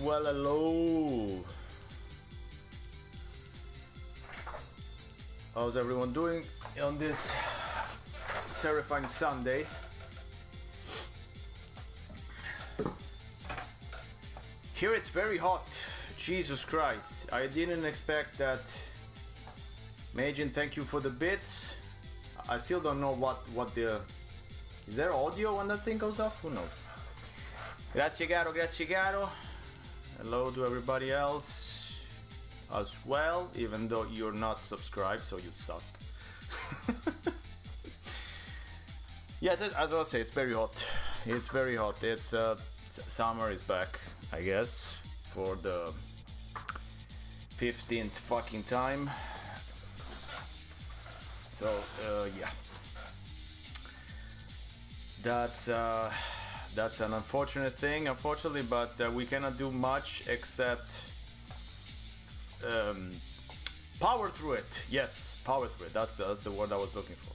Well, hello. How's everyone doing on this terrifying Sunday? Here it's very hot. Jesus Christ. I didn't expect that. Majin, thank you for the bits. I still don't know what the... Is there audio when that thing goes off? Who knows? Grazie caro, grazie caro. Hello to everybody else as well, even though you're not subscribed, so you suck. Yes, as I was saying, it's very hot. It's very hot. It's summer is back, I guess, for the 15th fucking time. So yeah, that's an unfortunate thing, unfortunately, but we cannot do much except power through it. Yes, power through it. That's the word I was looking for.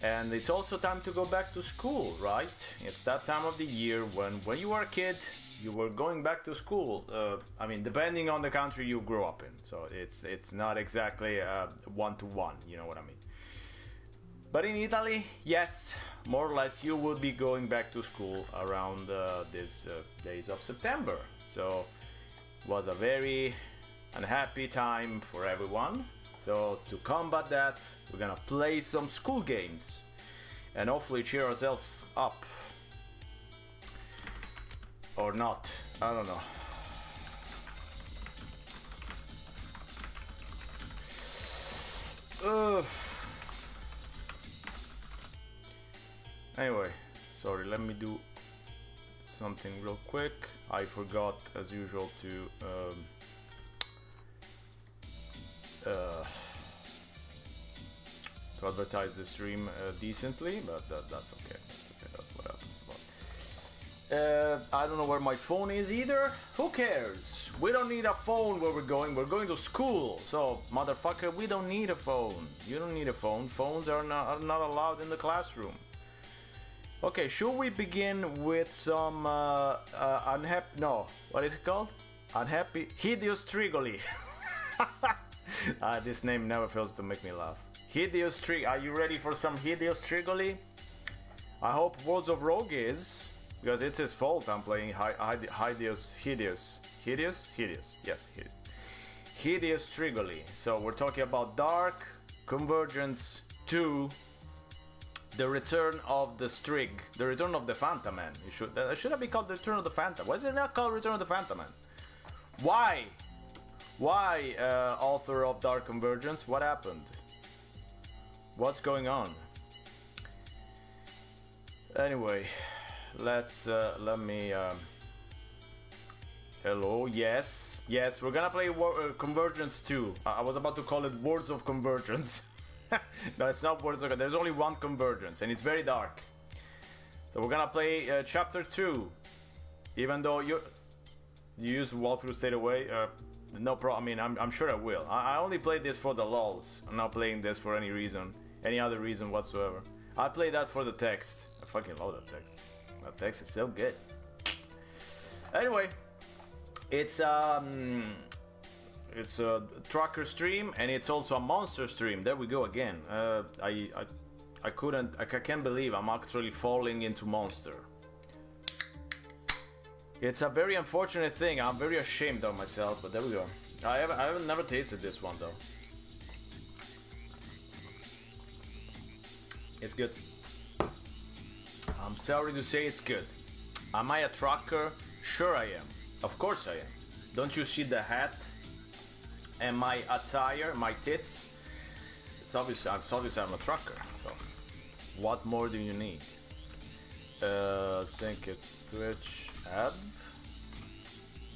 And it's also time to go back to school, right? It's that time of the year when you were a kid, you were going back to school. I mean, depending on the country you grew up in, so it's not exactly one-to-one. You know what I mean? But in Italy, yes, more or less, you will be going back to school around these days of September. So it was a very unhappy time for everyone. So to combat that, we're gonna play some school games and hopefully cheer ourselves up. Or not, I don't know. Anyway, sorry, let me do something real quick. I forgot, as usual, to advertise the stream decently, but that's okay. That's okay. That's what happens. I don't know where my phone is either. Who cares? We don't need a phone where we're going. We're going to school. So, motherfucker, we don't need a phone. You don't need a phone. Phones are not allowed in the classroom. Okay, should we begin with some no, what is it called? Unhappy Hideous Trigoli. This name never fails to make me laugh. Hideous Trig. Are you ready for some Hideous Trigoli? I hope Worlds of Rogue is, because it's his fault I'm playing Hideous Trigoli. So we're talking about Dark Convergence 2. The Return of the Strig. The Return of the Phantom Man. It should have been called The Return of the Phantom. Why is it not called Return of the Phantom Man? Why? Why, author of Dark Convergence? What happened? What's going on? Anyway, let's, let me, hello, yes, we're gonna play Convergence 2. I was about to call it Words of Convergence. No, it's not Words of... There's only one Convergence, and it's very dark. So we're gonna play Chapter 2. Even though you use walkthrough straight away, no problem. I mean, I'm sure I will. I only played this for the lulz. I'm not playing this for any reason, any other reason whatsoever. I play that for the text. I fucking love that text. That text is so good. Anyway, it's a trucker stream, and it's also a monster stream. There we go again. I can't believe I'm actually falling into monster. It's a very unfortunate thing. I'm very ashamed of myself, but there we go. I haven't never tasted this one though. It's good. I'm sorry to say it's good. Am I a trucker? Sure I am. Of course I am. Don't you see the hat? And my attire, my tits? It's obvious I'm a trucker, so what more do you need? I think it's Twitch Adv?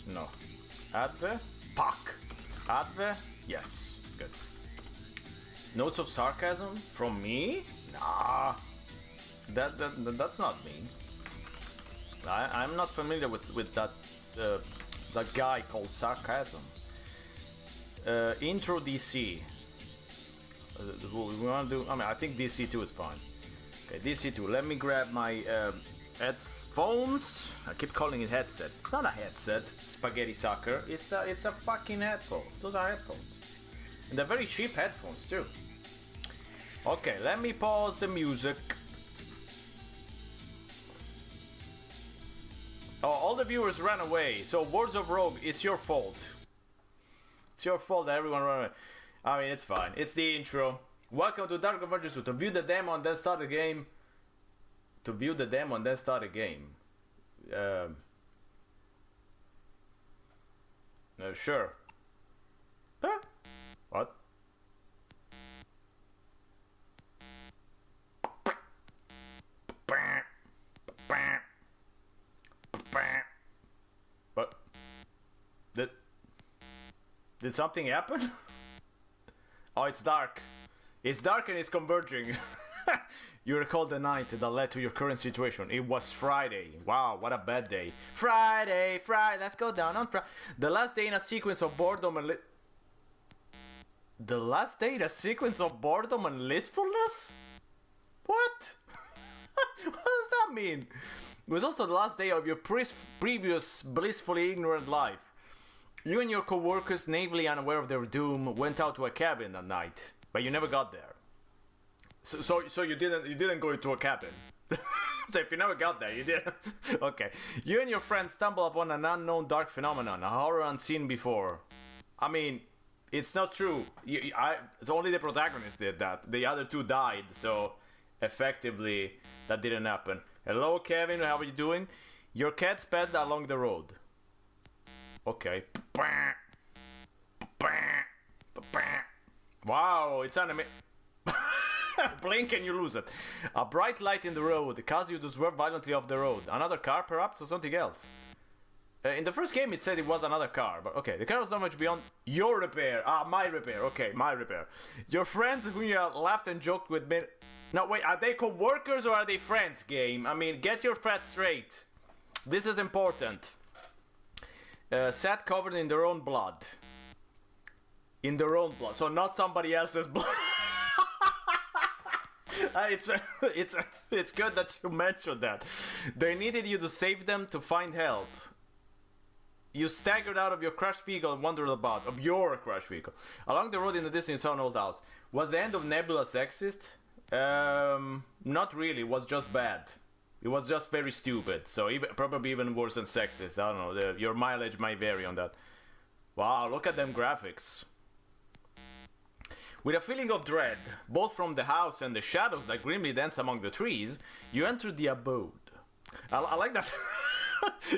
No. Adve? Puck. Adve? Yes. Good. Notes of sarcasm? From me? Nah. That's not me. I'm not familiar with that that guy called sarcasm. Intro DC. We want to do. I mean, I think DC2 is fine. Okay, DC2. Let me grab my Headphones. I keep calling it headset. It's not a headset, spaghetti sucker. It's a fucking headphone. Those are headphones. And they're very cheap headphones too. Okay, let me pause the music. Oh, all the viewers ran away. So, Words of Rogue, it's your fault. It's your fault that everyone ran away. I mean, it's fine. It's the intro. Welcome to Dark Convergence 2. To view the demo and then start the game. To view the demo and then start the game. Sure. Huh? What? What? Did something happen? Oh, it's dark. It's dark and it's converging. You recall the night that led to your current situation. It was Friday. Wow, what a bad day. Friday, let's go down on Friday. The last day in a sequence of boredom and The last day in a sequence of boredom and listfulness? What? What does that mean? It was also the last day of your previous blissfully ignorant life. You and your co-workers, naively unaware of their doom, went out to a cabin that night, but you never got there. So you didn't go into a cabin. So if you never got there, you didn't. Okay. You and your friends stumble upon an unknown dark phenomenon, a horror unseen before. I mean, it's not true. It's only the protagonist did that. The other two died, so effectively that didn't happen. Hello, Kevin. How are you doing? Your cat sped along the road. Okay. Wow, it's anime. Blink and you lose it. A bright light in the road caused you to swerve violently off the road. Another car, perhaps, or something else? In the first game, it said it was another car, but okay. The car was not much beyond your repair. Ah, my repair. Okay, my repair. Your friends who you laughed and joked with. No, wait. Are they co-workers or are they friends? Game. I mean, get your facts straight. This is important. Sat covered in their own blood. In their own blood, so not somebody else's blood. It's good that you mentioned that. They needed you to save them, to find help. You staggered out of your crashed vehicle and wandered about. Of your crashed vehicle. Along the road in the distance, you saw an old house. Was the end of Nebula sexist? Not really. It was just bad. It was just very stupid. So probably even worse than sexist. I don't know. Your mileage might vary on that. Wow, look at them graphics. With a feeling of dread, both from the house and the shadows that grimly dance among the trees, you enter the abode. I like that.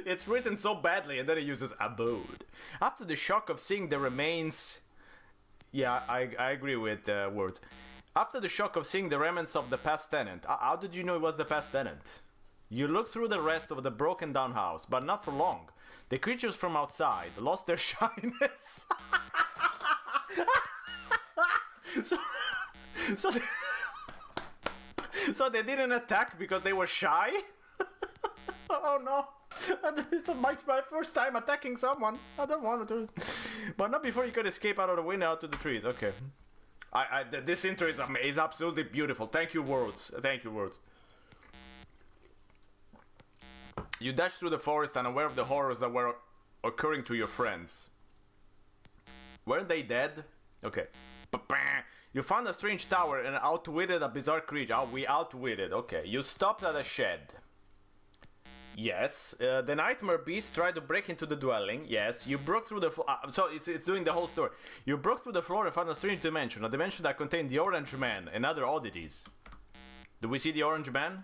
It's written so badly and then it uses abode. After the shock of seeing the remains... Yeah, I agree with words. After the shock of seeing the remnants of the past tenant, how did you know it was the past tenant? You looked through the rest of the broken down house, but not for long. The creatures from outside lost their shyness. So they didn't attack because they were shy? Oh no. It's my first time attacking someone. I don't want to. But not before you could escape out of the window out to the trees. Okay. This intro is absolutely beautiful. Thank you, words. Thank you, words. You dashed through the forest unaware of the horrors that were occurring to your friends. Weren't they dead? Okay. You found a strange tower and outwitted a bizarre creature. Oh, we outwitted. Okay. You stopped at a shed. Yes. The nightmare beast tried to break into the dwelling. Yes. You broke through the floor. So it's doing the whole story. You broke through the floor and found a strange dimension. A dimension that contained the Orange Man and other oddities. Do we see the Orange Man?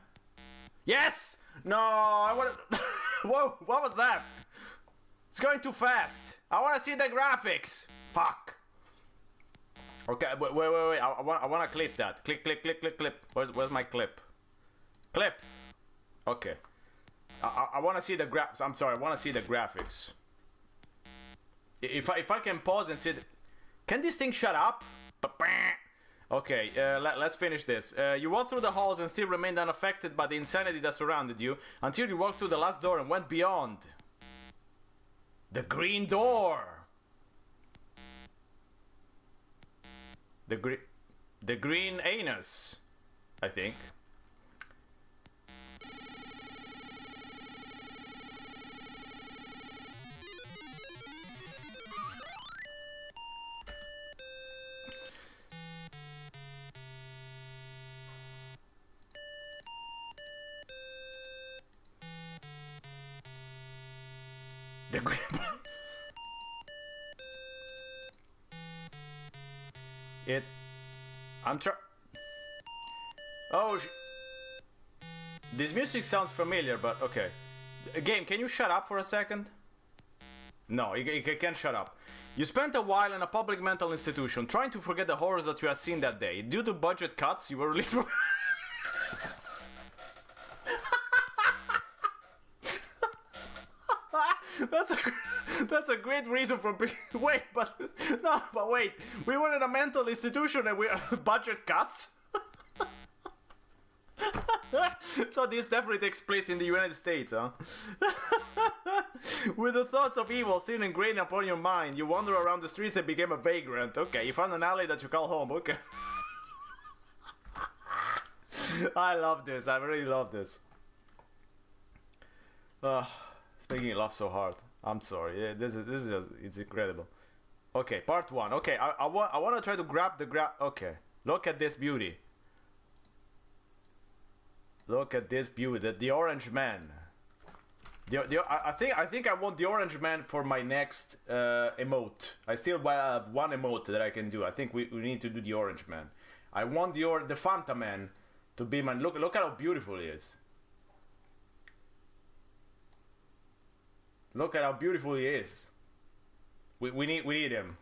Yes! No, I want to... Whoa, what was that? It's going too fast. I want to see the graphics. Fuck. Okay, wait. I want to clip that. Clip. Where's my clip? Clip. Okay. I want to see the graphs. I'm sorry. I want to see the graphics. If I can pause and see. Can this thing shut up? Okay. Let's finish this. You walked through the halls and still remained unaffected by the insanity that surrounded you until you walked through the last door and went beyond. The green door. The green anus, I think. the green. I'm trying. Oh, this music sounds familiar, but okay. Game, can you shut up for a second? No, you can't shut up. You spent a while in a public mental institution, trying to forget the horrors that you had seen that day. Due to budget cuts, you were released from... That's a great reason for being... Wait, but... No, but wait. We were in a mental institution and we... budget cuts? So this definitely takes place in the United States, huh? With the thoughts of evil still ingrained upon your mind, you wander around the streets and became a vagrant. Okay, you found an alley that you call home. Okay. I love this. I really love this. It's making me laugh so hard. I'm sorry. Yeah, this is just, it's incredible. Okay, part one. Okay, I want to try to grab the Okay, look at this beauty. Look at this beauty. The orange man. I think I want the orange man for my next emote. I still have one emote that I can do. I think we need to do the orange man. I want the Fanta man to be my... Look at how beautiful he is. Look at how beautiful he is. We need him.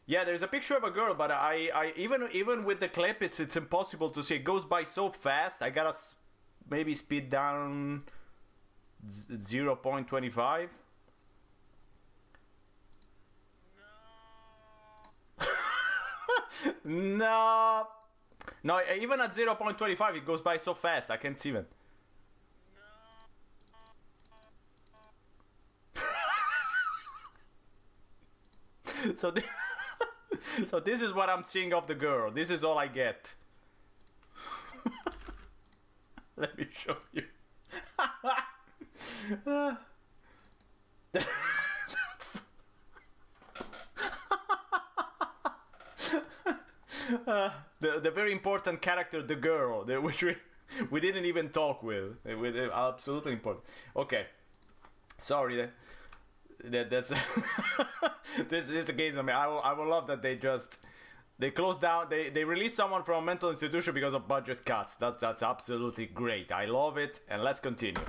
Yeah, there's a picture of a girl, but I even with the clip, it's impossible to see. It goes by so fast. I gotta maybe speed down 0.25. No, even at 0.25, it goes by so fast. I can't see it. So this is what I'm seeing of the girl. This is all I get. Let me show you. The very important character, the girl, which we didn't even talk with. Absolutely important. Okay, sorry. That's this is the case. I mean, I will love that they closed down. They released someone from a mental institution because of budget cuts. That's absolutely great. I love it. And let's continue.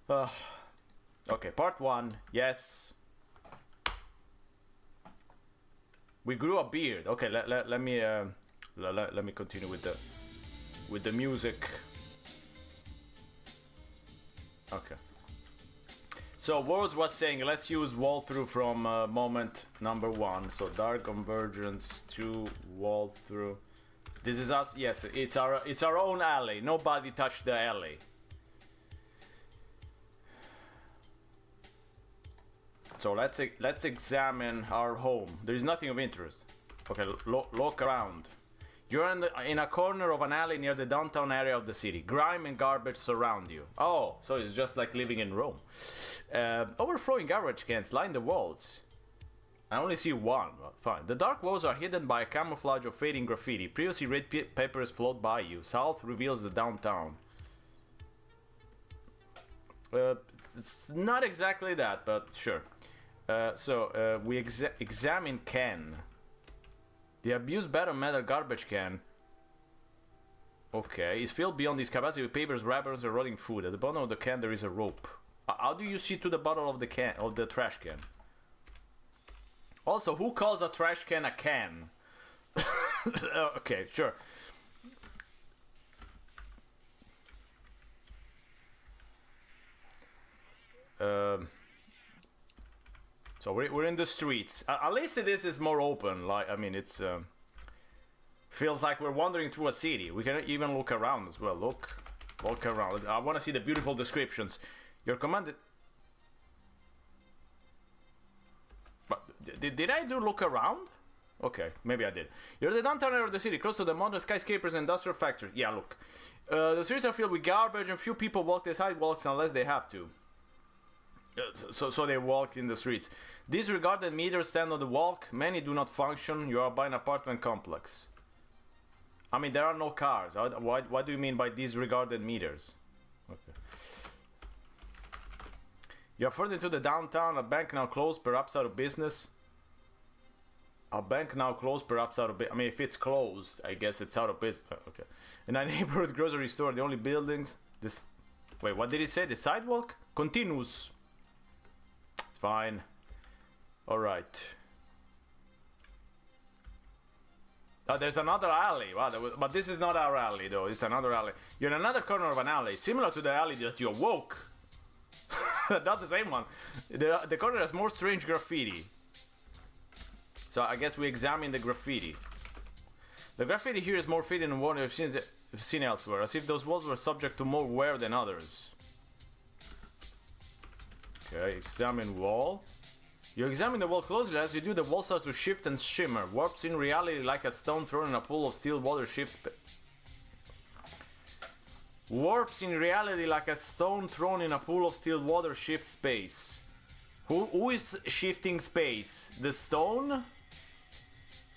Okay, part one. Yes. We grew a beard. Okay, let me continue with the music. Okay. So Worlds was saying, let's use walkthrough from moment number 1. So Dark Convergence 2 walkthrough. This is us. Yes, it's our own alley. Nobody touched the alley. So let's examine our home. There is nothing of interest. Okay, look around. You're in a corner of an alley near the downtown area of the city. Grime and garbage surround you. Oh, so it's just like living in Rome. Overflowing garbage cans line the walls. I only see one. Well, fine. The dark walls are hidden by a camouflage of fading graffiti. Previously red papers float by you. South reveals the downtown. It's not exactly that, but sure. So we examine can. The abused battered metal garbage can. Okay, is filled beyond its capacity with papers, wrappers, and rotting food. At the bottom of the can there is a rope. How do you see to the bottom of the trash can? Also, who calls a trash can a can? Okay, sure. So we're in the streets. At least this is more open. Like, I mean, it's feels like we're wandering through a city. We can even look around as well. Look around. I want to see the beautiful descriptions. You're commanded. But did I do look around? Okay, maybe I did. You're the downtown area of the city, close to the modern skyscrapers and industrial factories. Yeah, look. The streets are filled with garbage, and few people walk the sidewalks unless they have to. So they walked in the streets. Disregarded meters stand on the walk. Many do not function. You are by an apartment complex. I mean, there are no cars. What do you mean by disregarded meters? Okay. You're further into the downtown. A bank now closed, perhaps out of business. A bank now closed, perhaps out of business. I mean, if it's closed, I guess it's out of business. Okay. In a neighborhood grocery store, the only buildings. This. Wait, what did he say? The sidewalk continues. It's fine. All right. Oh, there's another alley. Wow, but this is not our alley, though. It's another alley. You're in another corner of an alley, similar to the alley that you awoke. Not the same one. The corner has more strange graffiti. So I guess we examine the graffiti. The graffiti here is more fitting than what we've seen elsewhere, as if those walls were subject to more wear than others. Okay, examine wall. You examine the wall closely. As you do, the wall starts to shift and shimmer. Warps in reality like a stone thrown in a pool of still water shifts. Warps in reality like a stone thrown in a pool of still water shifts space. Who is shifting space? The stone?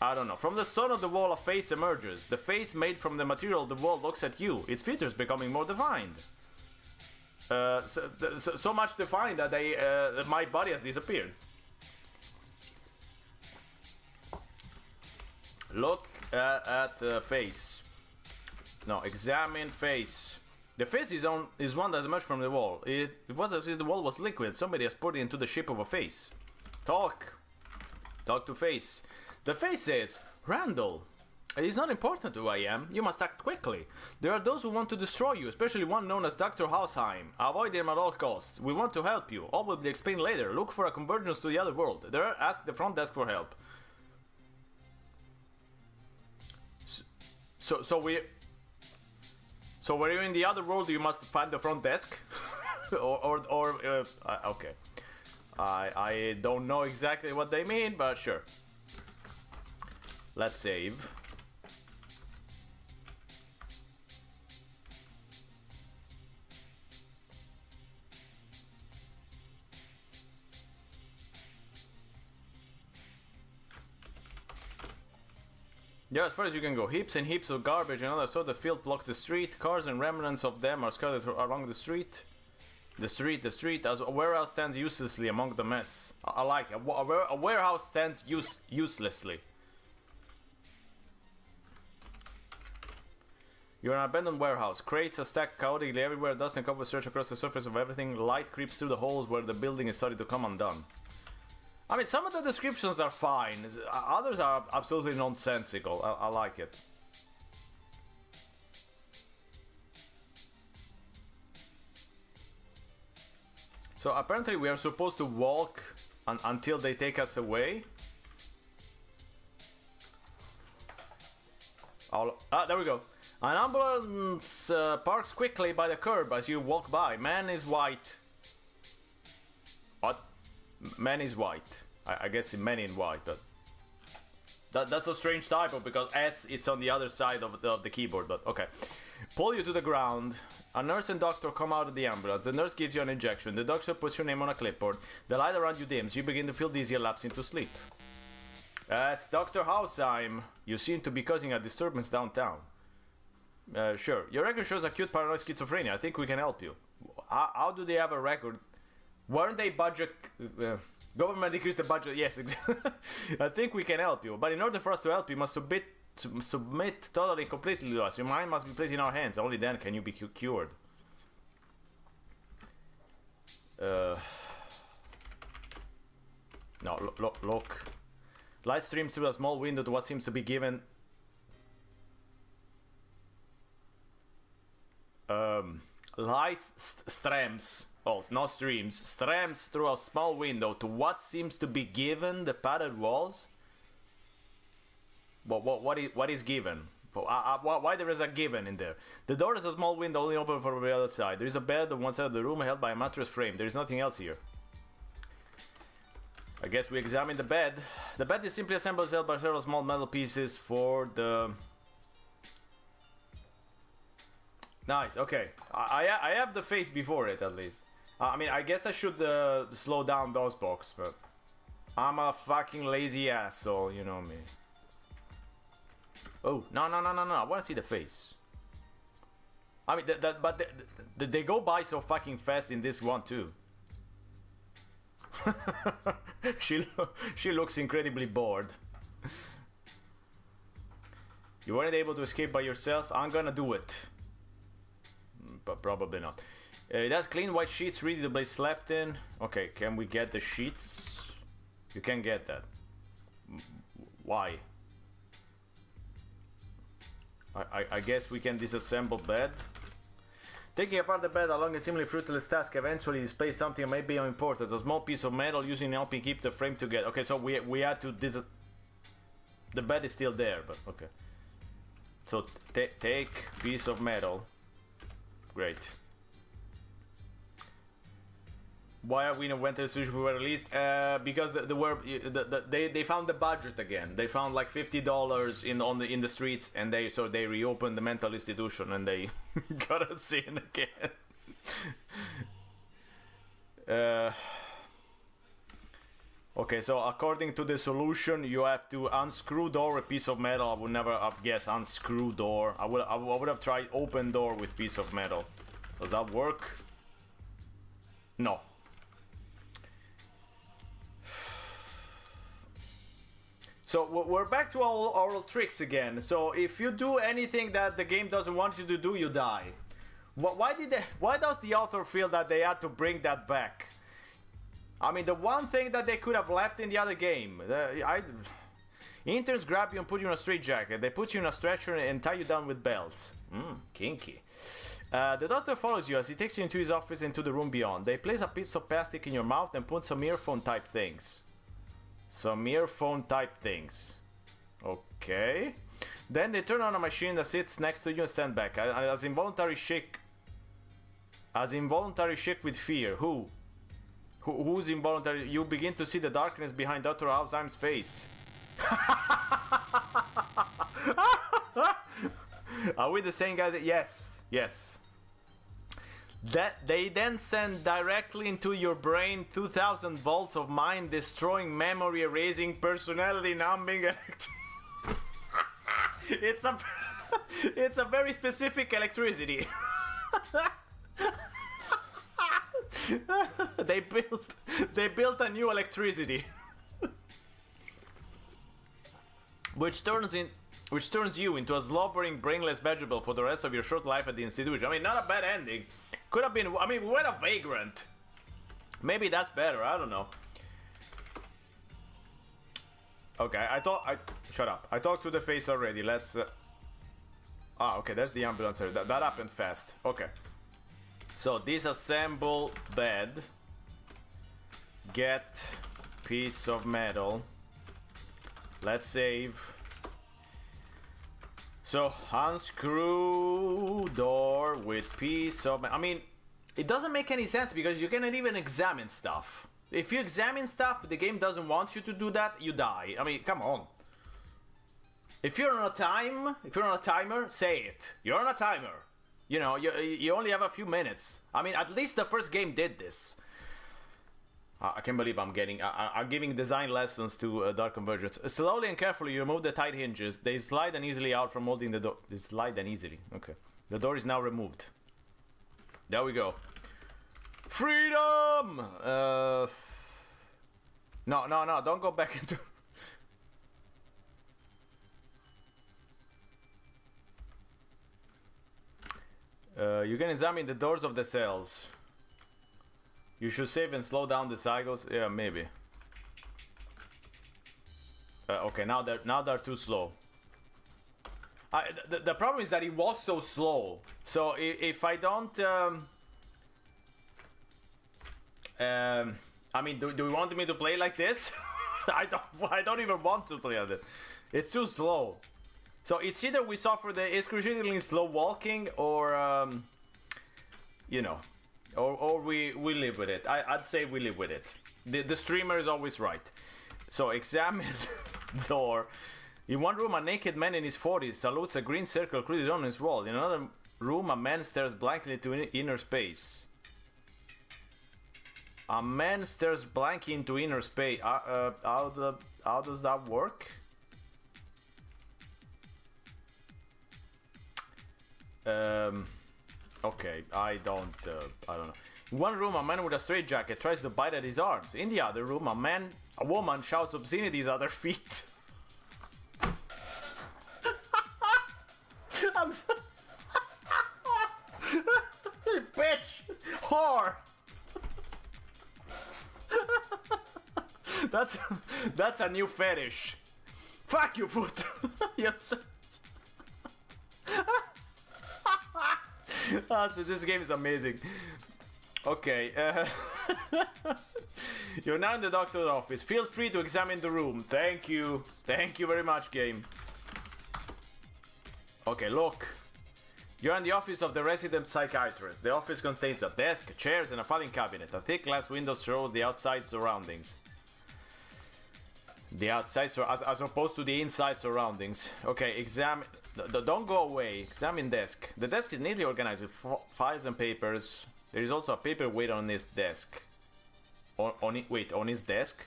I don't know. From the stone of the wall, a face emerges. The face made from the material of the wall looks at you, its features becoming more defined. So much defined that my body has disappeared. Look at face. No, examine face. The face is one that emerged from the wall. It was as if the wall was liquid. Somebody has put it into the shape of a face. Talk to face. The face says, Randall, it is not important who I am. You must act quickly. There are those who want to destroy you, especially one known as Dr. Hausheim. Avoid them at all costs. We want to help you. All will be explained later. Look for a convergence to the other world. There, ask the front desk for help. So we're in the other world. You must find the front desk, okay. I don't know exactly what they mean, but sure. Let's save. Yeah, as far as you can go. Heaps and heaps of garbage and other sort of filth block the street. Cars and remnants of them are scattered along the street. The street, as a warehouse stands uselessly among the mess. I like it. A warehouse stands uselessly. You're in an abandoned warehouse. Crates are stacked chaotically everywhere. Dust and cobwebs search across the surface of everything. Light creeps through the holes where the building is starting to come undone. I mean, some of the descriptions are fine. Others are absolutely nonsensical. I like it. So apparently we are supposed to walk until they take us away. There we go. An ambulance parks quickly by the curb as you walk by. Man is white. What? Man is white. I guess men in white, but that's a strange typo because S is on the other side of the keyboard, but okay. Pull you to the ground. A nurse and doctor come out of the ambulance. The nurse gives you an injection. The doctor puts your name on a clipboard. The light around you dims. You begin to feel dizzy and lapse into sleep. It's Dr. Hausheim. You seem to be causing a disturbance downtown. Sure. Your record shows acute paranoid schizophrenia. I think we can help you. How do they have a record? Weren't they budget... government decreased the budget. Yes, I think we can help you. But in order for us to help you, must submit totally and completely to us. Your mind must be placed in our hands. Only then can you be cured. No, look. Light streams through a small window to what seems to be given... light streams, oh, not streams, streams through a small window to what seems to be given the padded walls. What is given? Why there is a given in there? The door is a small window only open from the other side. There is a bed on one side of the room held by a mattress frame. There is nothing else here. I guess we examine the bed. The bed is simply assembled held by several small metal pieces for the... Nice, okay. I have the face before it, at least. I mean, I guess I should slow down those blocks, but... I'm a fucking lazy asshole, you know me. Oh, no, I wanna see the face. I mean, but they go by so fucking fast in this one, too. she looks incredibly bored. You weren't able to escape by yourself. I'm gonna do it. But probably not. It has clean white sheets ready to be slept in. Okay, can we get the sheets? You can get that. Why? I guess we can disassemble bed. Taking apart the bed along a seemingly fruitless task eventually displays something that may be of importance. A small piece of metal using helping keep the frame together. Okay, so we had to the bed is still there, but okay. So take piece of metal. Great. Why are we in a winter sushi we were released? Because they found the budget again. They found like $50 in the streets, and they reopened the mental institution and they got us in again. Okay, so according to the solution, you have to unscrew door with piece of metal. I would never have guessed unscrew door. I would have tried open door with piece of metal. Does that work? No. So we're back to our old tricks again. So if you do anything that the game doesn't want you to do, you die. Why does the author feel that they had to bring that back? I mean, the one thing that they could have left in the other game. Interns grab you and put you in a straitjacket. They put you in a stretcher and tie you down with belts. Kinky. The doctor follows you as he takes you into his office into the room beyond. They place a piece of plastic in your mouth and put some earphone type things. Okay. Then they turn on a machine that sits next to you and stand back. As involuntary shake with fear. Who's involuntary? You begin to see the darkness behind Dr. Alzheimer's face. Are we the same guys? Yes. That they then send directly into your brain 2000 volts of mind destroying, memory erasing, personality numbing. It's a very specific electricity. They built a new electricity. which turns you into a slobbering, brainless vegetable for the rest of your short life at the institution. I mean, not a bad ending. Could have been. I mean, we were a vagrant. Maybe that's better. I don't know. Okay, shut up. I talked to the face already. Let's. Okay, there's the ambulance. That happened fast. Okay. So disassemble bed. Get piece of metal. Let's save. So, unscrew door with piece of... I mean, it doesn't make any sense because you cannot even examine stuff. If you examine stuff, the game doesn't want you to do that, you die. I mean, come on. If you're on a timer, say it. You're on a timer. You know, you only have a few minutes. I mean, at least the first game did this. I can't believe I'm giving design lessons to Dark Convergence. Slowly and carefully, you remove the tight hinges. They slide uneasily out from holding the door. They slide uneasily. Okay. The door is now removed. There we go. Freedom! No. Don't go back into... You can examine the doors of the cells. You should save and slow down the cycles. Yeah, maybe. Okay, now they're too slow. The problem is that it was so slow. So if I don't... I mean, do you want me to play like this? I don't even want to play like this. It's too slow. So it's either we suffer the excruciatingly slow walking or... you know... Or we live with it. I'd say we live with it. The streamer is always right. So examine door. In one room, a naked man in his 40s salutes a green circle created on his wall. In another room, a man stares blankly into inner space. A man stares blankly into inner space. How does that work? Okay, I don't know. In one room, a man with a straitjacket tries to bite at his arms. In the other room, a woman shouts obscenities at their feet. I'm so... Bitch! Whore! That's a new fetish. Fuck you, foot! Yes. This game is amazing. Okay, you're now in the doctor's office. Feel free to examine the room. Thank you. Thank you very much, game. Okay, look. You're in the office of the resident psychiatrist. The office contains a desk, chairs, and a filing cabinet. A thick glass window shows the outside surroundings. The outside, as opposed to the inside surroundings. Okay, examine. Don't go away. Examine desk. The desk is neatly organized with files and papers. There is also a paperweight on his desk. On his desk?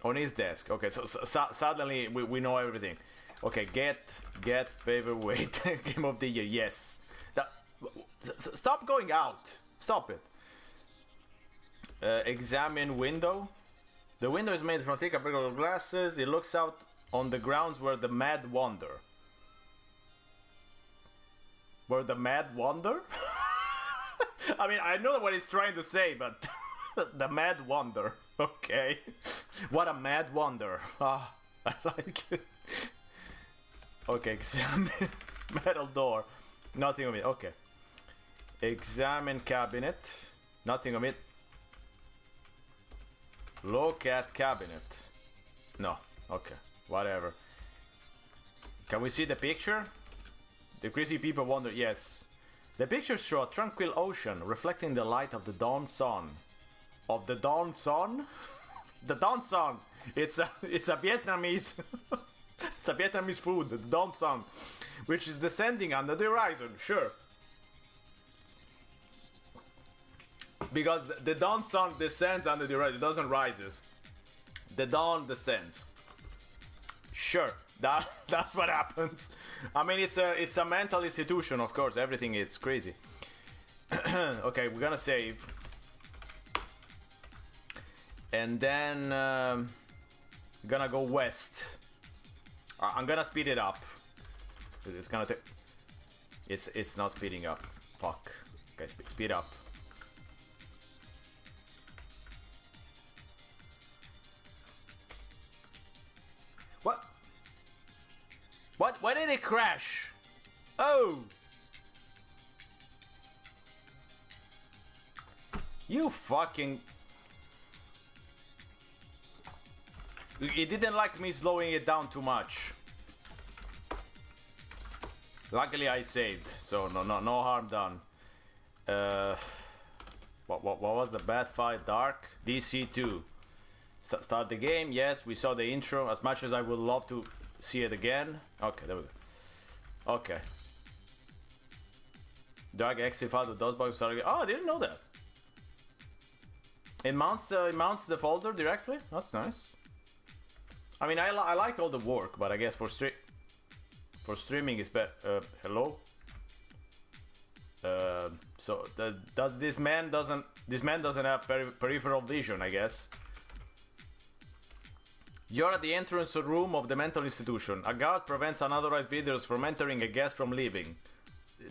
On his desk. Okay, so suddenly we know everything. Okay, get paperweight. Game of the year. Yes. Stop going out. Stop it. Examine window. The window is made from thick artificial glasses. It looks out on the grounds where the mad wander. Where the mad wander? I mean, I know what he's trying to say, but the mad wonder. Okay. What a mad wonder. Ah, I like it. Okay, examine metal door. Nothing of it. Okay. Examine cabinet. Nothing of it. Look at cabinet. No. Okay. Whatever. Can we see the picture? The crazy people wonder. Yes. The pictures show a tranquil ocean reflecting the light of the dawn sun. Of the dawn sun? The dawn sun. It's a Vietnamese. It's a Vietnamese food. The dawn sun, which is descending under the horizon. Sure. Because the dawn sun descends under the horizon. It doesn't rises. The dawn descends. Sure. That's what happens. I mean, it's a mental institution, of course. Everything is crazy. Okay, we're gonna save, and then gonna go west. I'm gonna speed it up. It's gonna take. It's not speeding up. Fuck. Okay, speed up. What? What? Why did it crash? Oh! You fucking... It didn't like me slowing it down too much. Luckily I saved, so no harm done. What was the bad fight? Dark? DC2. Start the game, yes, we saw the intro. As much as I would love to see it again. Okay, there we go. Okay. Drag exit file to DOSBox. Oh, I didn't know that. It mounts the folder directly. That's nice. I mean, I like all the work, but I guess for streaming is better. Hello. So this man doesn't have peripheral vision, I guess. You're at the entrance room of the mental institution. A guard prevents unauthorized visitors from entering, a guest from leaving.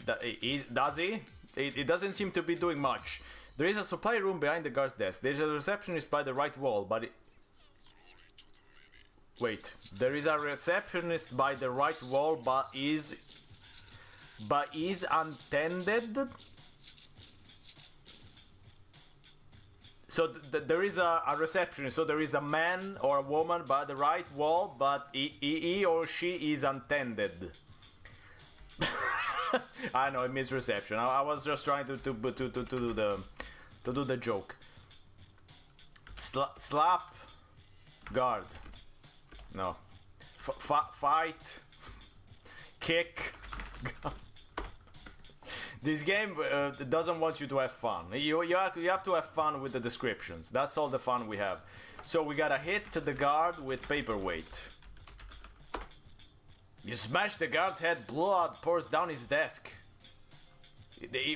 Does he? It doesn't seem to be doing much. There is a supply room behind the guard's desk. There's a receptionist by the right wall, but... Wait. There is a receptionist by the right wall, but is untended? So there is a receptionist, so there is a man or a woman by the right wall, but he or she is untended. I know, I missed reception. I was just trying to do the joke. Slap guard. No. Fight. Kick. This game doesn't want you to have fun. You have to have fun with the descriptions. That's all the fun we have. So we gotta hit the guard with paperweight. You smash the guard's head, blood pours down his desk.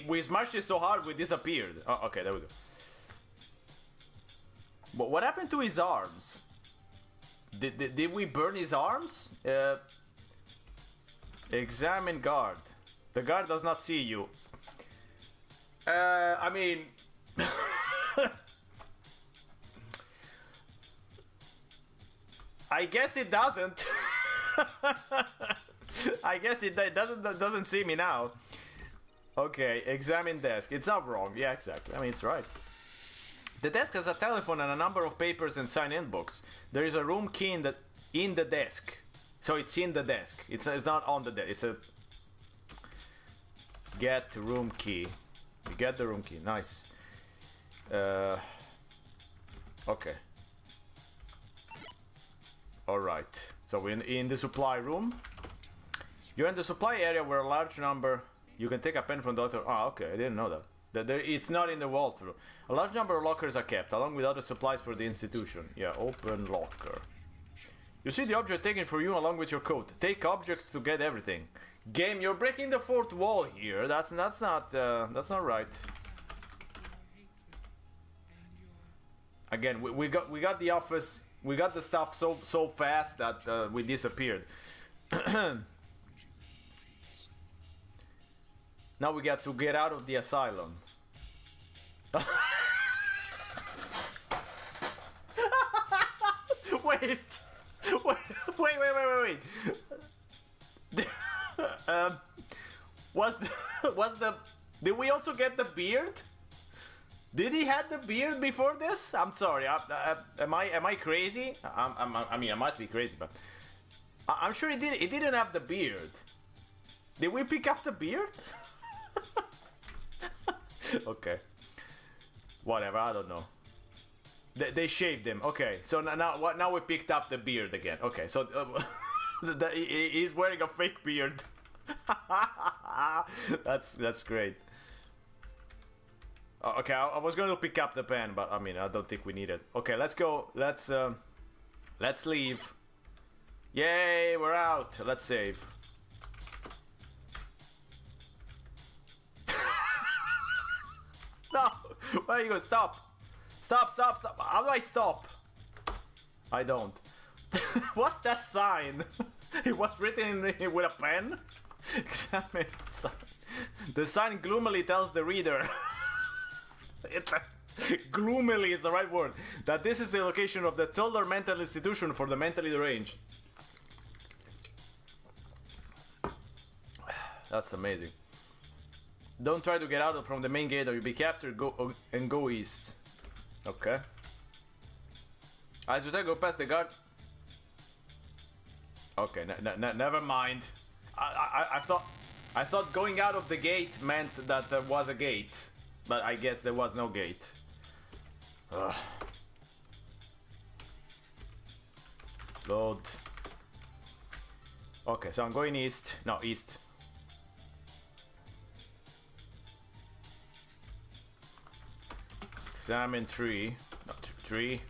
We smashed it so hard we disappeared. Oh, okay, there we go. But what happened to his arms? Did we burn his arms? Examine guard. The guard does not see you. I mean... I guess it doesn't. I guess it doesn't see me now. Okay, examine desk. It's not wrong. Yeah, exactly. I mean, it's right. The desk has a telephone and a number of papers and sign-in books. There is a room key in the desk. So it's in the desk. It's not on the desk. It's a... Get room key. You get the room key. Nice. Okay. Alright. So we're in the supply room. You're in the supply area where a large number... You can take a pen from the other... Ah, okay. I didn't know that. It's not in the walkthrough. A large number of lockers are kept, along with other supplies for the institution. Yeah, open locker. You see the object taken for you along with your coat. Take objects to get everything. Game, you're breaking the fourth wall here. That's not right. Again, we got the office. We got the stuff so fast that we disappeared. Now we got to get out of the asylum. Wait. Did we also get the beard? Did he have the beard before this? I'm sorry. Am I crazy? I mean, I must be crazy, but I'm sure he did. He didn't have the beard. Did we pick up the beard? Okay. Whatever. I don't know. They shaved him. Okay. So now we picked up the beard again. Okay. So he's wearing a fake beard. That's great. Okay, I was going to pick up the pen, but I mean, I don't think we need it. Okay, let's go. Let's leave. Yay, we're out. Let's save. No, where are you going? Stop. How do I stop? I don't. What's that sign? It was written with a pen? Examine sign. The sign gloomily tells the reader. Gloomily is the right word. That this is the location of the Tulder Mental Institution for the mentally deranged. That's amazing. Don't try to get out from the main gate or you'll be captured. Go east. Okay. As you go past the guards. Okay, never mind. I thought going out of the gate meant that there was a gate, but I guess there was no gate. Ugh. Load. Okay, so I'm going east. No, east. Examine tree. No, tree.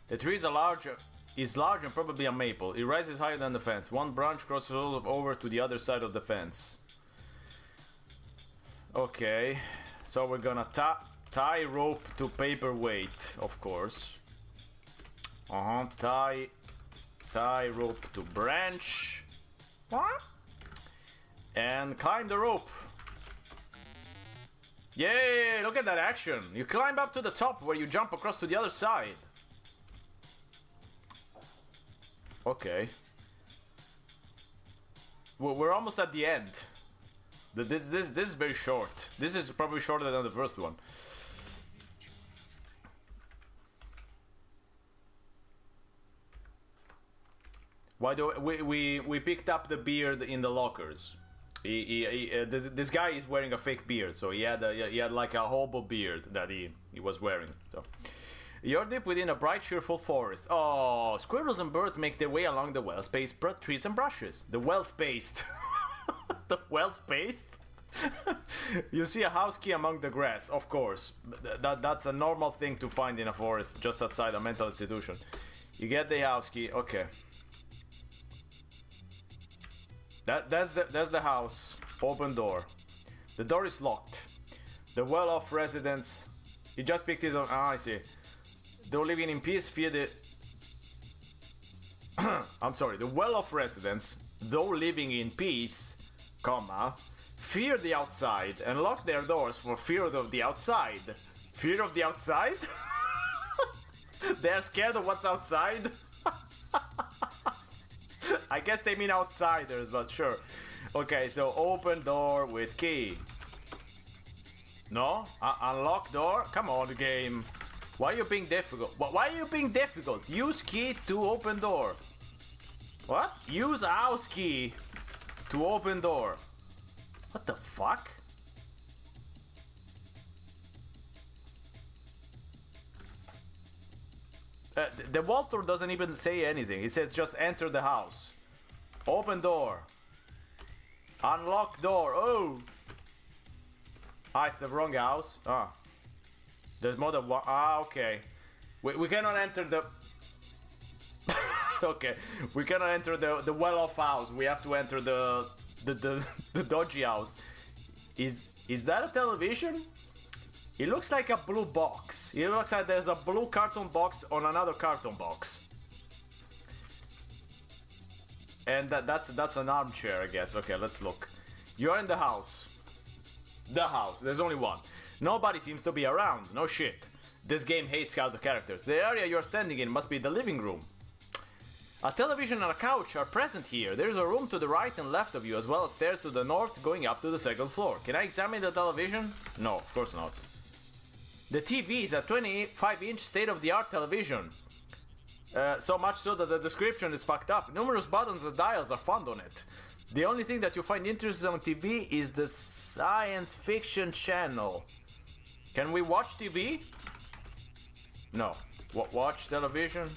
The tree is large and probably a maple. It rises higher than the fence. One branch crosses over to the other side of the fence. Okay, so we're gonna tie rope to paperweight, of course. Tie rope to branch. What? And climb the rope. Yay! Look at that action. You climb up to the top where you jump across to the other side. Okay. Well, we're almost at the end. This is very short. This is probably shorter than the first one. Why do we picked up the beard in the lockers? This guy is wearing a fake beard, so he had like a hobo beard that he was wearing. So you're deep within a bright, cheerful forest. Oh, squirrels and birds make their way along the well-spaced trees and brushes. The well-spaced. The well-spaced. You see a house key among the grass, of course. That's a normal thing to find in a forest just outside a mental institution. You get the house key. Okay. That's the house. Open door. The door is locked. The well-off residents... He just picked his own... Ah, I see. Though living in peace, fear the... I'm sorry. The well-off residents, though living in peace, comma, fear the outside and lock their doors for fear of the outside. Fear of the outside? They're scared of what's outside? I guess they mean outsiders, but sure. Okay, so open door with key. No? Unlock door? Come on, game. Why are you being difficult? Why are you being difficult? Use key to open door. What? Use house key to open door. What the fuck? The walkthrough doesn't even say anything. It says just enter the house. Open door. Unlock door. Oh! Ah, it's the wrong house. Ah. There's more than one. Ah, okay. We cannot enter the... Okay. We cannot enter the well-off house. We have to enter the dodgy house. Is that a television? It looks like a blue box. It looks like there's a blue carton box on another carton box. And that's an armchair, I guess. Okay, let's look. You're in the house. The house. There's only one. Nobody seems to be around. No shit. This game hates counter characters. The area you're standing in must be the living room. A television and a couch are present here. There's a room to the right and left of you, as well as stairs to the north going up to the second floor. Can I examine the television? No, of course not. The TV is a 25-inch state-of-the-art television. So much so that the description is fucked up. Numerous buttons and dials are found on it. The only thing that you find interesting on TV is the science fiction channel. Can we watch TV? No. Watch television?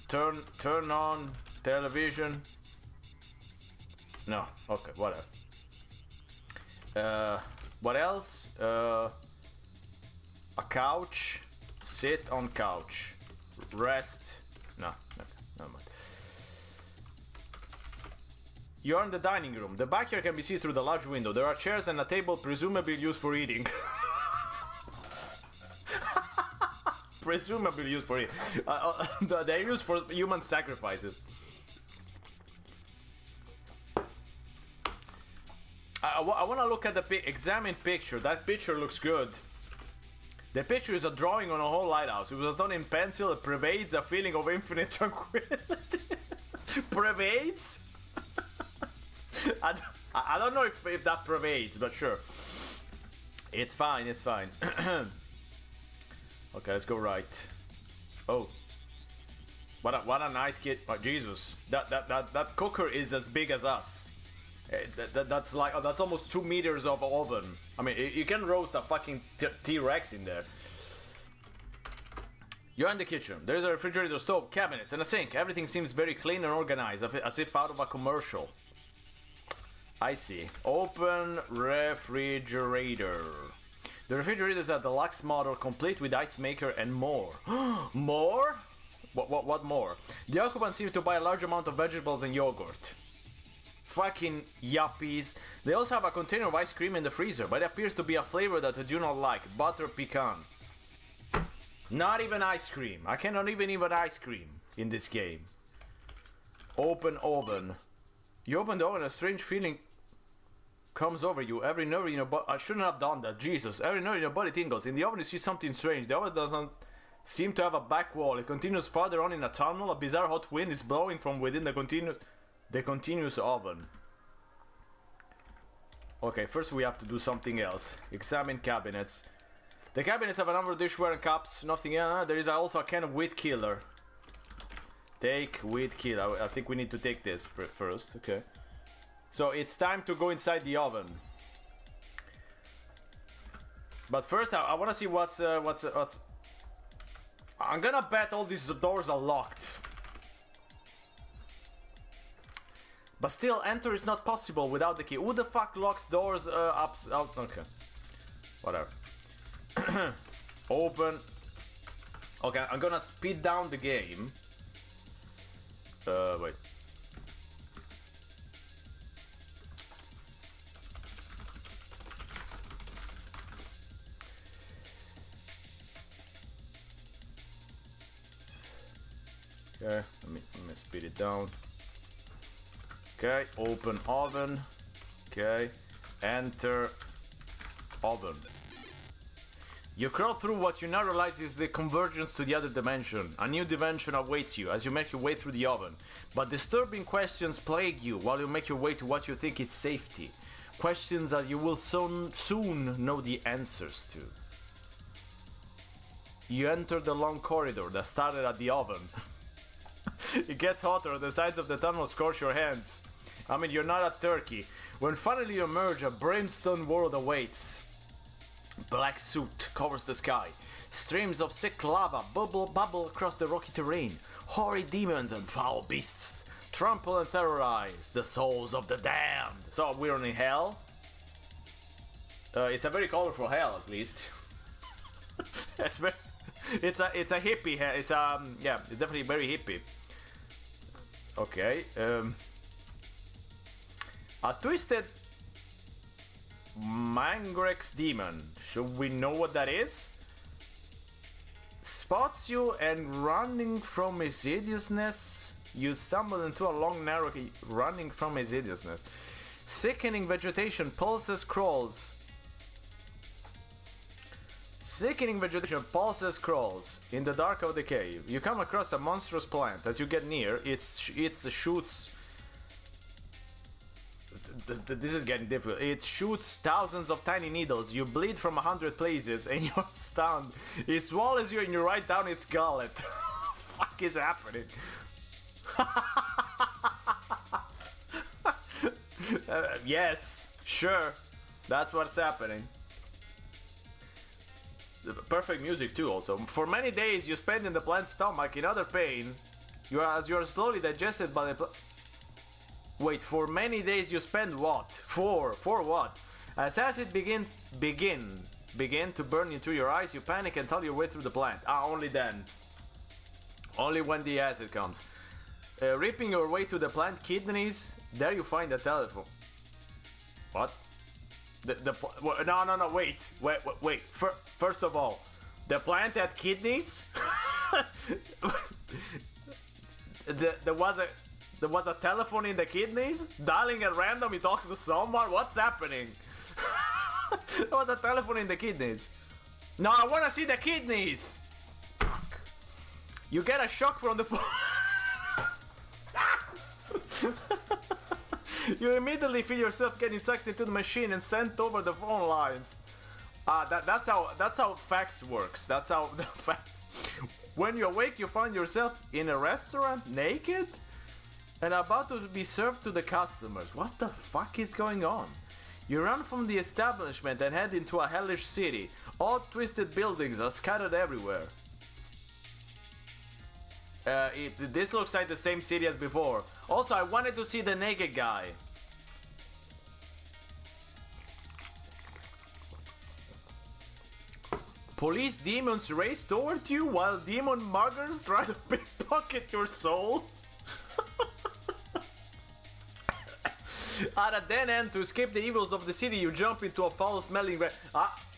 Turn on television? No. Okay, whatever. What else? A couch. Sit on couch. Rest. No. Okay, never mind. You're in the dining room. The backyard can be seen through the large window. There are chairs and a table presumably used for eating. Presumably used for eating. They're used for human sacrifices. I want to look at the examine picture. That picture looks good. The picture is a drawing on a whole lighthouse. It was done in pencil. It pervades a feeling of infinite tranquility. Pervades? I don't know if that pervades, but sure. It's fine, it's fine. Okay, let's go right. Oh. What a nice kid. Oh, Jesus. That cooker is as big as us. That's like, oh, that's almost 2 meters of oven. I mean, you can roast a fucking T-Rex in there. You're in the kitchen. There's a refrigerator, stove, cabinets, and a sink. Everything seems very clean and organized, as if out of a commercial. I see. Open refrigerator. The refrigerator is a deluxe model, complete with ice maker and more. More? What more? The occupants seem to buy a large amount of vegetables and yogurt. Fucking yuppies. They also have a container of ice cream in the freezer, but it appears to be a flavor that I do not like. Butter pecan. Not even ice cream. I cannot even eat ice cream in this game. Open oven. You open the oven, a strange feeling comes over you. Every nerve in your body... I shouldn't have done that. Jesus. Every nerve in your body tingles. In the oven you see something strange. The oven doesn't seem to have a back wall. It continues farther on in a tunnel. A bizarre hot wind is blowing from within the continuous oven. Okay, first we have to do something else. Examine cabinets. The cabinets have a number of dishware and cups. Nothing else. There is also a can of weed killer. Take weed killer. I think we need to take this first. Okay. So it's time to go inside the oven. But first, I want to see what's. I'm gonna bet all these doors are locked. But still, enter is not possible without the key. Who the fuck locks doors up? Okay. Whatever. Open. Okay, I'm gonna speed down the game. Wait. Okay, let me speed it down. Okay, open oven. Okay, enter oven. You crawl through what you now realize is the convergence to the other dimension. A new dimension awaits you as you make your way through the oven. But disturbing questions plague you while you make your way to what you think is safety. Questions that you will soon know the answers to. You enter the long corridor that started at the oven. It gets hotter, the sides of the tunnel scorch your hands. I mean, you're not a turkey. When finally you emerge, a brimstone world awaits. Black soot covers the sky. Streams of sick lava bubble across the rocky terrain. Horrid demons and foul beasts trample and terrorize the souls of the damned. So we're in hell. It's a very colorful hell, at least. It's a hippie hell. It's yeah, it's definitely very hippie. Okay. A twisted Mangrex demon. Should we know what that is? Spots you and running from his hideousness. You stumble into a long narrow running from his hideousness. Sickening vegetation pulses crawls. Sickening vegetation pulses crawls in the dark of the cave. You come across a monstrous plant. As you get near, it shoots. This is getting difficult. It shoots thousands of tiny needles. You bleed from 100 places and you're stunned. It swallows you and you right down its gullet. Fuck is happening? Yes, sure. That's what's happening. Perfect music too also. For many days you spend in the plant's stomach in utter pain. As you are slowly digested by the Wait, for many days you spend what? For what? As acid begin to burn into your eyes, you panic and tell your way through the plant. Only then. Only when the acid comes. Ripping your way to the plant kidneys, there you find a telephone. What? No, wait. First of all, the plant had kidneys? There was a telephone in the kidneys? Dialing at random, you talking to someone? What's happening? There was a telephone in the kidneys. No, I wanna see the kidneys! Fuck. You get a shock from the phone. You immediately feel yourself getting sucked into the machine and sent over the phone lines. That's how fax works. That's how the fact. When you awake, you find yourself in a restaurant, naked, and about to be served to the customers. What the fuck is going on? You run from the establishment and head into a hellish city. All twisted buildings are scattered everywhere. This looks like the same city as before. Also, I wanted to see the naked guy. Police demons race toward you while demon muggers try to pickpocket your soul. At a dead end, to escape the evils of the city, you jump into a foul-smelling...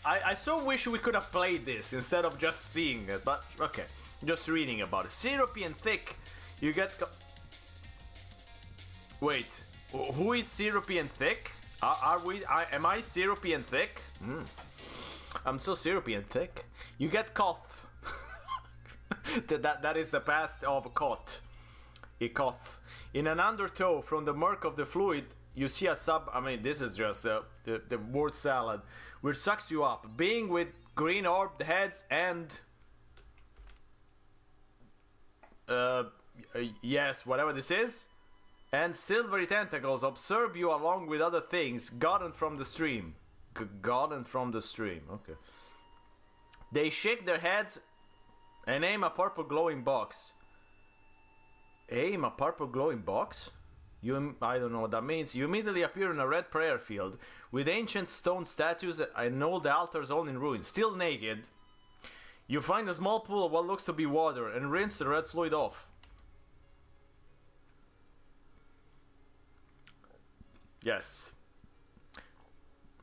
I so wish we could have played this instead of just seeing it, but okay. Just reading about it. Syrupy and thick. You get... Wait. Who is syrupy and thick? Am I syrupy and thick? I'm so syrupy and thick. You get cough. that is the past of caught. A cough. In an undertow from the murk of the fluid, you see a this is just the word salad, which sucks you up. Being with green orbed heads and... yes, whatever this is. And silvery tentacles observe you along with other things gotten from the stream. Gotten from the stream, okay. They shake their heads and aim a purple glowing box. Aim a purple glowing box? I don't know what that means. You immediately appear in a red prayer field with ancient stone statues and old altars all in ruins. Still naked. You find a small pool of what looks to be water and rinse the red fluid off. Yes.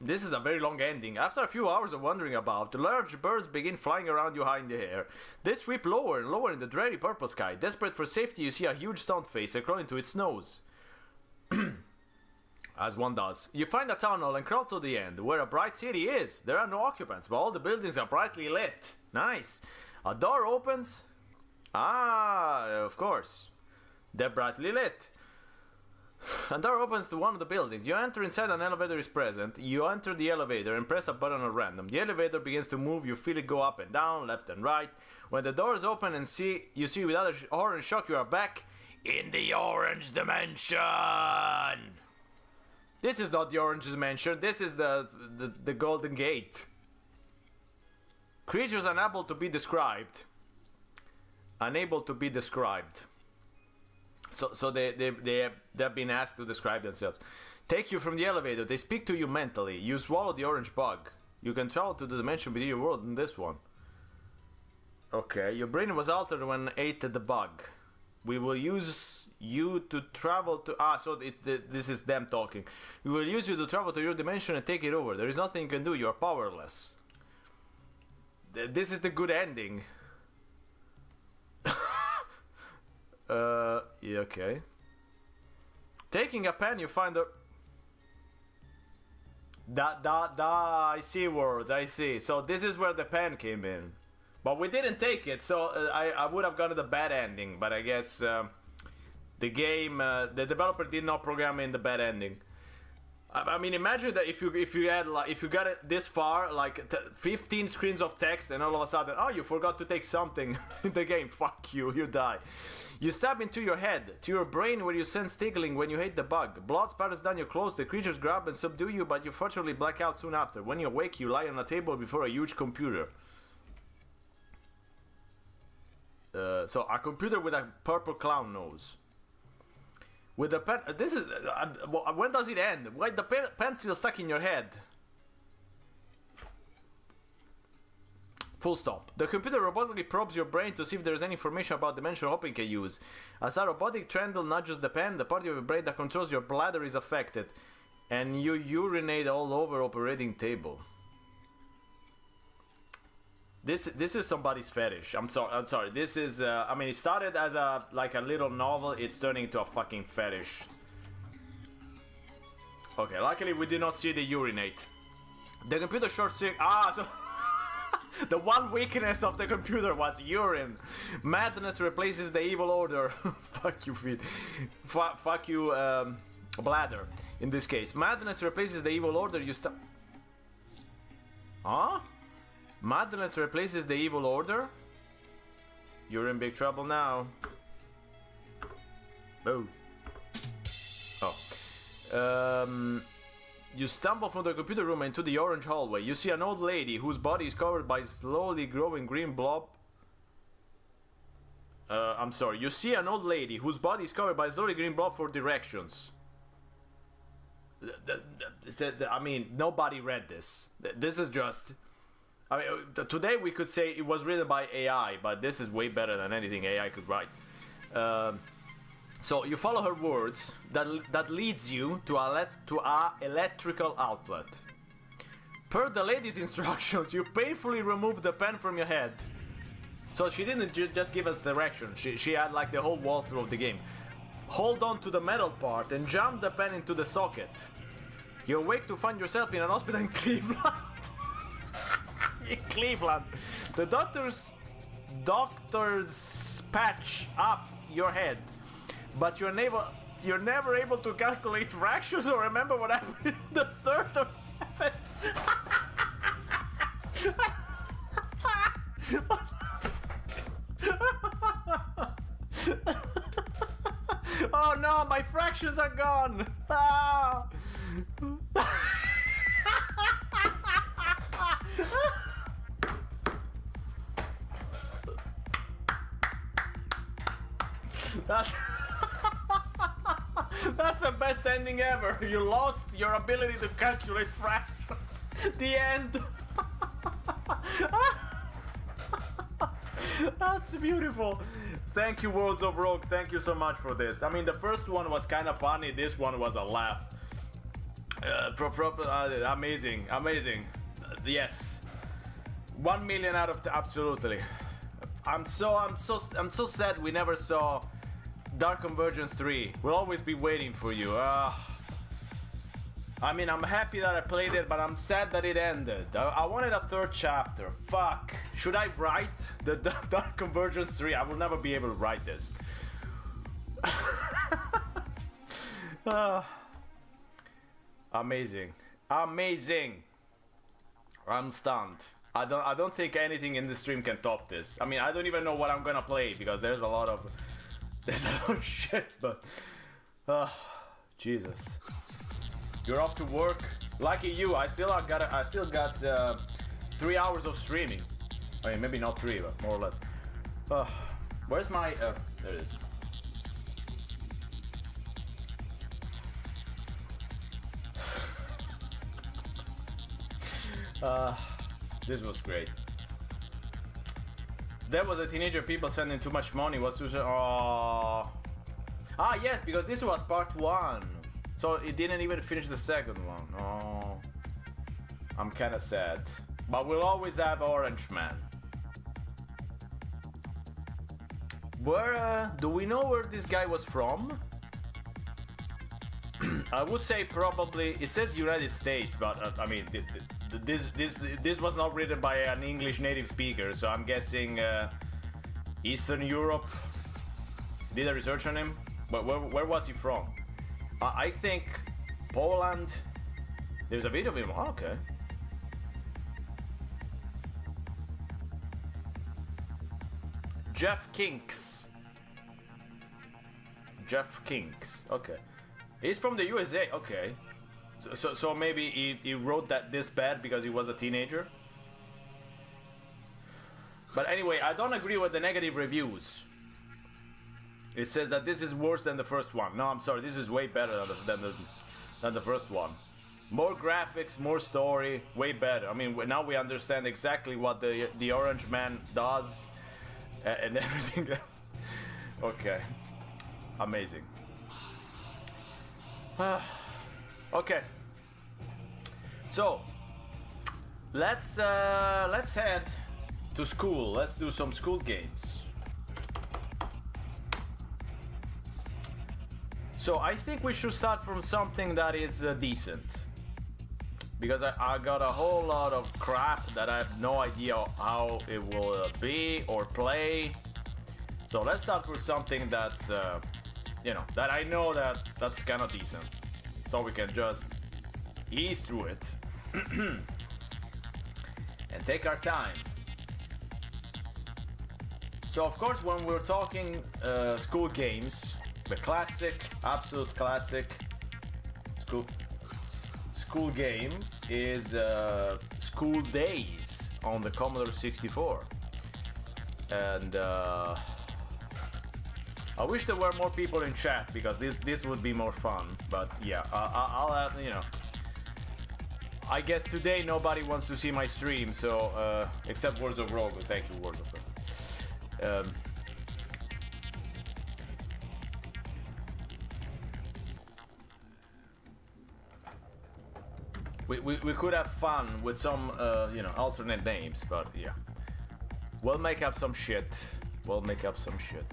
This is a very long ending. After a few hours of wandering about, large birds begin flying around you high in the air. They sweep lower and lower in the dreary purple sky. Desperate for safety, you see a huge stone face crawling to its nose. As one does. You find a tunnel and crawl to the end, where a bright city is. There are no occupants, but all the buildings are brightly lit. Nice. A door opens. Ah, of course. They're brightly lit. A door opens to one of the buildings. You enter inside, an elevator is present. You enter the elevator and press a button at random. The elevator begins to move. You feel it go up and down, left and right. When the doors open and you see with other horror and shock, you are back in the orange dimension. This is not the orange dimension. This is the golden gate. Creatures unable to be described. Unable to be described. So they've been asked to describe themselves. Take you from the elevator. They speak to you mentally. You swallow the orange bug. You can travel to the dimension within your world in this one. Okay, your brain was altered when ate the bug. We will use you to travel to... so this is them talking. We will use you to travel to your dimension and take it over. There is nothing you can do. You are powerless. This is the good ending. Yeah, okay. Taking a pen, you find the... I see words, I see. So this is where the pen came in. But we didn't take it, so I would have gotten the bad ending. But I guess the game, the developer did not program in the bad ending. I mean, imagine that if you got it this far, like 15 screens of text, and all of a sudden, oh, you forgot to take something in the game. Fuck you, you die. You stab into your head, to your brain, where you sense tingling when you hit the bug. Blood spatters down your clothes. The creatures grab and subdue you, but you fortunately black out soon after. When you awake, you lie on a table before a huge computer. So a computer with a purple clown nose. With the pen, this is, when does it end? Why the pen's still stuck in your head? Full stop. The computer robotically probes your brain to see if there is any information about dimensional hopping can use. As a robotic trundle nudges the pen, the part of your brain that controls your bladder is affected, and you urinate all over operating table. This is somebody's fetish. I'm sorry. This is I mean, it started as a little novel. It's turning into a fucking fetish. Okay, luckily we did not see the urinate. The computer short circuit. So the one weakness of the computer was urine. Madness replaces the evil order. Fuck you, feet. Fuck you, bladder. In this case, madness replaces the evil order. You stop. Huh? Madness replaces the evil order? You're in big trouble now. Oh. You stumble from the computer room into the orange hallway. You see an old lady whose body is covered by slowly growing green blob. I'm sorry. You see an old lady whose body is covered by slowly green blob for directions. I mean, nobody read this. This is just... I mean, today we could say it was written by AI, but this is way better than anything AI could write. So you follow her words, that leads you to a electrical outlet. Per the lady's instructions, you painfully remove the pen from your head. So she didn't just give us direction, she had like the whole walkthrough of the game. Hold on to the metal part and jump the pen into the socket. You awake to find yourself in an hospital in Cleveland. In Cleveland. The doctors patch up your head, but you're never able to calculate fractions or remember what happened in the third or seventh. Oh no, my fractions are gone. Ah. That's the best ending ever. You lost your ability to calculate fractions. The end. That's beautiful. Thank you, Worlds of Rogue. Thank you so much for this. I mean, the first one was kind of funny. This one was a laugh. Amazing, amazing. Yes, 1 million out of absolutely. I'm so sad we never saw Dark Convergence 3. We'll always be waiting for you. I mean, I'm happy that I played it, but I'm sad that it ended. I wanted a third chapter. Fuck. Should I write the Dark Convergence 3? I will never be able to write this. Amazing. Amazing. I'm stunned. I don't think anything in the stream can top this. I mean, I don't even know what I'm gonna play because there's a lot of shit, but Jesus. You're off to work. Lucky you. I still got 3 hours of streaming. I mean, maybe not 3, but more or less. Where's my there it is. This was great. There was a teenager people spending too much money. Was oh. Ah yes, because this was part 1. So it didn't even finish the second one. Oh. I'm kinda sad. But we'll always have Orange Man. Where do we know where this guy was from? I would say probably it says United States, but I mean this was not written by an English native speaker, so I'm guessing Eastern Europe. Did I research on him? But where was he from? I think Poland. There's a video of him. Oh, okay. Jeff Kinks. Jeff Kinks. Okay. He's from the USA. Okay. So maybe he wrote this bad because he was a teenager. But anyway, I don't agree with the negative reviews. It says that this is worse than the first one. No, I'm sorry. This is way better than the first one. More graphics, more story, way better. I mean, now we understand exactly what the Orange Man does and everything. Okay, amazing. Okay, so let's head to school. Let's do some school games. So I think we should start from something that is decent, because I got a whole lot of crap that I have no idea how it will be or play. So let's start with something that's you know, that I know that's kind of decent, so we can just ease through it and take our time. So of course, when we're talking school games, the classic, absolute classic school game is School Days on the Commodore 64. And I wish there were more people in chat, because this would be more fun. But yeah, I'll have, you know, I guess today nobody wants to see my stream, so except Words of Rogue. Thank you, Words of Rogue. We could have fun with some you know, alternate names, but yeah, we'll make up some shit. We'll make up some shit.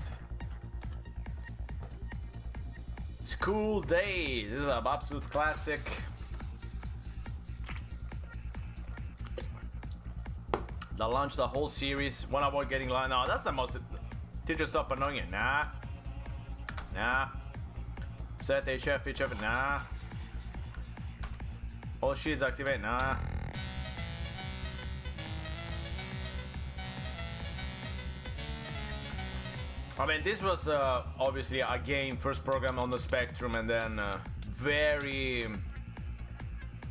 School Days. This is an absolute classic. They launched the whole series. One avoid getting line. No, that's the most. Teacher, stop annoying it. Nah. Nah. Set HF. Nah. All shields activate. Nah. I mean, this was obviously a game first programmed on the Spectrum and then very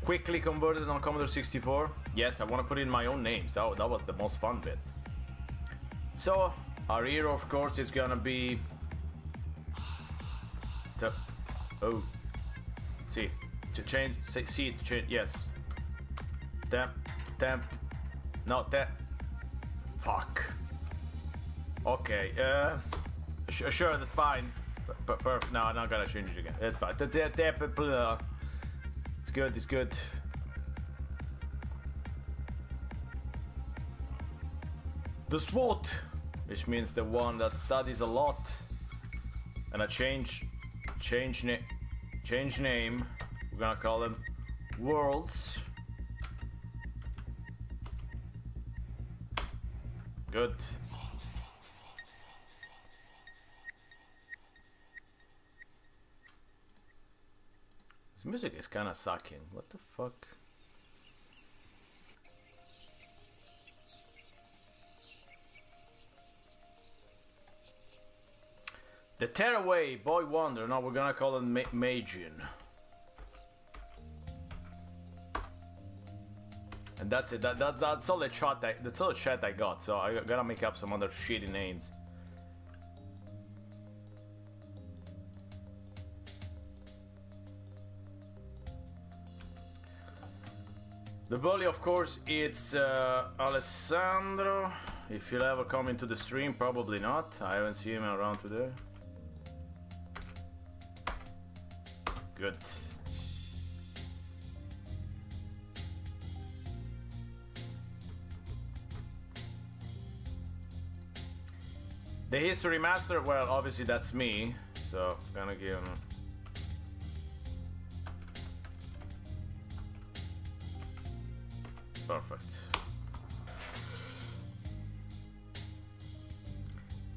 quickly converted on Commodore 64. Yes, I want to put in my own names. So that was the most fun bit. So our hero, of course, is gonna be oh, see, to change, see to change. Yes, temp, not that. Fuck. Okay, sure, that's fine. Perfect. No, I'm not gonna change it again. That's fine. It's good, it's good. The SWAT, which means the one that studies a lot. And I change name. We're gonna call them Worlds. Good. This music is kind of sucking. What the fuck? The Tearaway Boy Wonder. No, we're gonna call it Majin. And that's it. That's all the chat. That's all the chat I got. So I gotta make up some other shitty names. The bully, of course, it's Alessandro. If he'll ever come into the stream, probably not. I haven't seen him around today. Good. The History Master, well, obviously that's me, so gonna give him. Perfect.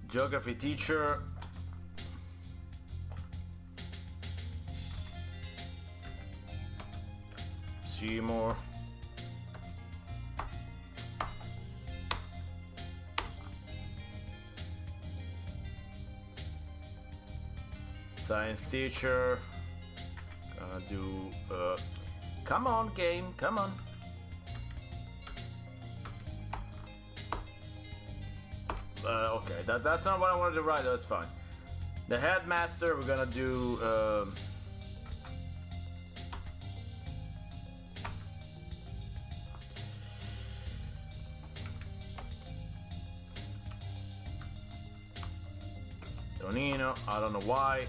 Geography teacher. Seymour. Science teacher. Gonna do. Come on, game. Come on. Okay, that's not what I wanted to write. That's fine. The headmaster. We're gonna do. Tonino. I don't know why.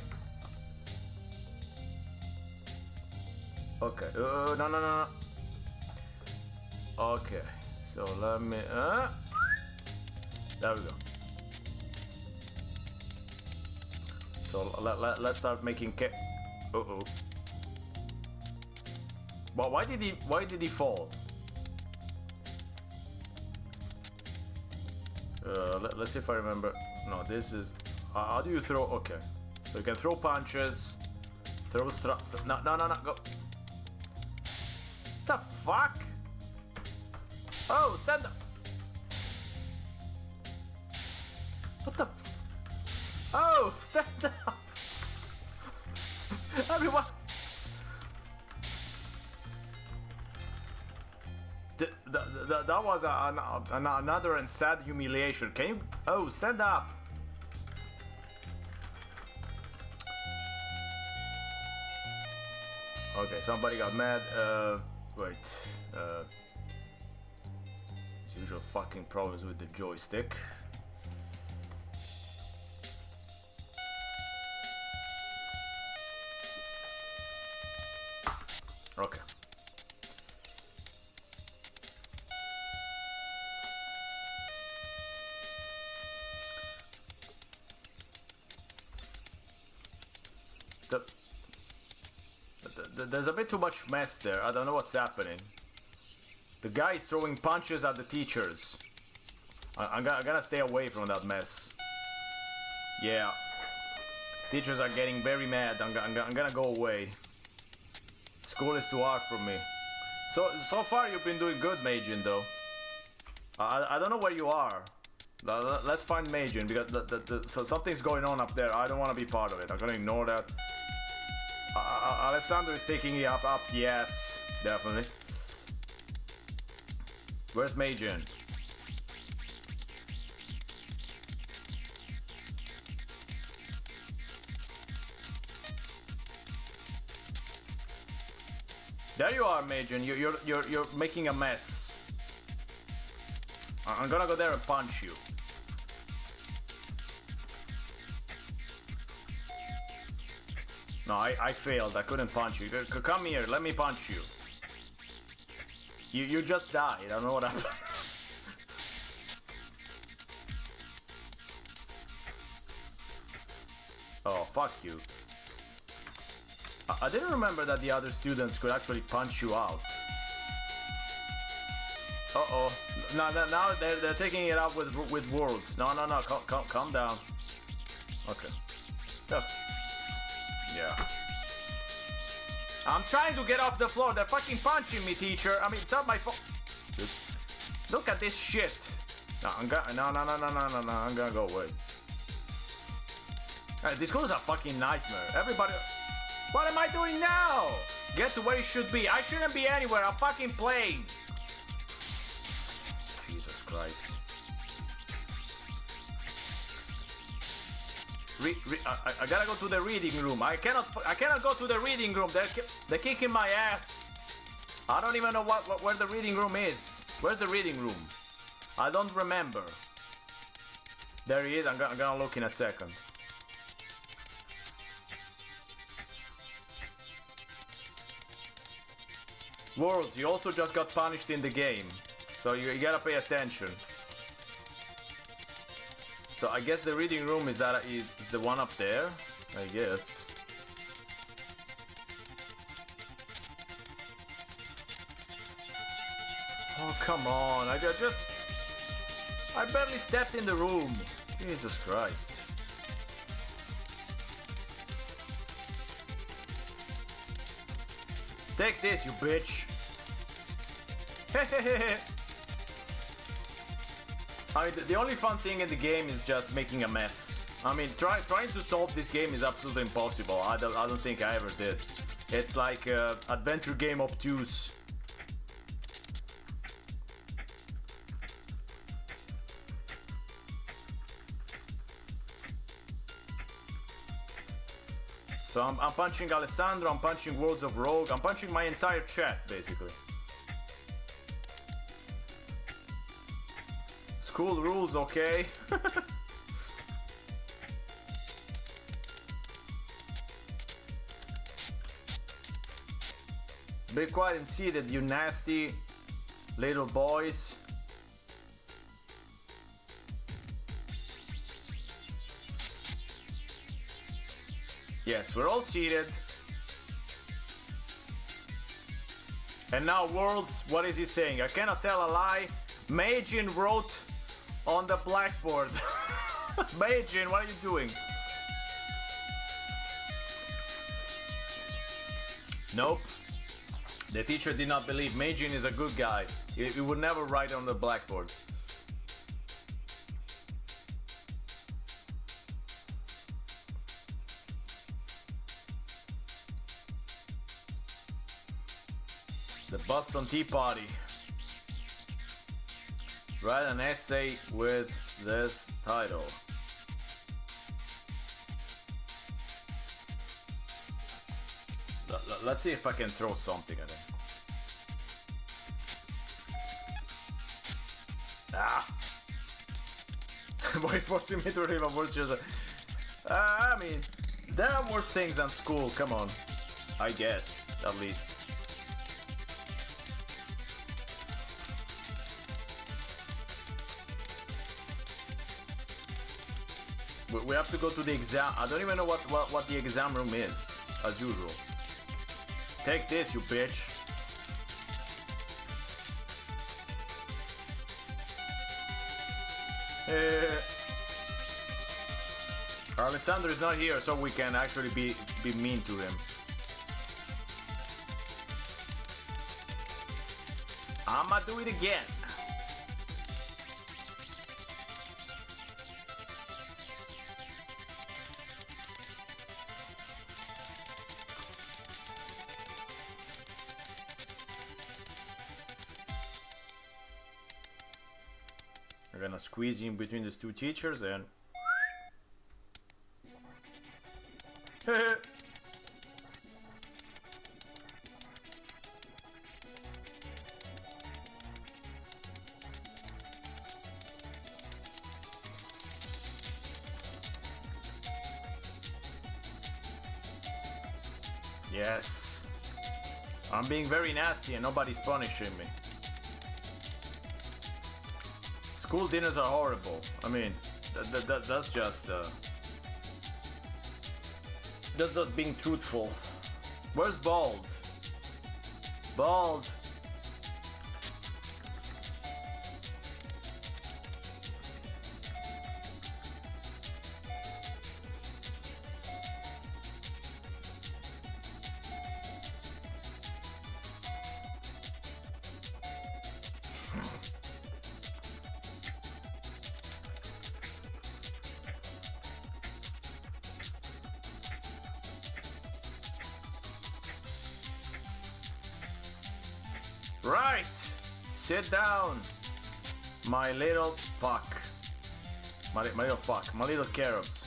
Okay. No. Okay. So let me. There we go. So let's start making. Uh-oh. Well, why did he fall? Let's see if I remember. No, this is. How do you throw? Okay. So you can throw punches. Throw no, go. The fuck? Oh, stand up. What the f... Oh, stand up. Everyone. That was another and sad humiliation. Can you... Oh, stand up. Okay, somebody got mad. Wait. As usual fucking problems with the joystick. Okay. There's a bit too much mess there. I don't know what's happening. The guy is throwing punches at the teachers. I'm gonna stay away from that mess. Yeah. Teachers are getting very mad. I'm gonna go away. School is too hard for me. So far you've been doing good, Majin, though. I don't know where you are. Let's find Majin, because so something's going on up there. I don't want to be part of it. I'm gonna ignore that. Alessandro is taking it up. Yes, definitely. Where's Majin? There you are, Majin. You're making a mess. I'm gonna go there and punch you. No, I failed. I couldn't punch you. Come here. Let me punch you. You just died. I don't know what happened. Oh, fuck you. I didn't remember that the other students could actually punch you out. Uh-oh. Now they're taking it out with words. No. Calm down. Okay. Yeah. I'm trying to get off the floor. They're fucking punching me, teacher. I mean, it's not my fault. Look at this shit. No. I'm gonna go away. This school is a fucking nightmare. Everybody. What am I doing now? Get to where you should be. I shouldn't be anywhere. I'm fucking playing. Jesus Christ. I gotta go to the reading room. I cannot go to the reading room. They're kicking my ass. I don't even know where the reading room is. Where's the reading room? I don't remember. There he is. I'm gonna look in a second. Worlds, you also just got punished in the game. So you gotta pay attention. So I guess the reading room is the one up there, I guess. Oh, come on. I barely stepped in the room. Jesus Christ. Take this, you bitch. I mean, the only fun thing in the game is just making a mess. I mean, trying to solve this game is absolutely impossible. I don't think I ever did. It's like adventure game obtuse. So I'm punching Alessandro, I'm punching Worlds of Rogue, I'm punching my entire chat, basically. School rules, okay. Be quiet and seated, you nasty little boys. Yes, we're all seated. And now, Worlds, what is he saying? I cannot tell a lie. Majin wrote on the blackboard. Majin, what are you doing? Nope. The teacher did not believe. Majin is a good guy. He would never write on the blackboard. The Boston Tea Party. Write an essay with this title. Let's see if I can throw something at him. Ah! Why forcing me to read my words? I mean, there are worse things than school. Come on, I guess at least. We have to go to the exam. I don't even know what the exam room is, as usual. Take this, you bitch. Alessandro is not here, so we can actually be mean to him. I'ma do it again. We're gonna squeeze in between these two teachers and... Yes. I'm being very nasty and nobody's punishing me. School dinners are horrible. I mean, that's just being truthful. Where's Bald? Bald. Right! Sit down! My little fuck. My little fuck. My little carobs.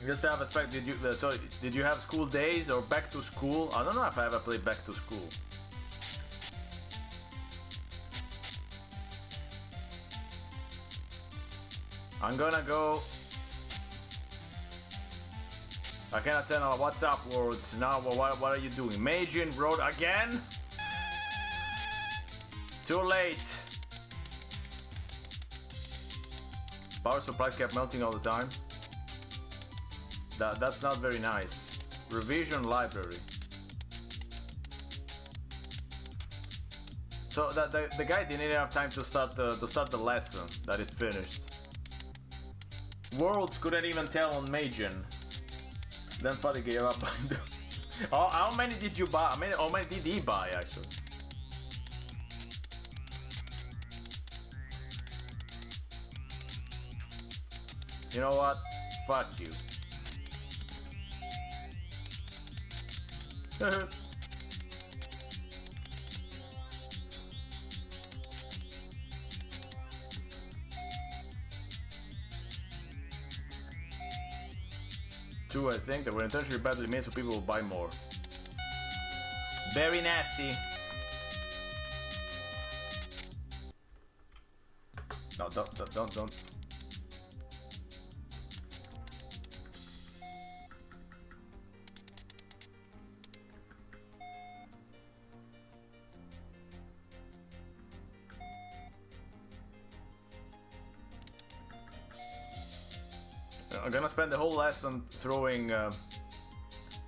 Just to have a spec, did you have school days or back to school? I don't know if I ever played back to school. I'm gonna go. I cannot tell our WhatsApp words. Now, what are you doing? Majin Road again? Too late. Power supplies kept melting all the time. That's not very nice. Revision library. So the guy didn't even have time to start the lesson that it finished. Worlds couldn't even tell on Majin. Then Fatty gave up. Oh, how many did you buy? How many did he buy actually? You know what? Fuck you. Two, I think, that were intentionally badly made so people will buy more. Very nasty. No, don't. I'm gonna spend the whole lesson throwing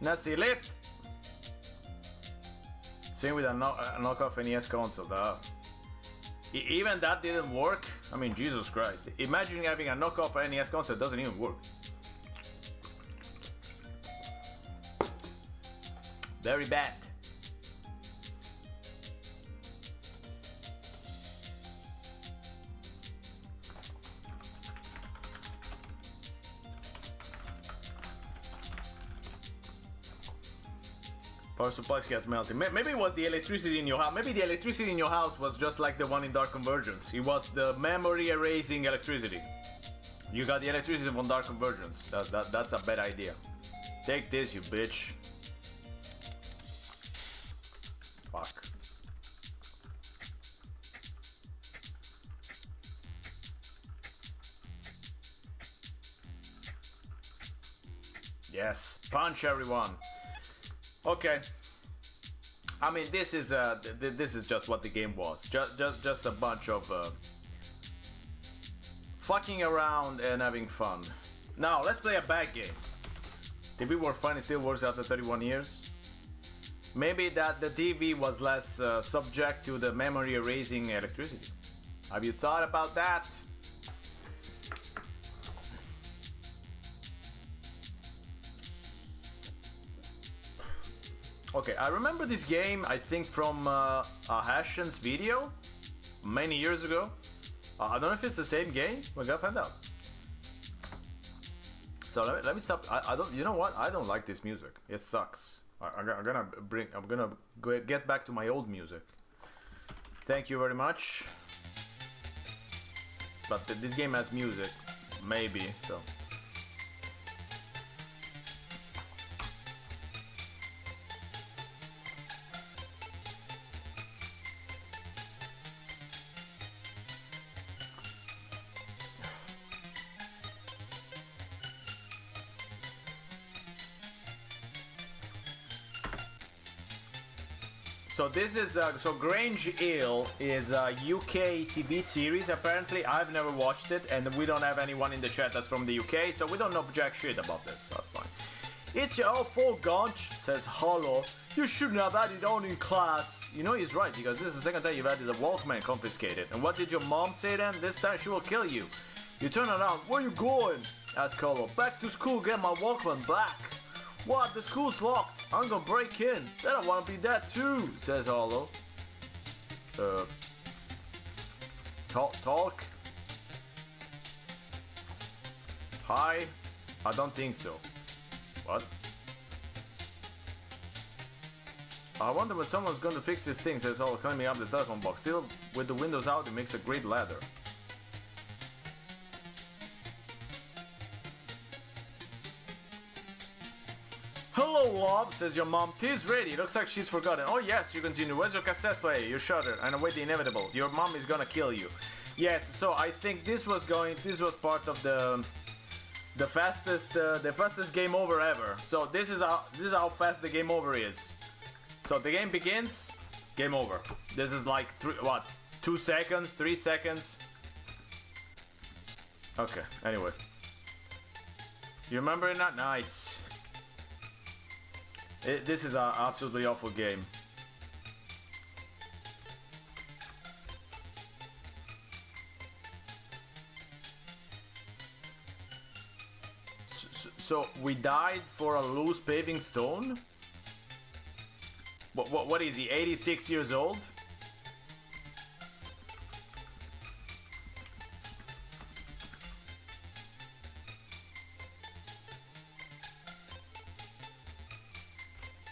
nasty lit. Same with a knockoff NES console. Even that didn't work. I mean, Jesus Christ. Imagine having a knockoff NES console, it doesn't even work. Very bad. Power supplies kept melting. Maybe it was the electricity in your house. Maybe the electricity in your house was just like the one in Dark Convergence. It was the memory erasing electricity. You got the electricity from Dark Convergence. That's a bad idea. Take this, you bitch. Fuck. Yes, punch everyone. Okay. I mean, this is just what the game was. Just a bunch of fucking around and having fun. Now let's play a bad game. Did we work fine? It still works after 31 years. Maybe that the TV was less subject to the memory erasing electricity. Have you thought about that? Okay, I remember this game, I think from a Hashan's video many years ago. I don't know if it's the same game. We're gonna find out. So let me stop. I don't. You know what? I don't like this music. It sucks. I'm gonna get back to my old music. Thank you very much. But this game has music, maybe so. So this is so Grange Hill is a UK TV series. Apparently, I've never watched it, and we don't have anyone in the chat that's from the UK, so we don't know jack shit about this. That's fine. It's your fault, Gonch, says Hollow. You shouldn't have had it on in class. You know he's right, because this is the second time you've had the Walkman confiscated. And what did your mom say then? This time she will kill you. You turn around. Where you going? Asks Hollow. Back to school, get my Walkman back. What? The school's locked. I'm gonna break in. Then I wanna be that too, says Hollow. Talk? Hi? I don't think so. What? I wonder when someone's going to fix this thing, says Hollow, climbing up the telephone box. Still, with the windows out, it makes a great ladder. Hello, love, says your mom. Tea's ready. Looks like she's forgotten. Oh, yes, you continue. Where's your cassette player? You shudder and await the inevitable. Your mom is gonna kill you. Yes, so I think this was part of the fastest game over ever. So this is how fast the game over is. So the game begins, game over. This is like 2 seconds, 3 seconds. Okay, anyway. You remember it now? Nice. This is an absolutely awful game. So we died for a loose paving stone? What is he, 86 years old?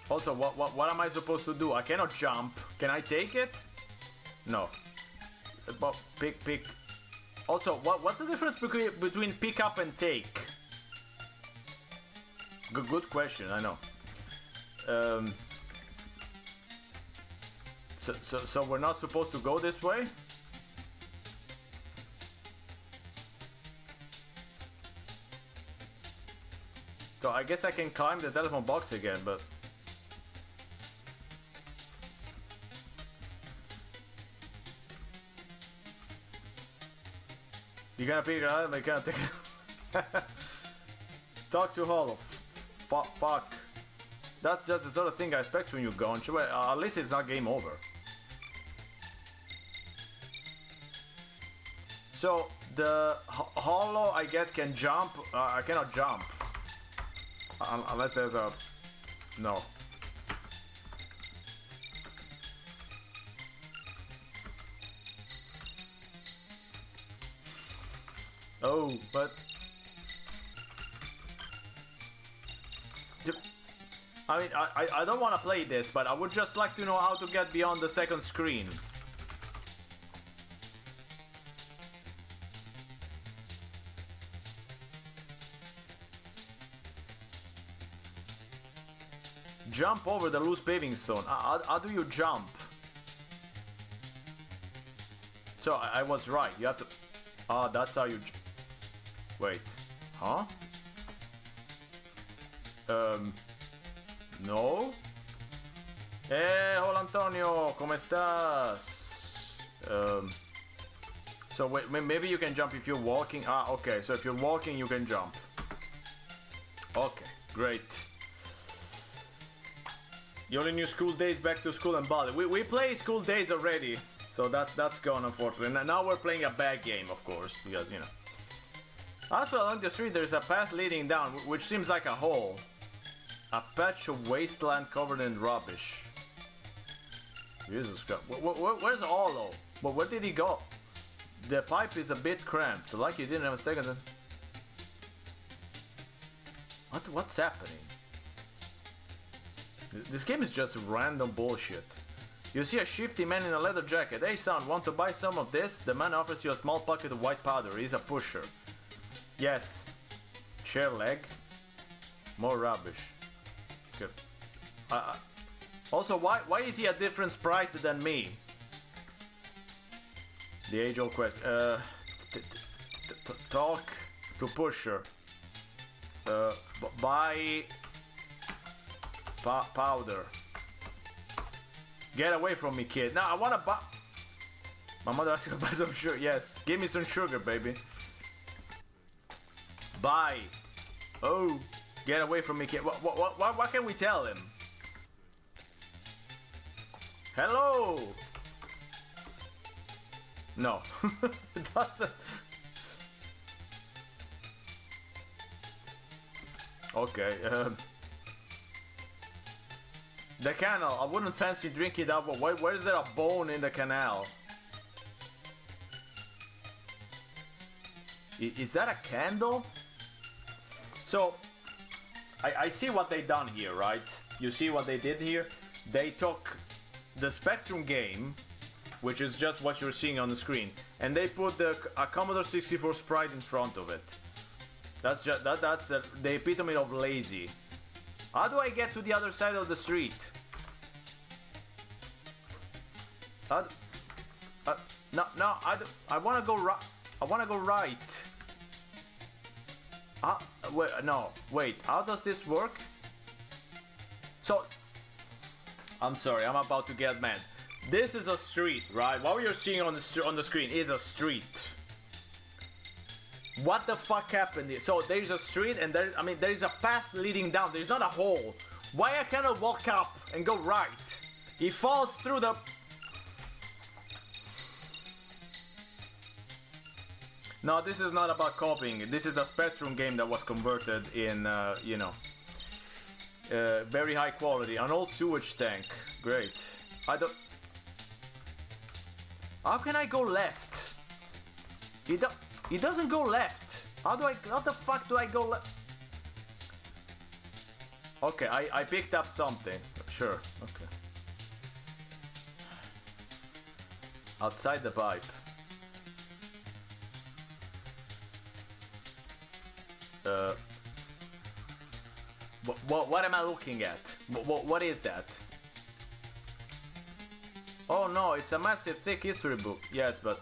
Also, what am I supposed to do? I cannot jump. Can I take it? No. But pick. Also, what's the difference between pick up and take? Good question, I know. So we're not supposed to go this way? So I guess I can climb the telephone box again, but... You gonna pick it up? I can't take it. Talk to Hollow. Fuck. That's just the sort of thing I expect from you, Gonch. At least it's not game over. So, the Hollow, I guess, can jump. I cannot jump. Unless there's a... No. Oh, but... I mean, I don't want to play this, but I would just like to know how to get beyond the second screen. Jump over the loose paving stone. How do you jump? So, I was right. You have to... Ah, that's how you... Wait. Huh? No? Hey, hola Antonio, ¿cómo estás? So wait, maybe you can jump if you're walking. Ah, okay, so if you're walking, you can jump. Okay, great. You only knew School Days, Back to School, and Bali. We play School Days already, so that's gone, unfortunately. And now we're playing a bad game, of course, because, you know. Also, along the street, there's a path leading down, which seems like a hole. A patch of wasteland covered in rubbish. Jesus Christ. Where's Hollow? But where did he go? The pipe is a bit cramped. Like you didn't have a second. What's happening? This game is just random bullshit. You see a shifty man in a leather jacket. Hey son, want to buy some of this? The man offers you a small pocket of white powder. He's a pusher. Yes. Chair leg. More rubbish. Good. Also, why is he a different sprite than me? The age-old question. Talk to pusher. Buy powder. Get away from me, kid. Now I wanna buy. My mother asked me to buy some sugar. Yes, give me some sugar, baby. Buy. Oh, get away from me, kid. What can we tell him? Hello. No, it doesn't. Okay. The canal. I wouldn't fancy drinking that, but where is there a bone in the canal? Is that a candle? So, I see what they done here, right? You see what they did here? They took the Spectrum game, which is just what you're seeing on the screen, and they put a Commodore 64 sprite in front of it. That's just that's the epitome of lazy. How do I get to the other side of the street? No, I wanna go right. I wanna go right. Wait, how does this work? So, I'm sorry, I'm about to get mad. This is a street, right? What you're seeing on the screen is a street. What the fuck happened here? So there's a street and there is a path leading down. There's not a hole. Why I cannot walk up and go right? He falls through the... No, this is not about copying. This is a Spectrum game that was converted in, you know, very high quality. An old sewage tank. Great. I don't... How can I go left? He doesn't go left. How the fuck do I go left? Okay, I picked up something. Sure, okay. Outside the pipe. What am I looking at? What is that? Oh no, it's a massive thick history book. Yes, but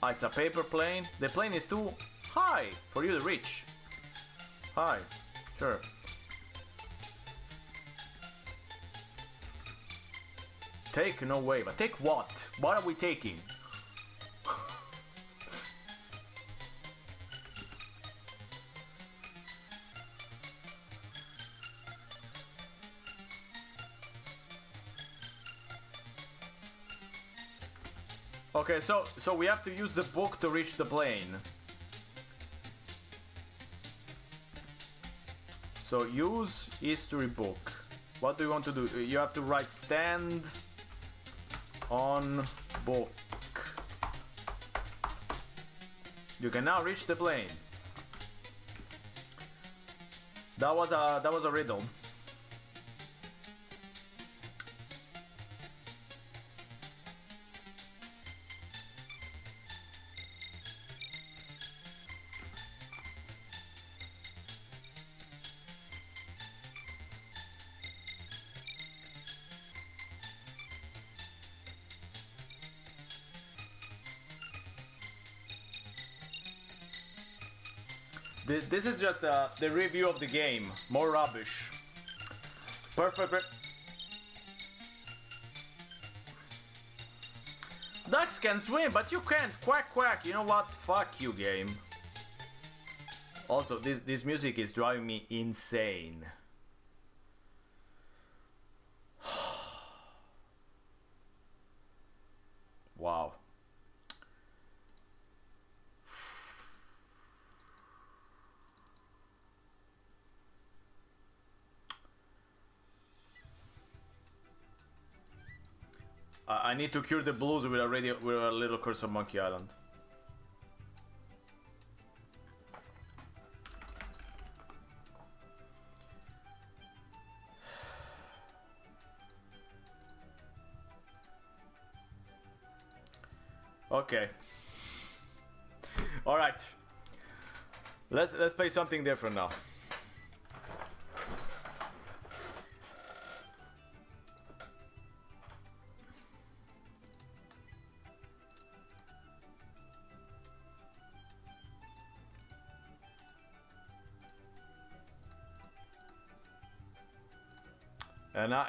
it's a paper plane. The plane is too high for you to reach. Hi, sure. Take no way, but take what? What are we taking? Okay, so we have to use the book to reach the plane. So use history book. What do you want to do? You have to write stand on book. You can now reach the plane. That was a riddle. This is just the review of the game. More rubbish. Perfect. Ducks can swim, but you can't. Quack quack. You know what? Fuck you, game. Also, this music is driving me insane. Wow. I need to cure the blues with a little Curse of Monkey Island. Okay. All right. Let's play something different now.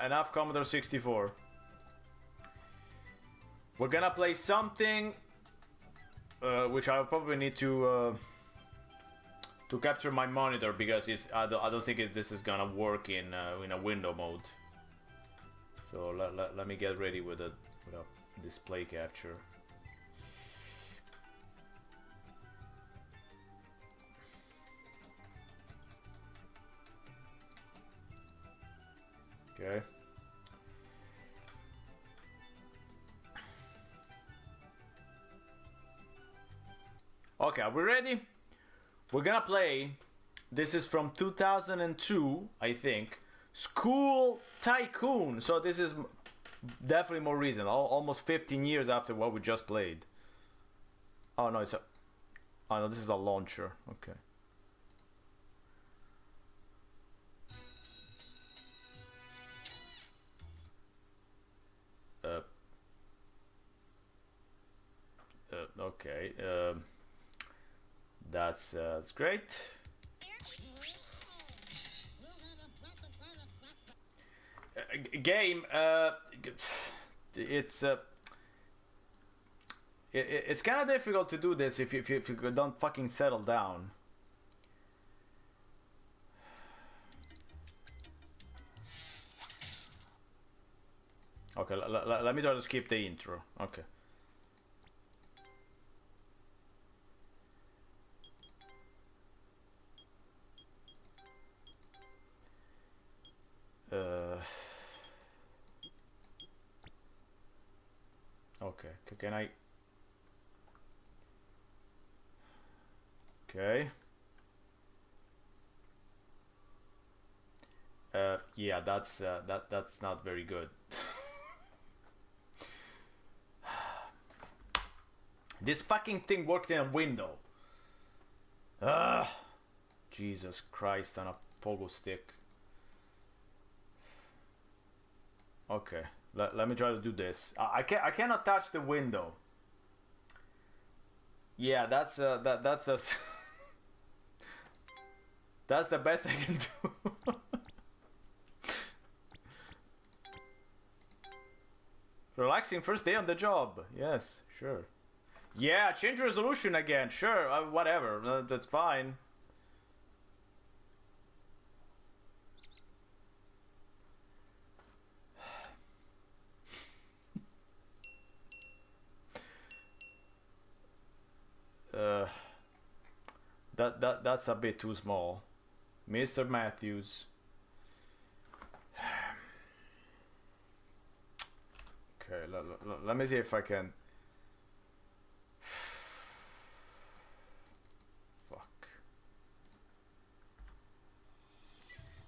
Enough Commodore 64. We're gonna play something which I'll probably need to capture my monitor because I don't think this is gonna work in a window mode. So let me get ready with a display capture. Okay. Okay, are we ready? We're gonna play. This is from 2002, I think. School Tycoon. So this is definitely more recent. Almost 15 years after what we just played. Oh no, it's a. Oh no, this is a launcher. Okay. Okay. That's great. Game. It's it's kind of difficult to do this if you don't fucking settle down. Okay, let me try to skip the intro. Okay. Okay, can I? Okay. Yeah, that's not very good. This fucking thing worked in a window. Ugh. Jesus Christ on a pogo stick. Okay, let me try to do this. I cannot touch the window. Yeah, that's that's the best I can do. Relaxing first day on the job. Yes, sure. Yeah, change resolution again. Sure, whatever. That's fine. That's a bit too small. Mr. Matthews. Okay, let me see if I can. Fuck.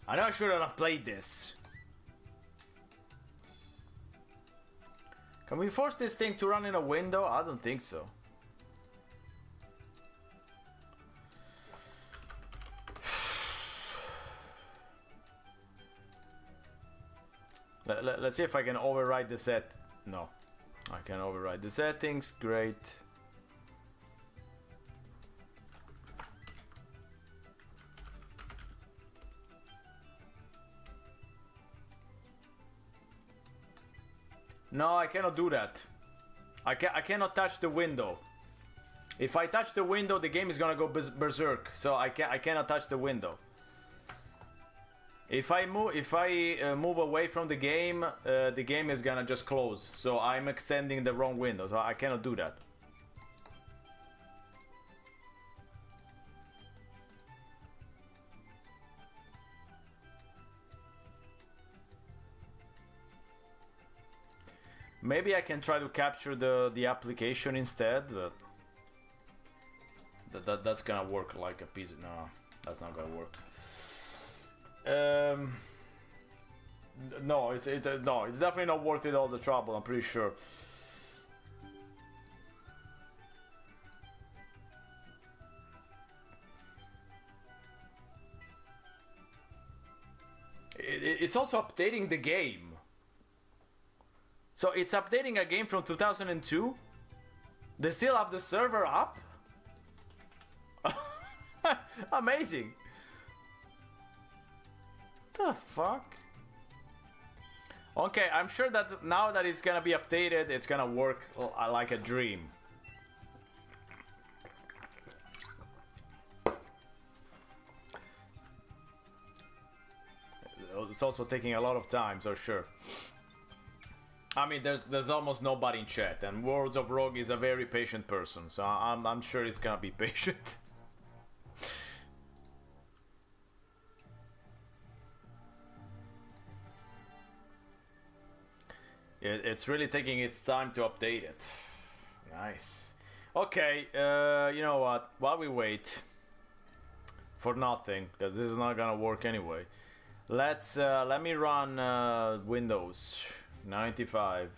I know I shouldn't have played this. Can we force this thing to run in a window? I don't think so. Let's see if I can override the set. No, I can override the settings. Great. No, I cannot do that. I cannot touch the window. If I touch the window, the game is gonna go berserk. So I cannot touch the window. If I move away from the game is gonna just close. So I'm extending the wrong window, so I cannot do that. Maybe I can try to capture the application instead, but that's gonna work like a piece. No, that's not gonna work. No, it's definitely not worth it all the trouble. I'm pretty sure. It's also updating the game. So it's updating a game from 2002. They still have the server up. Amazing. The fuck? Okay, I'm sure that now that it's gonna be updated, it's gonna work like a dream. It's also taking a lot of time, so sure. I mean, there's almost nobody in chat, and Worlds of Rogue is a very patient person, so I'm sure it's gonna be patient. It's really taking its time to update it. Nice. Okay, you know what? While we wait for nothing, because this is not gonna work anyway. Let me run Windows 95.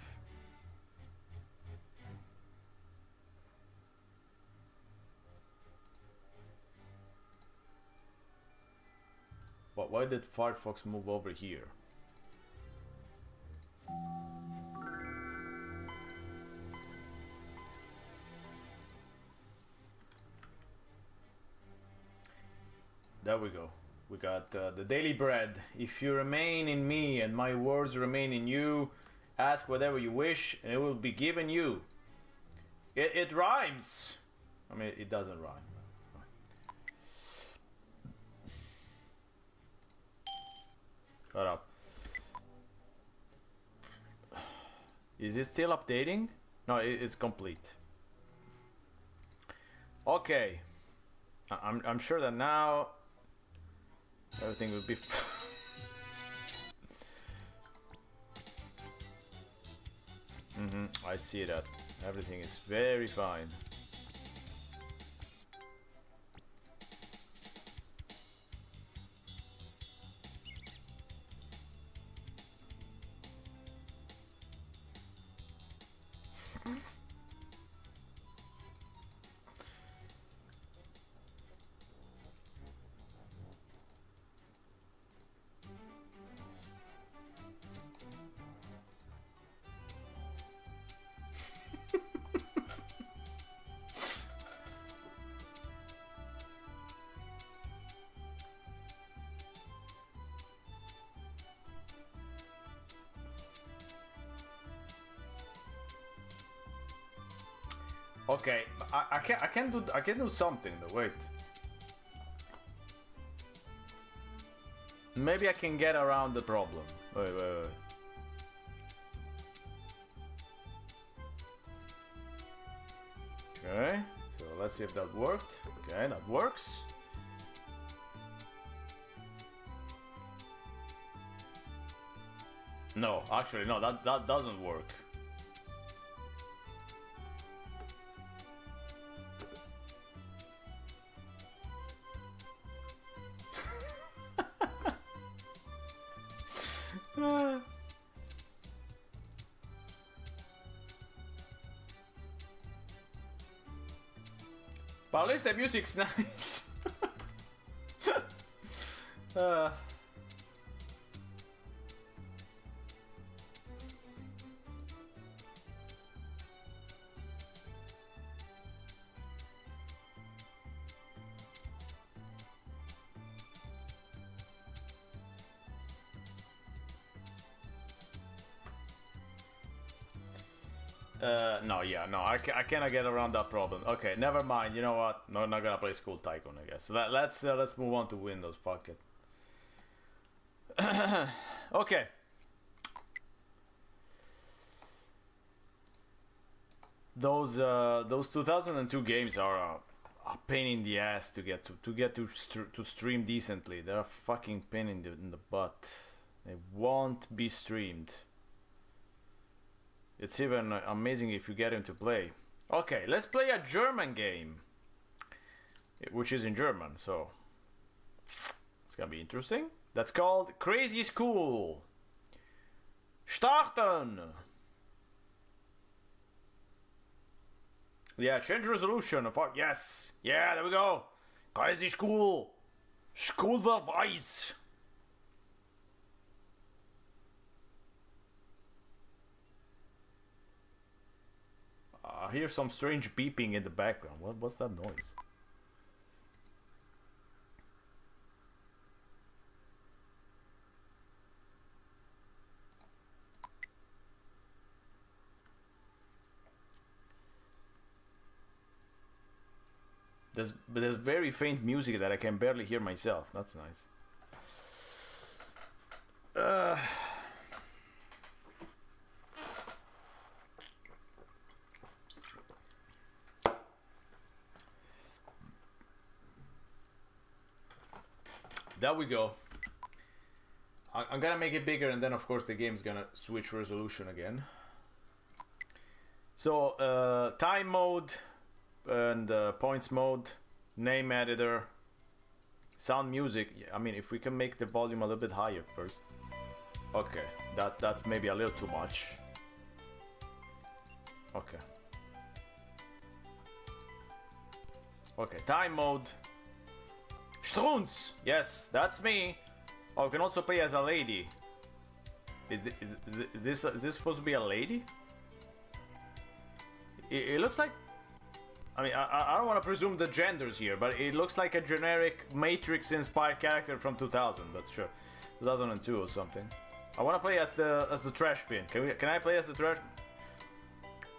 But why did Firefox move over here? There we go. We got the daily bread. If you remain in me and my words remain in you, ask whatever you wish and it will be given you. It rhymes. I mean, it doesn't rhyme. Shut up. Is it still updating? No, it's complete. Okay. I'm sure that now everything will be I see that. Everything is very fine. Okay, I can do something though. Wait, maybe I can get around the problem. Wait. Okay, so let's see if that worked. Okay, that works. No, actually, no, that doesn't work. But at least the music's nice. No, I cannot get around that problem. Okay, never mind. You know what? No, not gonna play School Tycoon, I guess. So let's move on to Windows. Fuck it. Okay. Those 2002 games are a pain in the ass to get to stream decently. They're a fucking pain in the butt. They won't be streamed. It's even amazing if you get him to play. Okay, let's play a German game, which is in German, so it's gonna be interesting. That's called Crazy School. Starten! Yeah, change resolution. Fuck yes. Yeah, there we go. Crazy School. Schulverweis. I hear some strange beeping in the background. What's that noise? there's very faint music that I can barely hear myself. That's nice. There we go. I'm gonna make it bigger, and then of course the game's gonna switch resolution again. So time mode and points mode, name editor, sound music. I mean, if we can make the volume a little bit higher first. Okay, that's maybe a little too much. Okay. Okay, time mode. Strunz! Yes, that's me. Oh, we can also play as a lady. Is this supposed to be a lady? It looks like... I mean, I don't want to presume the genders here, but it looks like a generic Matrix-inspired character from 2000, but sure. 2002 or something. I want to play as the trash bin. Can I play as the trash...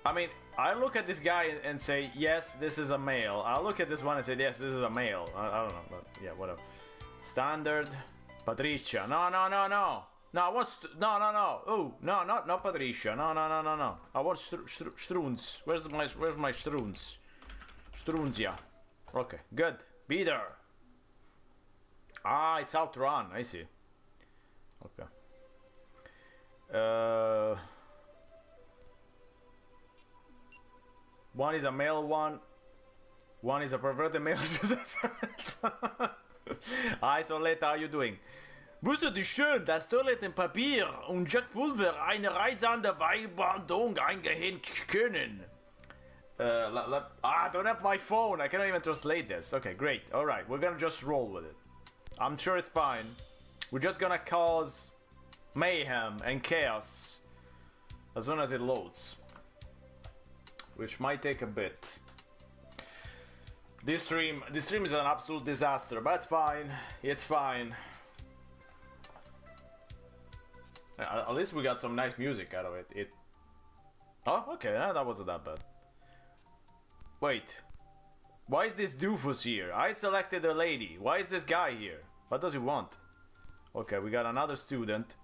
I mean, I look at this guy and say, yes, this is a male. I look at this one and say, yes, this is a male. I don't know, but yeah, whatever. Standard. Patricia. No. No, I want... No. Oh, no, not Patricia. No. I want Strunz. Where's my Strunz? Strunzia. Okay, good. Be there. Ah, it's outrun. I see. Okay. One is a male one. One is a perverted male. Hi, Soletta, how you doing? Wusstest du schön, dass Toilettenpapier und Jackpulver eine reizende Weibandung eingehen können? I don't have my phone. I cannot even translate this. Okay, great. All right, we're gonna just roll with it. I'm sure it's fine. We're just gonna cause mayhem and chaos as soon as it loads, which might take a bit. This stream is an absolute disaster, but it's fine. It's fine. At least we got some nice music out of it. Oh, okay, that wasn't that bad. Wait, why is this doofus here? I selected a lady. Why is this guy here? What does he want? Okay, we got another student.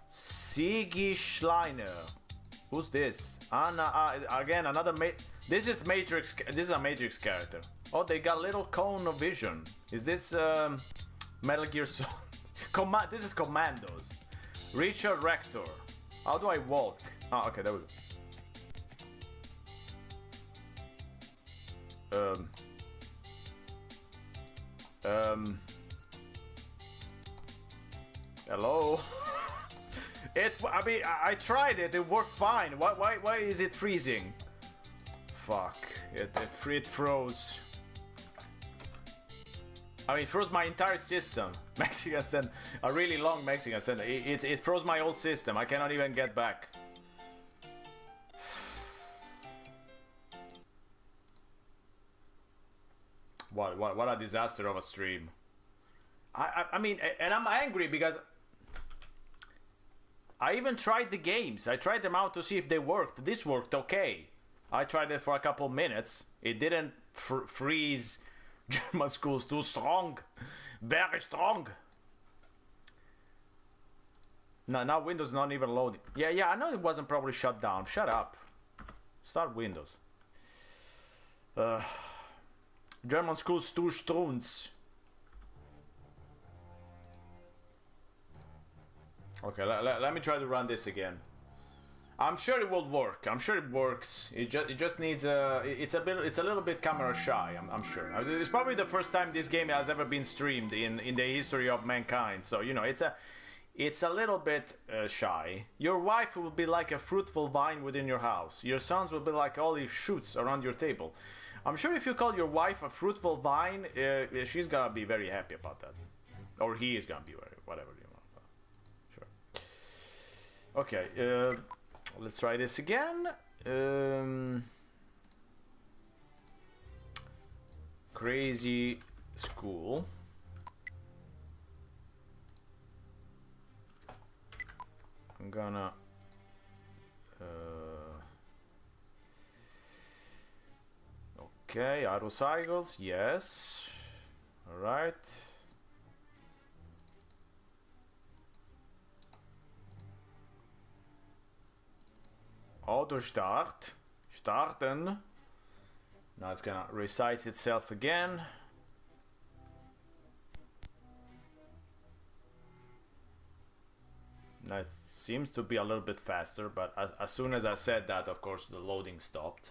Sigi Schleiner. Who's this? Anna, again, another This is Matrix. This is a Matrix character. Oh, they got little cone of vision. Is this Metal Gear Solid? This is Commandos. Richard Rector. How do I walk? Oh, okay, there we go. Hello. I mean, I tried it. It worked fine. Why is it freezing? Fuck. It froze. I mean, it froze my entire system. Mexican stand. A really long Mexican stand. It froze my whole system. I cannot even get back. What a disaster of a stream. I mean, and I'm angry because I even tried the games. I tried them out to see if they worked. This worked okay. I tried it for a couple minutes. It didn't freeze. German school's too strong. Very strong. Now Windows not even loading. Yeah, I know it wasn't probably shut down. Shut up. Start Windows. German school's too strunz. Okay, let me try to run this again. I'm sure it will work. I'm sure it works. It just needs it's a little bit camera shy. I'm sure. It's probably the first time this game has ever been streamed in the history of mankind. So you know it's a little bit shy. Your wife will be like a fruitful vine within your house. Your sons will be like olive shoots around your table. I'm sure if you call your wife a fruitful vine, she's gonna be very happy about that, or he is gonna be whatever you want. Sure. Okay. Let's try this again. Crazy school. I'm gonna Okay, auto cycles, yes. Alright. Auto start. Starten. Now it's gonna resize itself again. Now it seems to be a little bit faster, but as soon as I said that, of course, the loading stopped.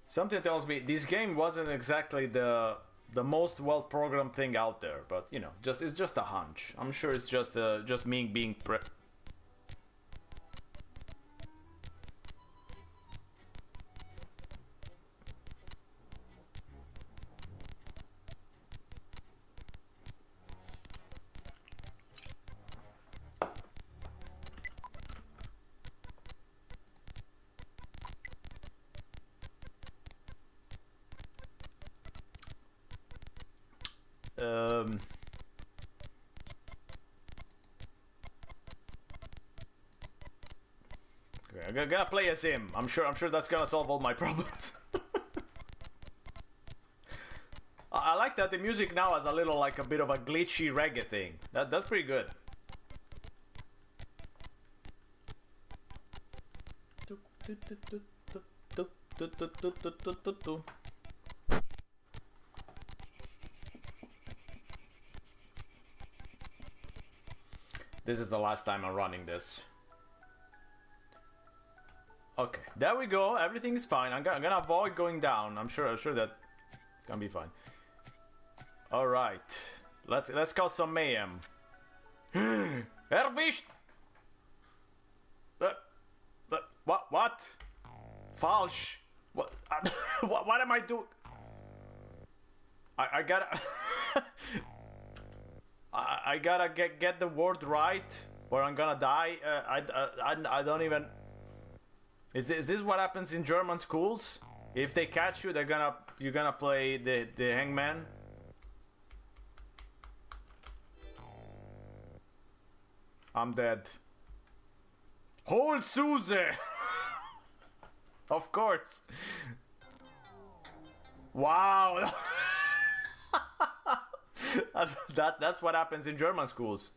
Something tells me this game wasn't exactly the most well-programmed thing out there, but you know, it's just a hunch. I'm sure it's just me being I'm gonna play as him. I'm sure that's gonna solve all my problems. I like that the music now has a little, like, a bit of a glitchy reggae thing. That's pretty good. This is the last time I'm running this. Okay, there we go. Everything is fine. I'm gonna avoid going down. I'm sure that it's gonna be fine. All right, let's cause some mayhem. Erwischt! What? Falsch. What? What am I doing? I gotta. I gotta get the word right, or I'm gonna die. I don't even. Is this what happens in German schools? If they catch you, you're gonna play the hangman. I'm dead. Hol Suse! Of course. Wow. That's what happens in German schools.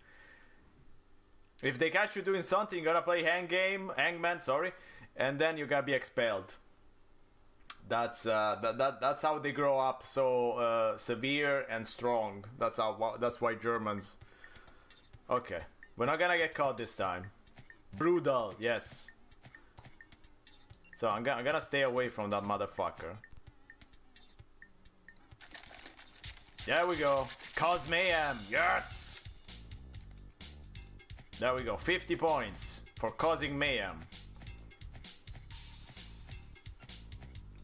If they catch you doing something, you're gonna play hangman, sorry, and then you're gonna be expelled. That's how they grow up so severe and strong. That's why Germans. Okay, we're not gonna get caught this time. Brutal, yes. So I'm gonna stay away from that motherfucker. There we go. Cause mayhem, yes. There we go. 50 points for causing mayhem.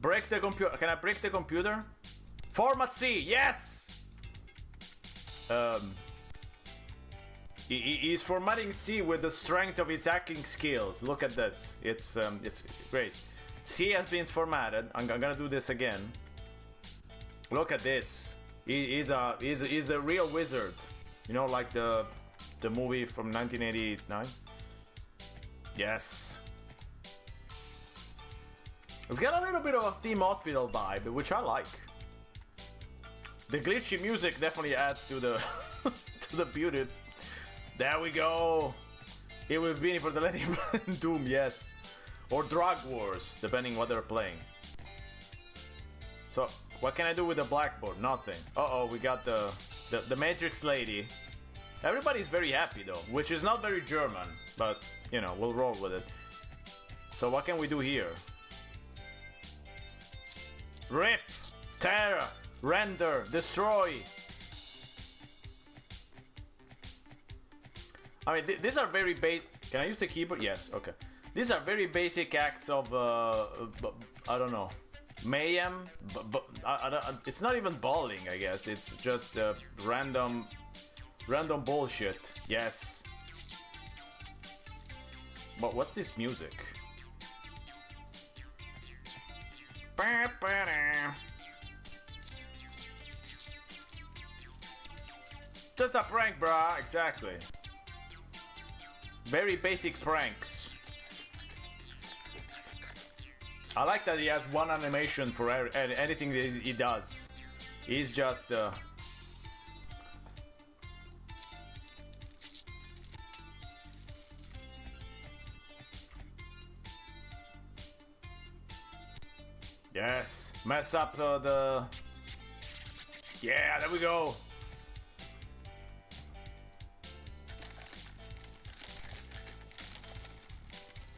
Break the computer. Can I break the computer? Format C, yes. He's formatting C with the strength of his hacking skills. Look at this. It's great. C has been formatted. I'm gonna do this again. Look at this. He's a real wizard. You know, like the movie from 1989. Yes. It's got a little bit of a Theme Hospital vibe, which I like. The glitchy music definitely adds to the to the beauty. There we go. It will be for the Letting Doom, yes, or Drug Wars, depending what they're playing. So, what can I do with the blackboard? Nothing. Uh-oh, we got the Matrix lady. Everybody's very happy though, which is not very German, but you know, we'll roll with it. So what can we do here? Rip, tear, render, destroy. I mean, these are very basic. Can I use the keyboard? Yes, okay. These are very basic acts of, I don't know, mayhem. But it's not even bowling, I guess. It's just random bullshit. Yes. But what's this music? Just a prank, bruh. Exactly. Very basic pranks. I like that he has one animation for anything that he does. He's just... Yes, mess up the... Yeah, there we go.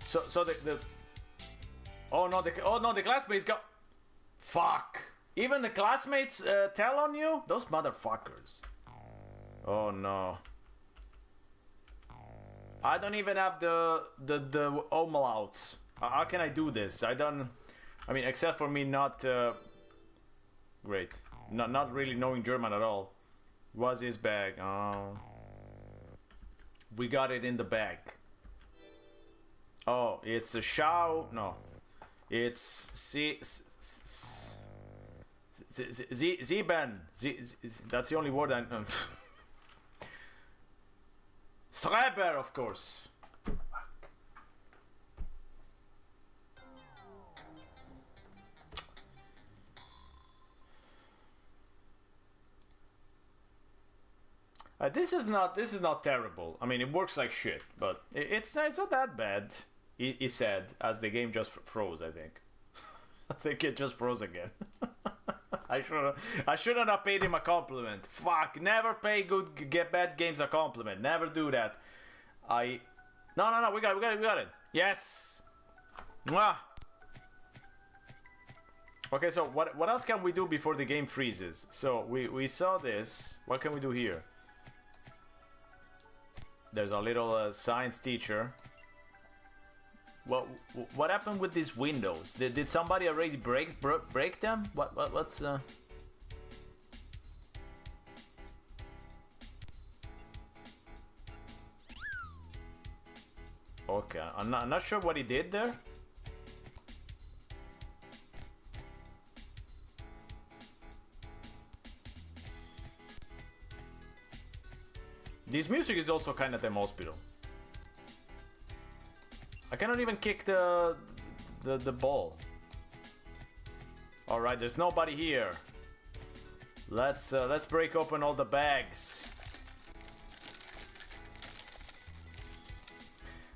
So the... Oh no, the classmates go... Fuck. Even the classmates tell on you? Those motherfuckers. Oh no. I don't even have the omlauts. How can I do this? I don't... I mean, except for me not... Great. Not really knowing German at all. Was his bag? Oh. We got it in the bag. Oh, it's a Shao... No. It's... Sieben. That's the only word I... Streber, of course. This is not terrible. I mean, it works like shit, but it's not that bad. He said, as the game just froze. I think. I think it just froze again. I shouldn't have paid him a compliment. Fuck! Never pay bad games a compliment. Never do that. No. We got it. Yes. Mwah. Okay, so what else can we do before the game freezes? So we saw this. What can we do here? There's a little science teacher. What happened with these windows? Did somebody already break them? What's Okay, I'm not sure what he did there. This music is also kind of the hospital. I cannot even kick the ball. All right, there's nobody here. Let's break open all the bags.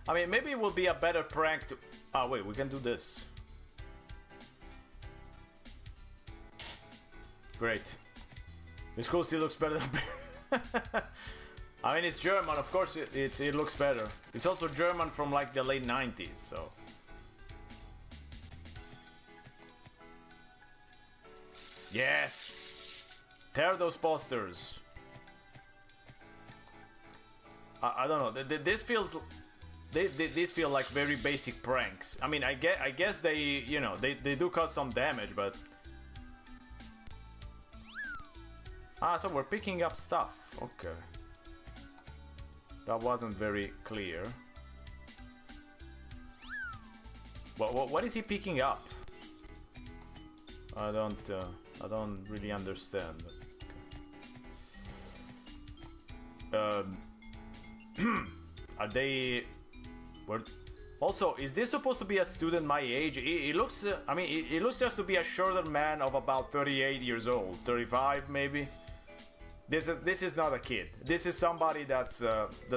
I mean, maybe it will be a better prank to... Ah, wait, we can do this. Great. The school still looks better than... I mean, it's German, of course it looks better. It's also German from like the late 90s, so... Yes! Tear those posters. I don't know, this feels... These feel like very basic pranks. I mean, I guess they, you know, they do cause some damage, but... Ah, so we're picking up stuff, okay. That wasn't very clear. What is he picking up? I don't really understand. Are they? Also, is this supposed to be a student my age? He looks. I mean, he looks just to be a shorter man of about 38 years old, 35 maybe. This is not a kid. This is somebody that's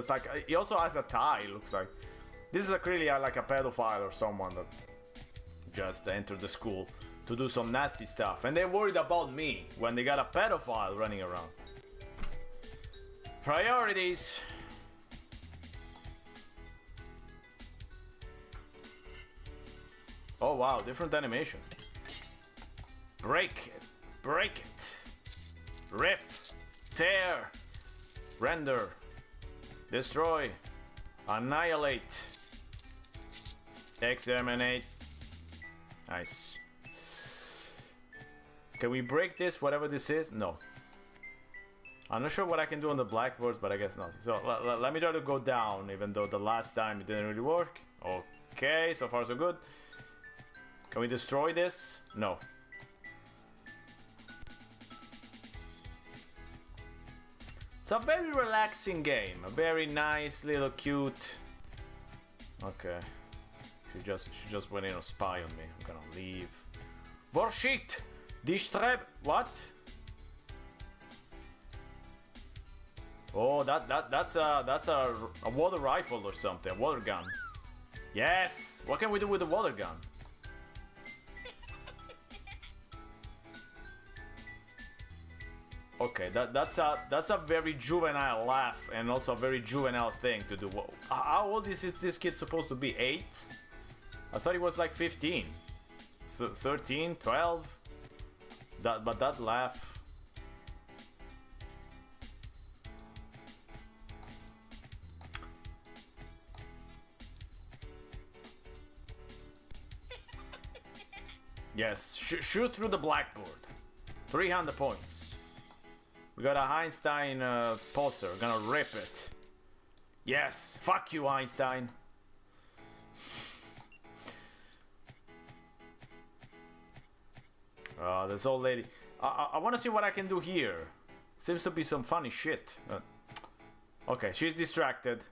like, he also has a tie, looks like. This is clearly like a pedophile or someone that just entered the school to do some nasty stuff. And they're worried about me when they got a pedophile running around. Priorities. Oh wow, different animation. Break it. Break it. Rip. Tear, render, destroy, annihilate, exterminate. Nice. Can we break this, whatever this is? No. I'm not sure what I can do on the blackboards, but I guess not. So let me try to go down, even though the last time it didn't really work. Okay, so far so good. Can we destroy this? No. It's a very relaxing game. A very nice, little, cute. Okay. She just went in to spy on me. I'm gonna leave. Vorshit! Distreb. What? Oh, that's a water rifle or something. A water gun. Yes! What can we do with the water gun? Okay, that's a very juvenile laugh and also a very juvenile thing to do. How old is this kid supposed to be? 8? I thought he was like 15. 13, 12. But that laugh. Yes, shoot through the blackboard. 300 points. We got a Einstein poster. We're gonna rip it. Yes, fuck you, Einstein. This old lady. I want to see what I can do here. Seems to be some funny shit. Okay, she's distracted.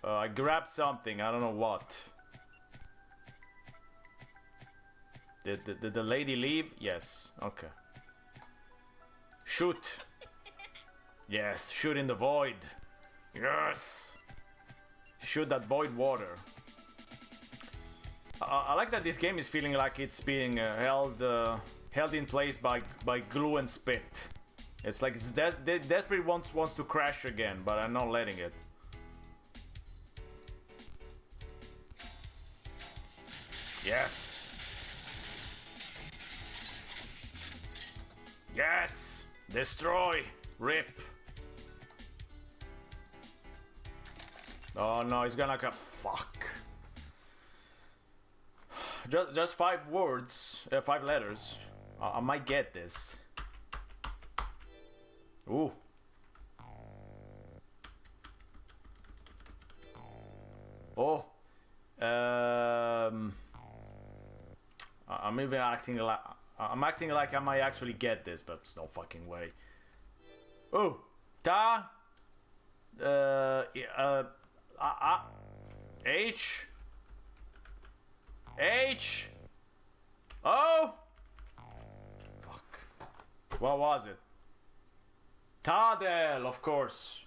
I grabbed something. I don't know what. Did the lady leave? Yes. Okay. Shoot. Yes. Shoot in the void. Yes. Shoot that void water. I like that this game is feeling like it's being held in place by glue and spit. It's like it's desperately wants to crash again, but I'm not letting it. Yes. Yes. Destroy. Rip. Oh no, he's gonna go. Fuck. Just 5 words, 5 letters. I might get this. Ooh. Oh. I'm even acting like I might actually get this, but there's no fucking way. Oh. H. H. O. Fuck. What was it? Tadel, of course.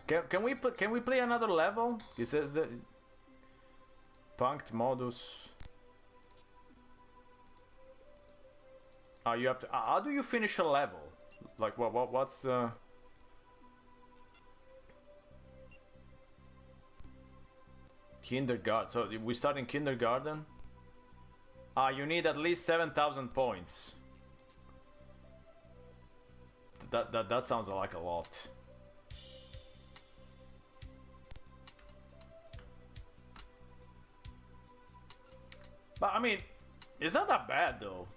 Can we play another level? It says that punked modus. Oh, you have to. How do you finish a level? Like what's kindergarten. So we start in kindergarten. You need at least 7,000 points. That sounds like a lot. But I mean, it's not that bad though,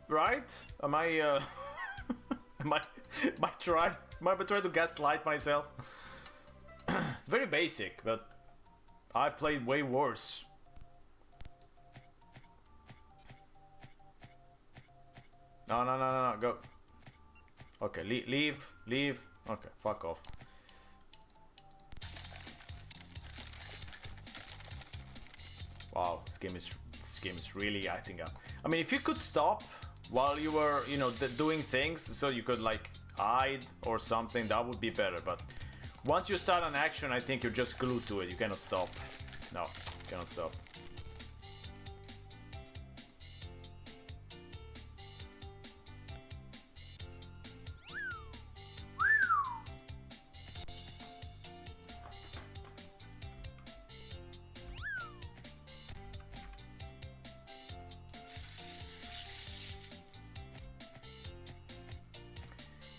right? Am I trying to gaslight myself? It's very basic, but I've played way worse. No, go. Okay, leave. Okay, fuck off. Wow, this game is really acting up. I mean, if you could stop while you were, you know, doing things, so you could like hide or something, that would be better. But once you start an action, I think you're just glued to it. You cannot stop. No, you cannot stop.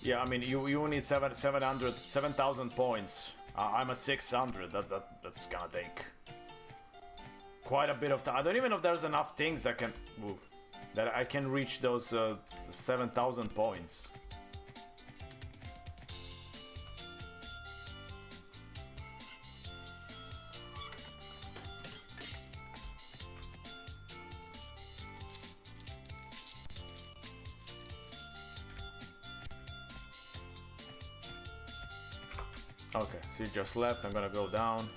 Yeah, I mean, you need 7,000 points. I'm at 600. That's gonna take quite a bit of time. I don't even know if there's enough things that I can reach those 7,000 points. Okay, so he just left. I'm gonna go down.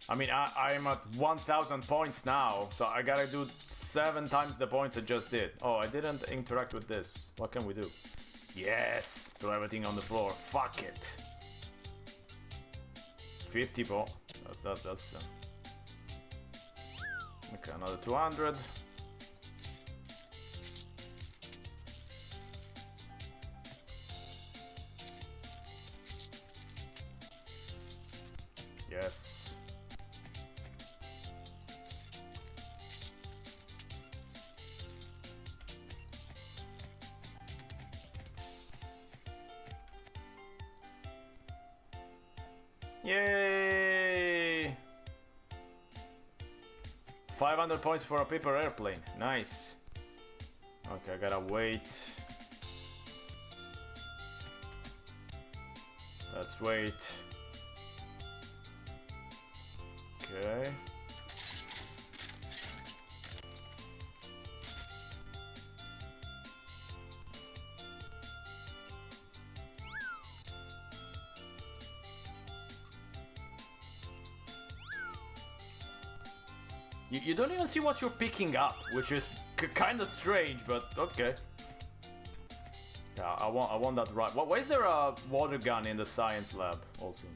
I mean, I'm at 1,000 points now, so I gotta do 7 times the points I just did. Oh, I didn't interact with this. What can we do? Yes! Throw everything on the floor. Fuck it. 50 po. That's okay, another 200. Yes. Yay! 500 points for a paper airplane. Nice. Okay, I gotta wait. Let's wait. Okay. You don't even see what you're picking up, which is kind of strange, but okay. Yeah, I want that right. Why is there a water gun in the science lab also?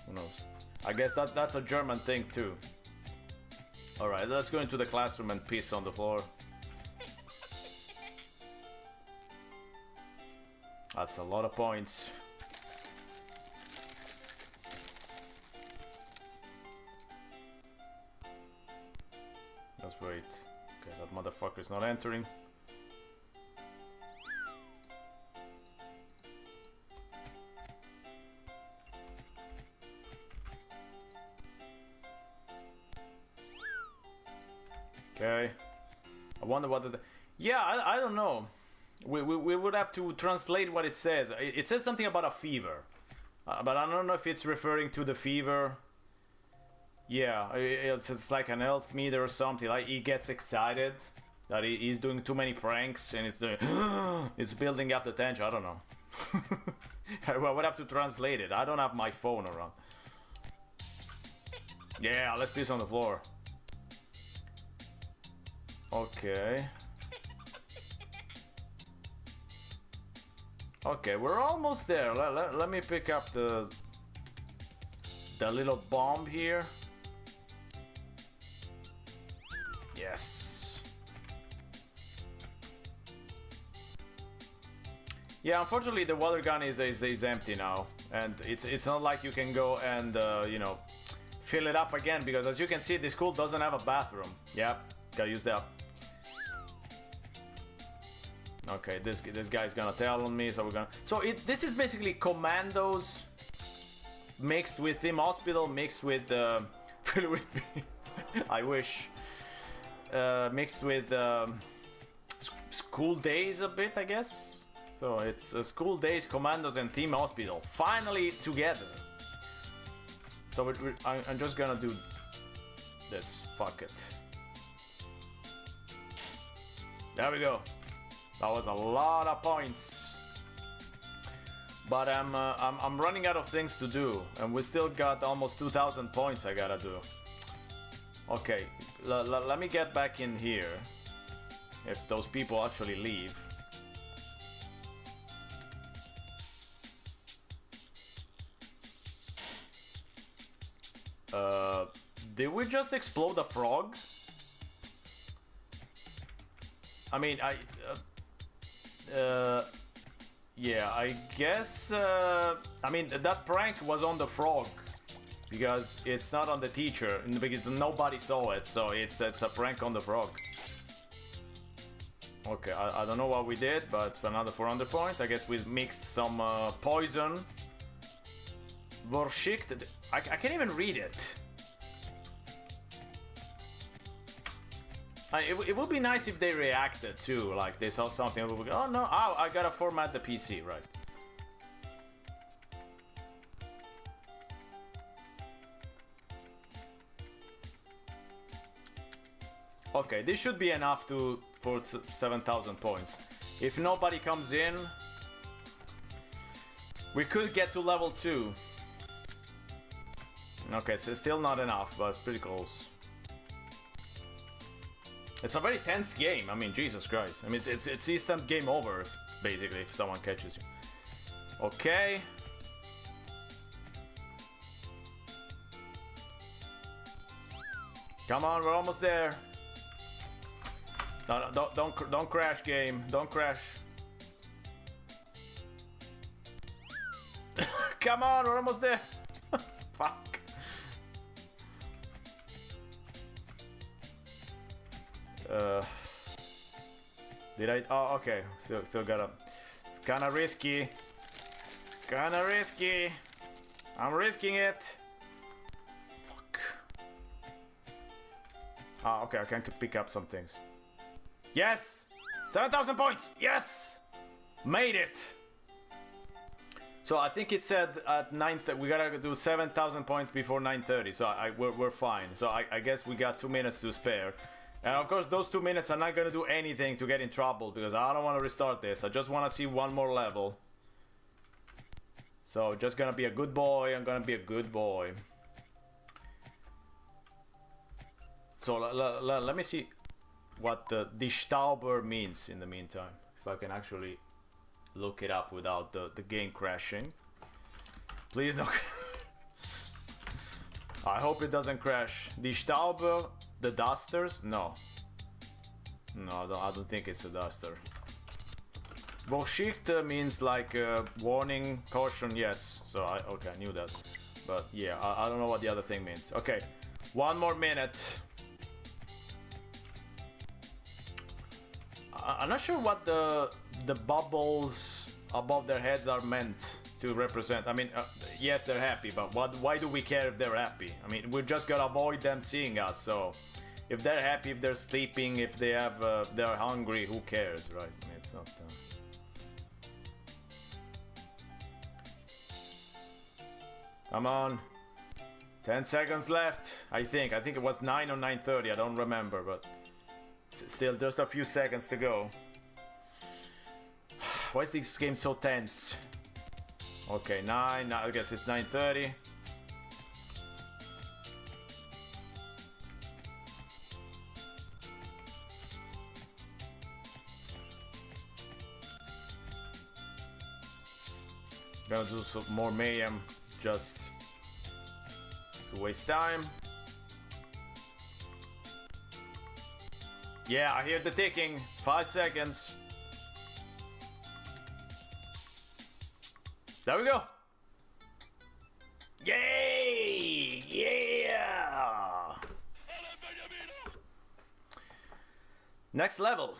Who knows? I guess that's a German thing too. Alright, let's go into the classroom and piss on the floor. That's a lot of points. Let's wait. Okay, that motherfucker's not entering. Okay. I wonder what the... Yeah, I don't know. We would have to translate what it says. It says something about a fever. But I don't know if it's referring to the fever. Yeah, it's like an health meter or something. Like he gets excited that he's doing too many pranks and it's doing it's building up the tension. I don't know. I would have to translate it. I don't have my phone around. Yeah, let's piss on the floor. Okay. Okay, we're almost there. Let me pick up the little bomb here. Yes. Yeah, unfortunately the water gun is empty now, and it's not like you can go and you know, fill it up again, because as you can see, this school doesn't have a bathroom. Yep, gotta use that. Okay, this guy's gonna tell on me, so we're gonna... So this is basically Commandos mixed with Theme Hospital, mixed with... fill with me. I wish. Mixed with School Days a bit, I guess. So it's School Days, Commandos, and Theme Hospital finally together. So I'm just gonna do this. Fuck it. There we go. That was a lot of points. But I'm running out of things to do, and we still got almost 2,000 points I gotta do. Okay, let me get back in here. If those people actually leave. Did we just explode a frog? I mean, yeah, I guess, I mean, that prank was on the frog, because it's not on the teacher, because nobody saw it, so it's a prank on the frog. Okay, I don't know what we did, but for another 400 points, I guess we mixed some poison. Verschickt, I can't even read it. It would be nice if they reacted too, like they saw something, and would go, oh no, oh, I gotta format the PC, right? Okay, this should be enough for 7,000 points. If nobody comes in, we could get to level 2. Okay, it's still not enough, but it's pretty close. It's a very tense game. I mean, Jesus Christ. I mean, it's instant game over, basically, if someone catches you. Okay. Come on, we're almost there. No, don't crash, game. Don't crash. Come on, we're almost there. Fuck. Did I? Oh, okay. Still gotta. It's kinda risky. Kinda risky. I'm risking it. Fuck. Ah, okay. I can pick up some things. Yes! 7,000 points! Yes! Made it! So I think it said at 9, we gotta do 7,000 points before 9:30, so we're fine. So I guess we got 2 minutes to spare. And of course those 2 minutes are not gonna do anything to get in trouble, because I don't want to restart this. I just want to see one more level. So just gonna be a good boy, I'm gonna be a good boy. So let me see what the Stauber means in the meantime. If I can actually look it up without the game crashing. Please don't. I hope it doesn't crash. Die Stauber, the dusters? No. No, I don't think it's a duster. Vorsicht means like warning, caution, yes. So okay, I knew that. But yeah, I don't know what the other thing means. Okay, 1 more minute. I'm not sure what the bubbles above their heads are meant to represent. I mean, yes, they're happy, but why do we care if they're happy? I mean, we're just gonna avoid them seeing us. So, if they're happy, if they're sleeping, if they have, they're hungry, who cares, right? I mean, it's not. Come on, 10 seconds left. I think it was 9 or 9:30. I don't remember, but. Still just a few seconds to go. Why is this game so tense? Okay, 9, I guess it's 9:30. Gonna do some more mayhem just to waste time. Yeah, I hear the ticking. It's 5 seconds. There we go. Yay! Yeah! Next level.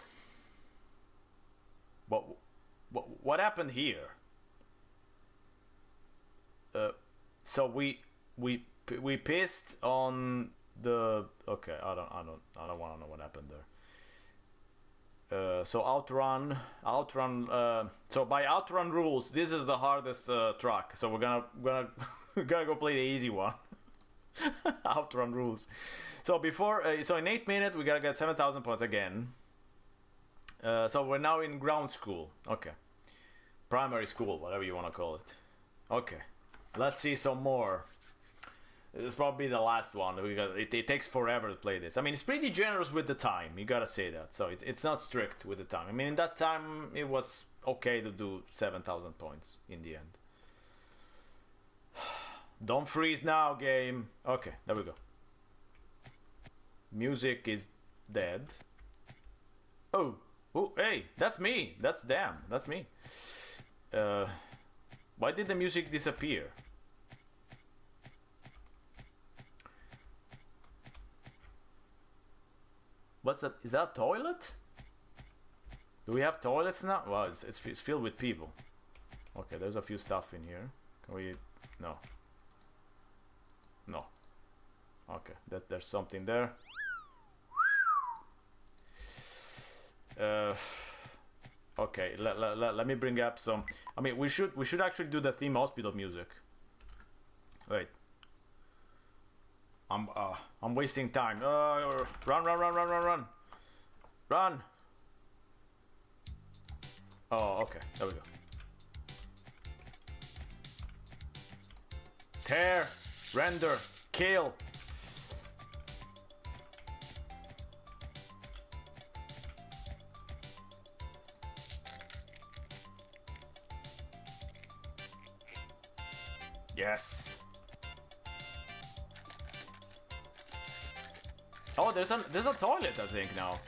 What happened here? So we pissed on the. Okay, I don't want to know what happened there. So outrun. So by outrun rules, this is the hardest track. So we're gonna go play the easy one. Outrun rules. So before, so in 8 minutes we gotta get 7,000 points again. So we're now in ground school. Okay, primary school, whatever you wanna call it. Okay, let's see some more. This is probably the last one. It takes forever to play this. I mean, it's pretty generous with the time. You gotta say that. So it's not strict with the time. I mean, in that time, it was okay to do 7,000 points in the end. Don't freeze now, game. Okay, there we go. Music is dead. Oh, hey, that's me. That's me. Why did the music disappear? What's that? Is that a toilet? Do we have toilets now? Well, it's filled with people. Okay, there's a few stuff in here. Can we? No. No. Okay, there's something there. Okay, let me bring up some. I mean, we should actually do the theme hospital music. Wait. I'm wasting time. Run, run, run, run, run, run. Run. Oh, okay. There we go. Tear, render, kill. Yes. Oh, there's a toilet, I think, now.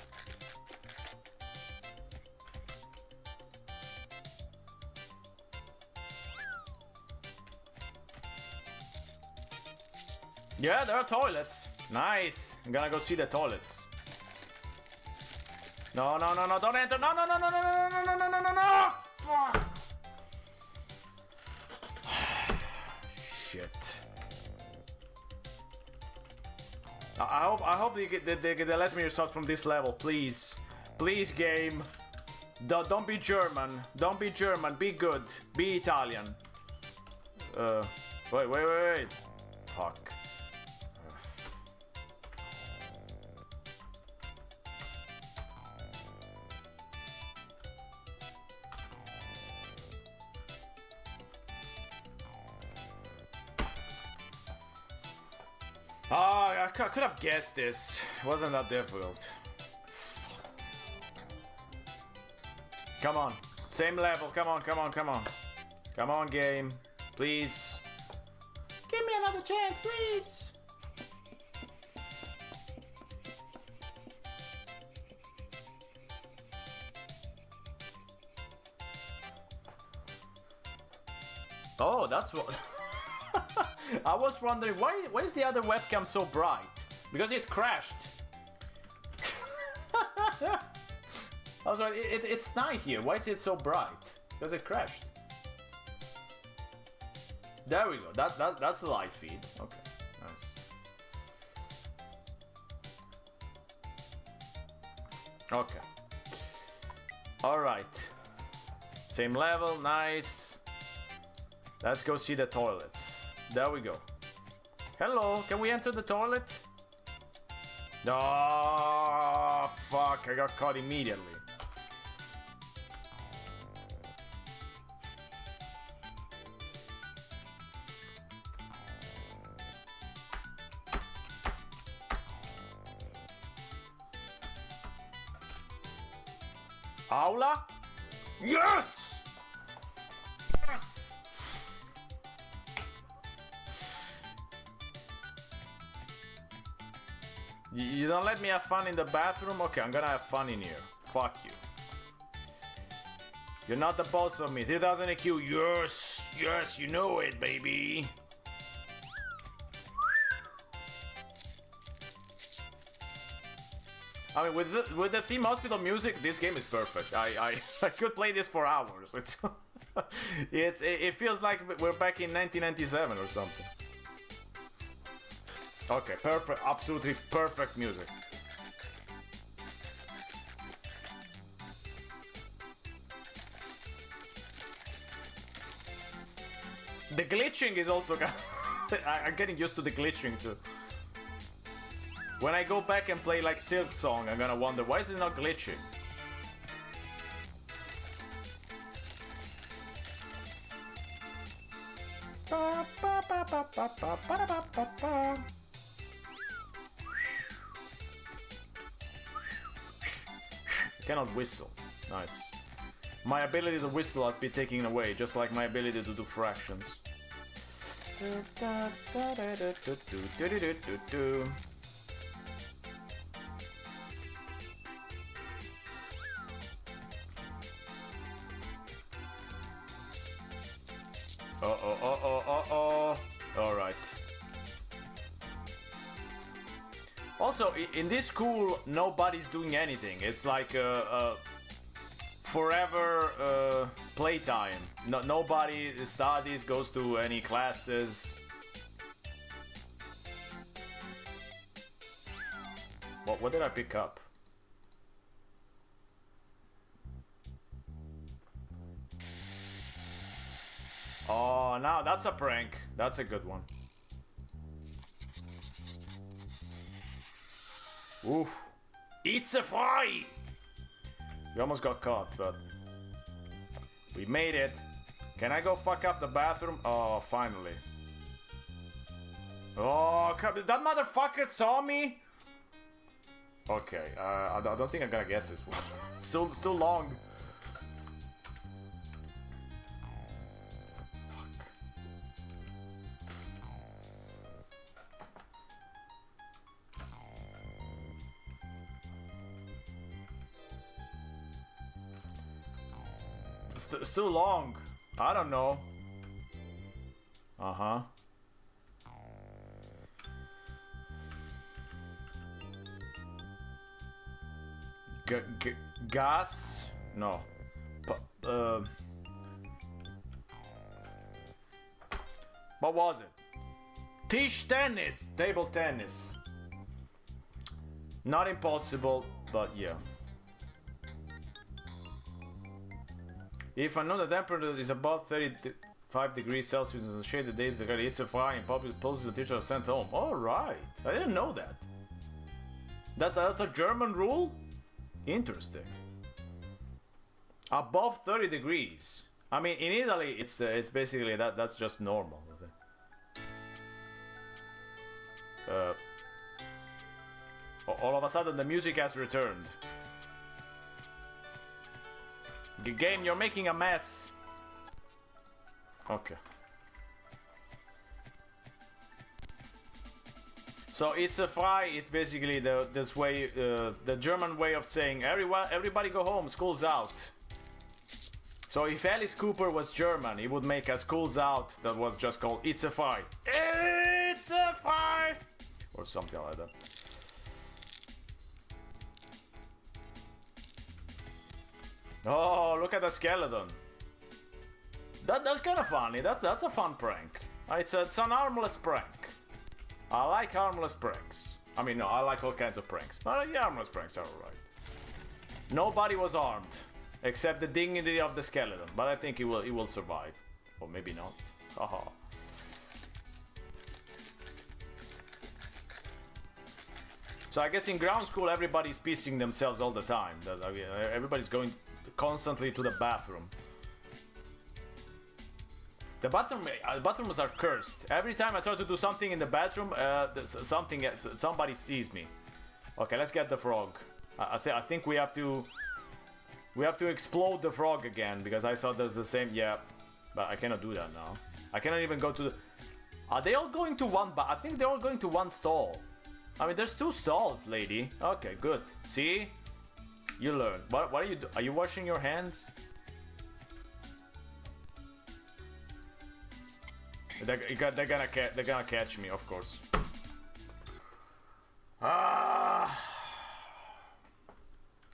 Yeah, there are toilets. Nice. I'm gonna go see the toilets. No, no, no, no, don't enter. No, no, no, no, no, no, no, no, no, no, no, no. Fuck. Shit. I hope they let me restart from this level, please. Please, game. Don't be German. Don't be German. Be good. Be Italian. Wait. Fuck. Oh, I could have guessed this. It wasn't that difficult. Come on. Same level. Come on, come on, come on. Come on, game. Please. Give me another chance, please. Oh, that's what... I was wondering, why is the other webcam so bright? Because it crashed. I was like, it's night here. Why is it so bright? Because it crashed. There we go. That's the live feed. Okay, nice. Okay. All right. Same level. Nice. Let's go see the toilets. There we go. Hello, can we enter the toilet? Oh, fuck, I got caught immediately. Aula? Yes! Yes! You don't let me have fun in the bathroom? Okay, I'm gonna have fun in here. Fuck you. You're not the boss of me. 3000 IQ. Yes, yes, you know it, baby. I mean, with the theme hospital music, this game is perfect. I could play this for hours. It feels like we're back in 1997 or something. Okay, perfect, absolutely perfect music. The glitching is also... I'm getting used to the glitching too. When I go back and play like Silk Song, I'm gonna wonder, why is it not glitching? Cannot whistle. Nice. My ability to whistle has been taken away, just like my ability to do fractions. Alright. Also, in this school, nobody's doing anything. It's like forever playtime. Nobody studies, goes to any classes. What did I pick up? Oh, now that's a prank. That's a good one. Oof. It's a fry! We almost got caught, but we made it. Can I go fuck up the bathroom? Oh, finally. Oh, that motherfucker saw me? Okay, I don't think I'm gonna guess this one. It's too long. Fuck. It's too long. I don't know. Uh-huh. Gas? No. What was it? Tisch tennis! Table tennis. Not impossible, but yeah. If I know the temperature is above 35 degrees Celsius in the shaded days, the guy eats a fry and public poses the teacher is sent home. Alright. I didn't know that. That's a German rule? Interesting. Above 30 degrees. I mean, in Italy, it's basically that's just normal. All of a sudden, the music has returned. Game, you're making a mess. Okay. So it's a fry. It's basically the German way of saying everybody go home. School's out. So if Alice Cooper was German, he would make a School's Out that was just called It's a Fry. It's a fry, or something like that. Oh, look at the skeleton. That's kind of funny. That's a fun prank. It's an harmless prank. I like harmless pranks. I mean, no, I like all kinds of pranks. But yeah, harmless pranks are alright. Nobody was armed, except the dignity of the skeleton. But I think he will survive. Or maybe not. Haha. So I guess in ground school everybody's pissing themselves all the time. Everybody's going constantly to the bathroom. The bathrooms are cursed. Every time I try to do something in the bathroom, somebody sees me. Okay, let's get the frog. I think we have to explode the frog again because I saw there's the same. Yeah, but I cannot do that now. I cannot even go to the. Are they all going to one? I think they're all going to one stall. I mean, there's 2 stalls, lady. Okay, good. See, you learn. What are you? Are you washing your hands? They're gonna catch me, of course. Oh,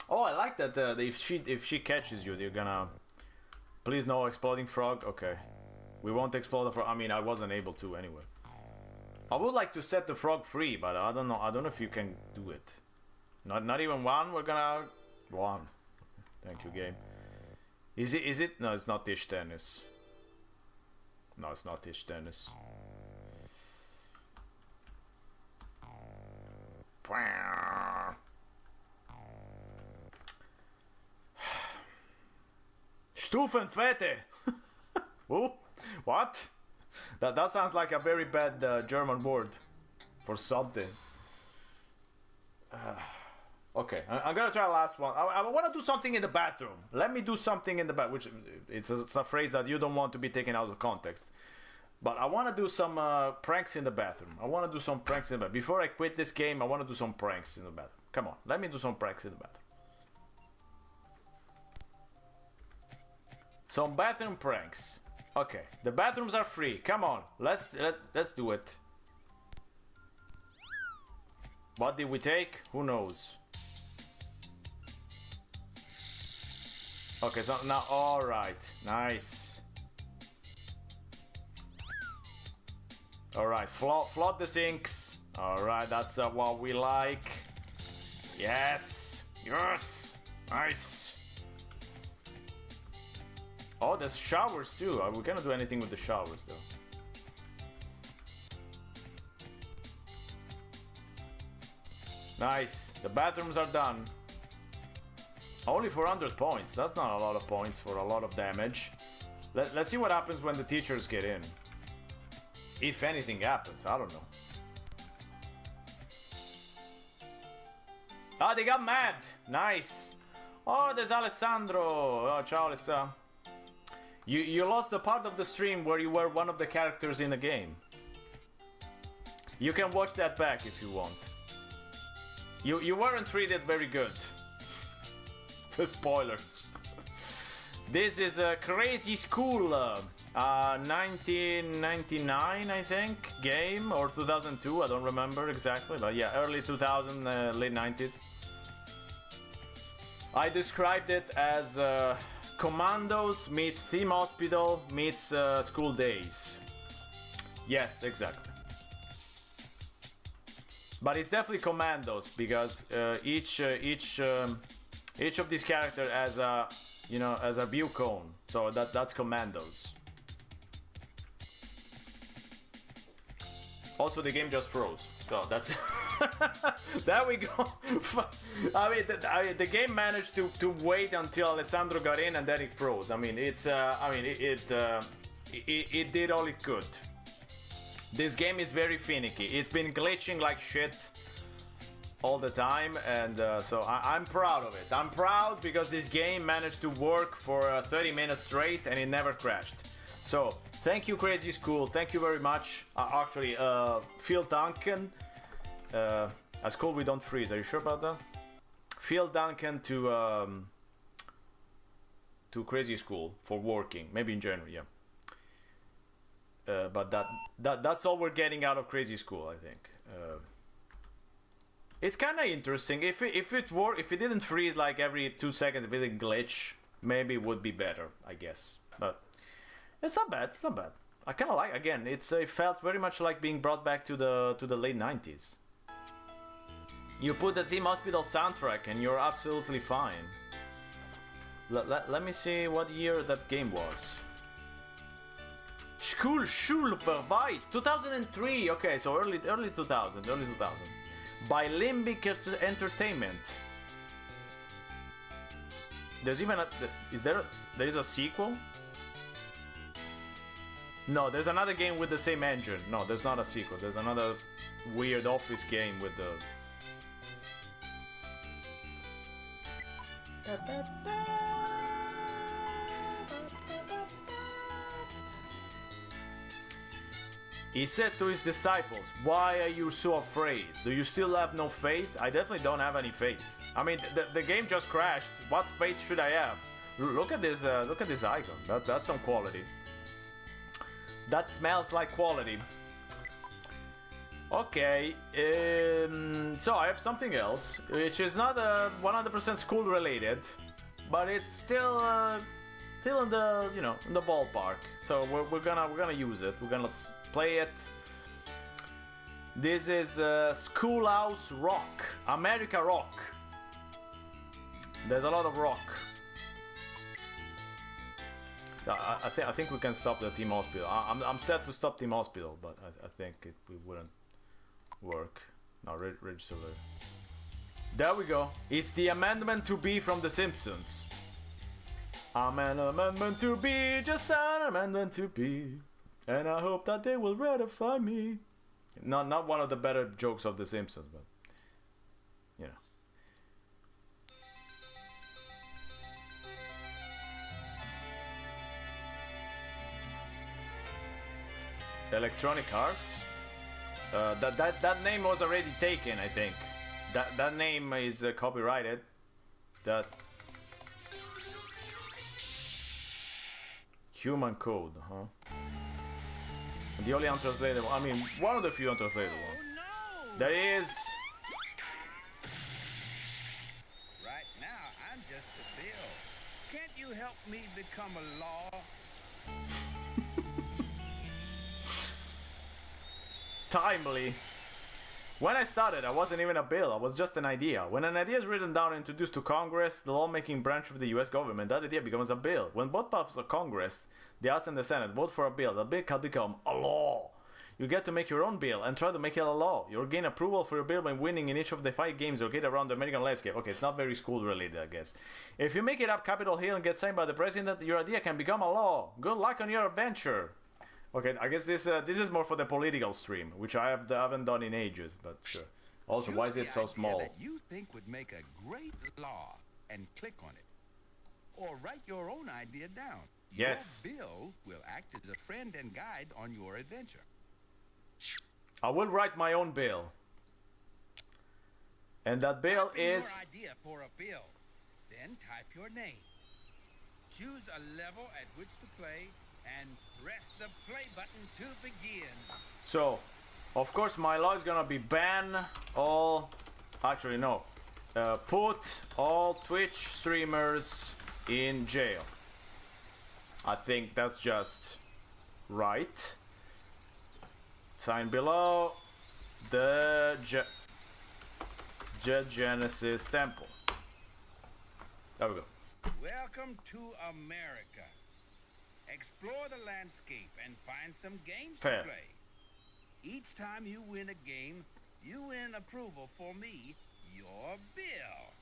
I like that. If she catches you, you're gonna. Please no exploding frog. Okay, we won't explode the frog. I mean, I wasn't able to anyway. I would like to set the frog free, but I don't know. I don't know if you can do it. Not even one. We're gonna one. Thank you, game. Is it? No, it's not dish tennis. No, it's not dish tennis. Stufenfette. Oh, what? That sounds like a very bad German word for something. Okay, I'm gonna try the last one. I want to do something in the bathroom. Let me do something in the bathroom. Which it's a phrase that you don't want to be taken out of context. But I want to do some pranks in the bathroom. I want to do some pranks in the bathroom. Before I quit this game, I want to do some pranks in the bathroom. Come on, let me do some pranks in the bathroom. Some bathroom pranks. Okay, the bathrooms are free. Come on, let's do it. What did we take? Who knows? Okay, so now, all right, nice. All right, flood the sinks. All right, that's what we like. Yes, yes, nice. Oh, there's showers too. We cannot do anything with the showers though. Nice. The bathrooms are done. Only 400 points. That's not a lot of points for a lot of damage. Let's see what happens when the teachers get in. If anything happens, I don't know. Ah, they got mad. Nice. Oh, there's Alessandro. Oh, ciao, Alessandro. You lost the part of the stream where you were one of the characters in the game. You can watch that back if you want. You weren't treated very good. The spoilers. This is a Crazy School 1999, I think, game, or 2002, I don't remember exactly, but yeah, early 2000, late 90s. I described it as Commandos meets Theme Hospital meets School Days. Yes, exactly. But it's definitely Commandos because each of these characters has a, you know, as a view cone. So that's Commandos. Also, the game just froze. So that's there we go. I mean, the game managed to wait until Alessandro got in and then it froze. I mean, it's it did all it could. This game is very finicky. It's been glitching like shit all the time, and so I'm proud of it. I'm proud because this game managed to work for 30 minutes straight and it never crashed. So thank you, Crazy School. Thank you very much. Actually, Phil Duncan. At school we don't freeze. Are you sure about that? Phil Duncan to Crazy School for working. Maybe in January, yeah. But that's all we're getting out of Crazy School, I think. It's kind of interesting. If it didn't freeze like every 2 seconds, if it didn't glitch, maybe it would be better, I guess. But it's not bad. It's not bad. I kind of like. Again, it felt very much like being brought back to the late 90s. You put the Theme Hospital soundtrack and you're absolutely fine. Let me see what year that game was. Schulverweis 2003. Okay, so early 2000. By Limbic Entertainment. There's even there is a sequel? No, there's another game with the same engine. No, there's not a sequel. There's another weird office game with the He said to his disciples, "Why are you so afraid? Do you still have no faith?" I definitely don't have any faith. I mean, the game just crashed. What faith should I have? Look at this icon. That's some quality. That smells like quality. Okay, so I have something else, which is not 100% school related, but it's still in the in the ballpark. So we're gonna use it. We're gonna play it. This is Schoolhouse Rock, America Rock. There's a lot of rock. So I think we can stop the Theme Hospital. I'm set to stop Theme Hospital, but I think it wouldn't work. Now register. There we go. It's the amendment to be from The Simpsons. I'm an amendment to be, just an amendment to be, and I hope that they will ratify me. Not one of the better jokes of The Simpsons, but you know. Electronic Arts. That name was already taken, I think. That name is copyrighted. That Human Code, huh? The only untranslated one. I mean, one of the few untranslated ones. No! There is. Right now, I'm just a bill. Can't you help me become a law? Timely. When I started, I wasn't even a bill, I was just an idea. When an idea is written down and introduced to Congress, the lawmaking branch of the US government, that idea becomes a bill. When both parts of Congress, the House and the Senate, vote for a bill, the bill can become a law. you get to make your own bill and try to make it a law. You'll gain approval for your bill by winning in each of the 5 games located around the American landscape. Okay, it's not very school related, I guess. If you make it up Capitol Hill and get signed by the president, your idea can become a law. Good luck on your adventure. Okay, I guess this is more for the political stream, which I haven't done in ages, but sure. Also, why is it so small? That you think would make a great law, and click on it. Or write your own idea down. Yes. Your bill will act as a friend and guide on your adventure. I will write my own bill. And that bill Type in is... your idea for a bill. Then type your name. Choose a level at which to play and press the play button to begin. So, of course my law is gonna be ban all... Actually, no. Put all Twitch streamers in jail. I think that's just right. Sign below the Genesis Temple. There we go. Welcome to America. Explore the landscape and find some games Fair. to play. Each time you win a game, you win approval for me, your bill.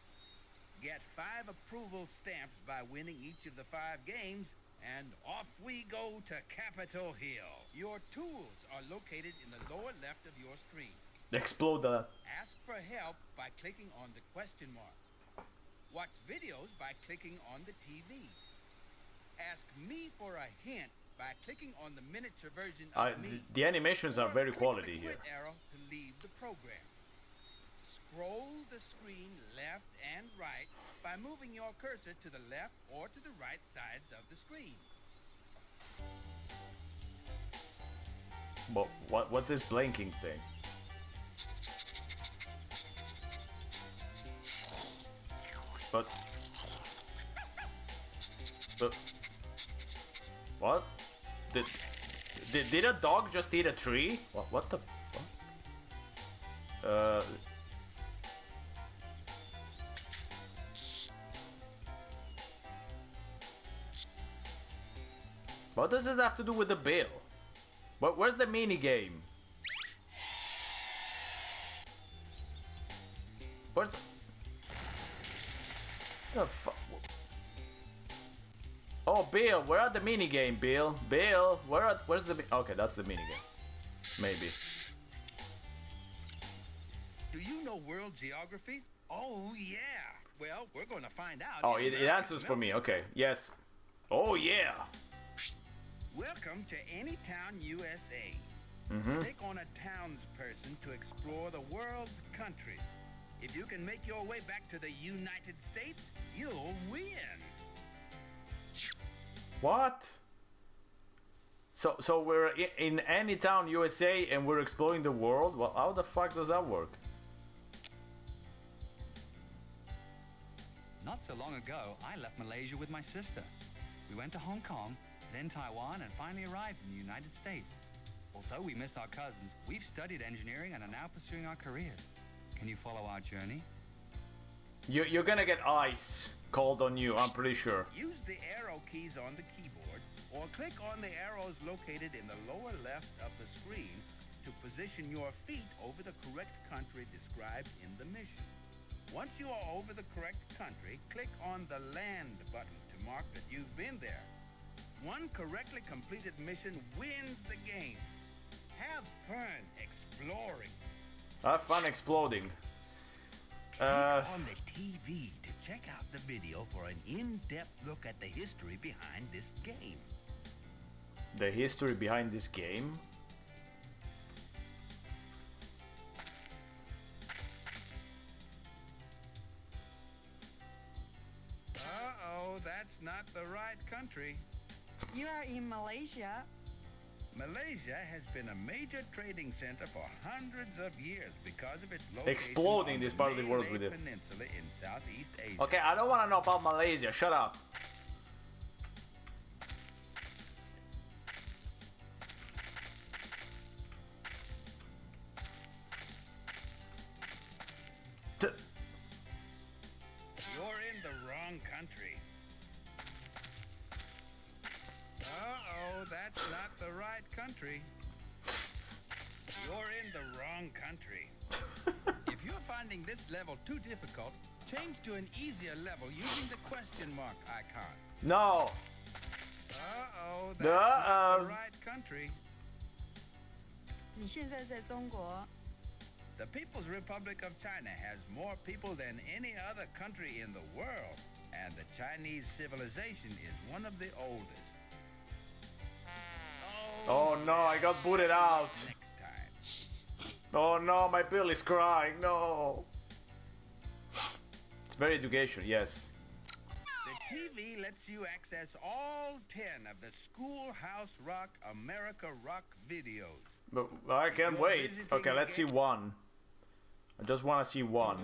Get 5 approval stamps by winning each of the 5 games, and off we go to Capitol Hill. Your tools are located in the lower left of your screen. Explode that. Ask for help by clicking on the question mark. Watch videos by clicking on the TV. Ask me for a hint by clicking on the miniature version of me. The animations are Or very click quality the here. quit arrow to leave the program. Scroll the screen left and right by moving your cursor to the left or to the right sides of the screen. But what's this blinking thing? But what? Did a dog just eat a tree? What the fuck? What does this have to do with the bill? But where's the mini game? Where's the fuck? Oh, Bill, where are the mini game, Bill? Bill, where's the? Okay, that's the mini game. Maybe. Do you know world geography? Oh yeah. Well, we're going to find out. Oh, it answers for me. Okay. Yes. Oh yeah. Welcome to Anytown, USA. Click on a townsperson to explore the world's countries. If you can make your way back to the United States, you'll win. What? So we're in Anytown, USA, and we're exploring the world? Well, how the fuck does that work? Not so long ago, I left Malaysia with my sister. We went to Hong Kong, then Taiwan, and finally arrived in the United States. Although we miss our cousins, we've studied engineering and are now pursuing our careers. Can you follow our journey? You're gonna get ice called on you, I'm pretty sure. Use the arrow keys on the keyboard, or click on the arrows located in the lower left of the screen to position your feet over the correct country described in the mission. Once you are over the correct country, click on the land button to mark that you've been there. One correctly completed mission wins the game. Have fun exploring. Have fun exploding. Click on the TV to check out the video for an in-depth look at the history behind this game. The history behind this game? Uh-oh, that's not the right country. You are in Malaysia. Malaysia has been a major trading center for hundreds of years because of its location Exploding on this the part of the world Malay with it. Peninsula in Southeast Asia. Okay, I don't want to know about Malaysia. Shut up. You're in the wrong country. Uh-oh, that's not the right country. You're in the wrong country. If you're finding this level too difficult, change to an easier level using the question mark icon. No. Uh-oh, that's not the right country. 你现在在中国， The People's Republic of China has more people than any other country in the world, and the Chinese civilization is one of the oldest. Oh no, I got booted out. Next time. Oh no, my bill is crying. No. It's very educational, yes. The TV lets you access all 10 of the Schoolhouse Rock America Rock videos. But I can't wait. Okay, let's see one. I just want to see one.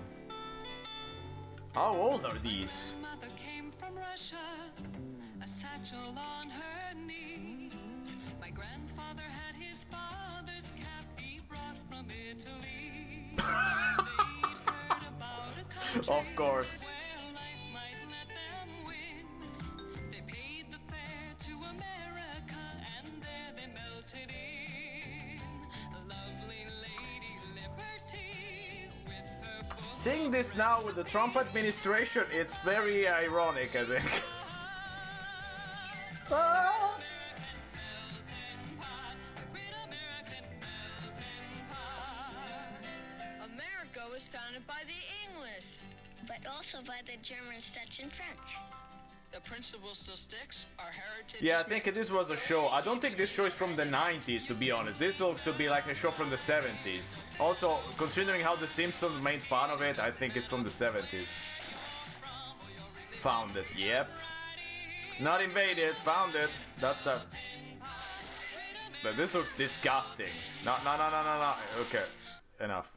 How old are these? Mother came from Russia, a satchel on her knee. My grandfather had his father's cap he brought from Italy. They'd heard about a country Of course. where life might let them win. They paid the fare to America and there they melted in. A lovely lady liberty with her Seeing this now with the Trump administration, it's very ironic, I think. Ah. America was founded by the English, but also by the Germans, Dutch, and French. The principle still sticks. Our heritage. Yeah, I think this was a show. I don't think this show is from the 90s, to be honest. This looks to be like a show from the 70s. Also, considering how The Simpsons made fun of it, I think it's from the 70s. Found it, yep. Not invaded, found it. That's a... This looks disgusting. No. Okay, enough.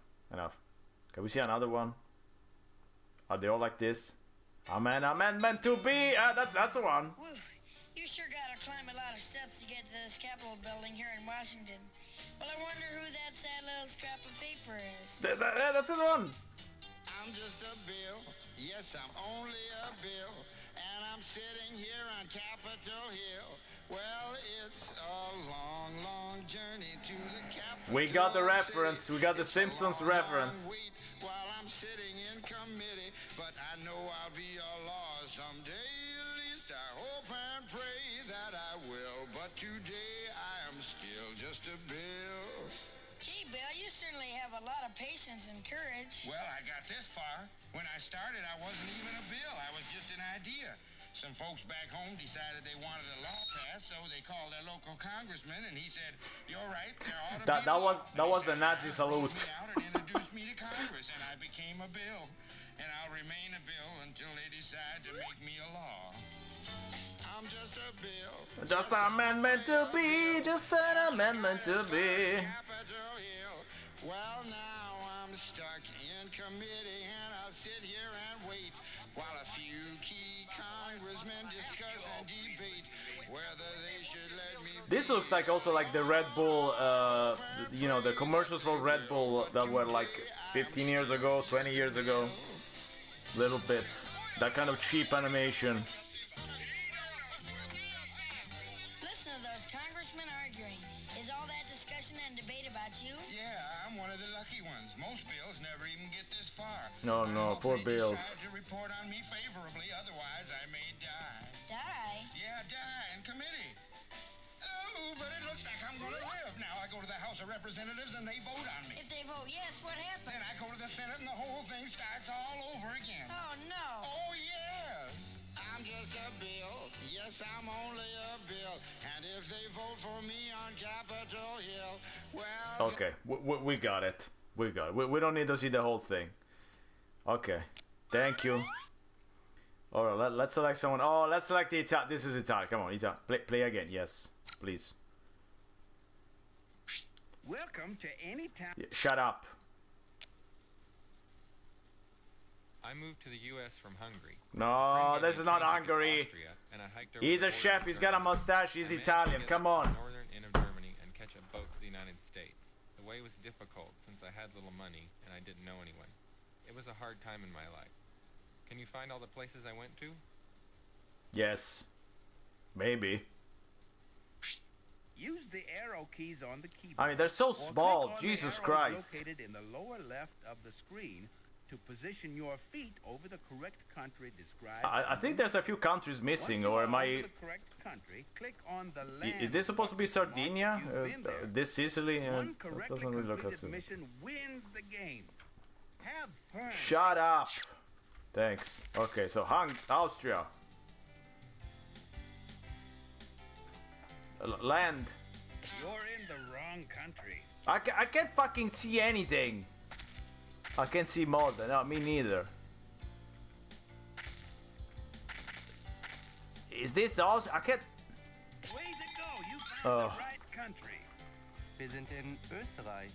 Can we see another one? Are they all like this? Amen, meant to be. That's the one. Whew, you sure gotta climb a lot of steps to get to this Capitol building here in Washington. Well, I wonder who that sad little scrap of paper is. That's the one. I'm just a bill. Yes, I'm only a bill. And I'm sitting here on Capitol Hill. Well, it's a long, long journey to the Capitol. We got the reference. We got the It's a Simpsons long, reference. long wait while I'm sitting in committee, but I know I'll be a law someday. At least I hope and pray that I will. But today I am still just a bill. Gee, Bill, you certainly have a lot of patience and courage. Well, I got this far. When I started, I wasn't even a bill. I was just an idea. Some folks back home decided they wanted a law passed, so they called their local congressman, and he said, "You're right, there ought to be a law." That was the Nazi They salute. brought me out and introduced me to Congress, and I became a bill. And I'll remain a bill until they decide to make me a law. I'm just a bill. Just an amendment to be. Just an amendment to be. Capitol Hill. Well, now I'm stuck in committee, and I'll sit here and wait while a few key congressmen discuss and debate whether they should let me. This looks like also like the Red Bull, you know, the commercials for Red Bull that were like 15 years ago, 20 years ago. Little bit. That kind of cheap animation. Listen to those congressmen arguing. Is all that discussion and debate about you? Yeah, I'm one of the lucky ones. Most bills never even get this far. No, I hope poor they bills. decide to report on me favorably, otherwise I may die. Die? Yeah, die in committee. Oh, but it looks like I'm gonna live. Now I go to the House of Representatives and they vote on me. If they vote yes, what happens? Then I go to the Senate and the whole thing starts all over again. Oh, no. Oh, yes. I'm just a bill. Yes, I'm only a bill. And if they vote for me on Capitol Hill, well... Okay, we got it. We got it. We don't need to see the whole thing. Okay, thank you. Alright, let's select someone. Oh, let's select the Italian. This is Italian. Come on, Italian. Play again. Yes, please. Welcome to any town. Yeah, shut up. I moved to the U.S. from Hungary. No, this is not Hungary. Austria, and I hiked over He's the a border chef. to He's got a Germany. mustache. He's I managed Italian. to get Come to on. the northern end of Germany and catch a boat to the United States. The way was difficult since I had little money and I didn't know anyone. It was a hard time in my life. Can you find all the places I went to? Yes. Maybe. Use the arrow keys on the keyboard. I mean, they're so or click small. on the Jesus arrows Christ. located in the lower left of the screen to position your feet over the correct country described. I think there's a few countries missing, or am I... The correct country, click on the land Is this supposed to be Sardinia? This Sicily? One That correctly doesn't really look completed as... mission wins the game. Have fun. Shut up! Thanks. Okay, so Austria. Land. You're in the wrong country. I can't fucking see anything. I can't see more than... No, me neither. Is this also... I can't... Way to go, you found the right country. Wir sind in Österreich.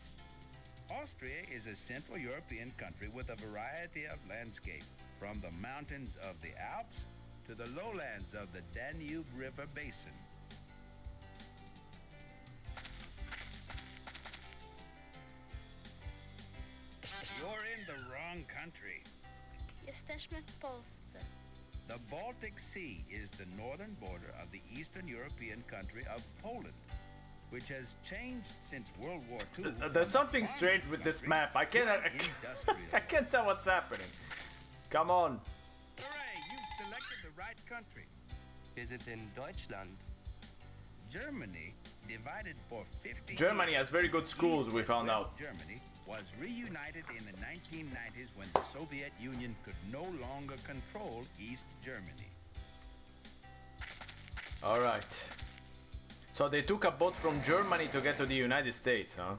Austria is a Central European country with a variety of landscape, from the mountains of the Alps to the lowlands of the Danube River Basin. You're in the wrong country. Jesteśmy w Polsce. The Baltic Sea is the northern border of the Eastern European country of Poland, which has changed since World War II. There's something strange with this map. I can't tell what's happening. Come on. Hooray, you've selected the right country. Wir sind in Deutschland. Germany, divided for 50 Germany years, has very good schools, we found out. Germany was reunited in the 1990s when the Soviet Union could no longer control East Germany. All right. So they took a boat from Germany to get to the United States, huh?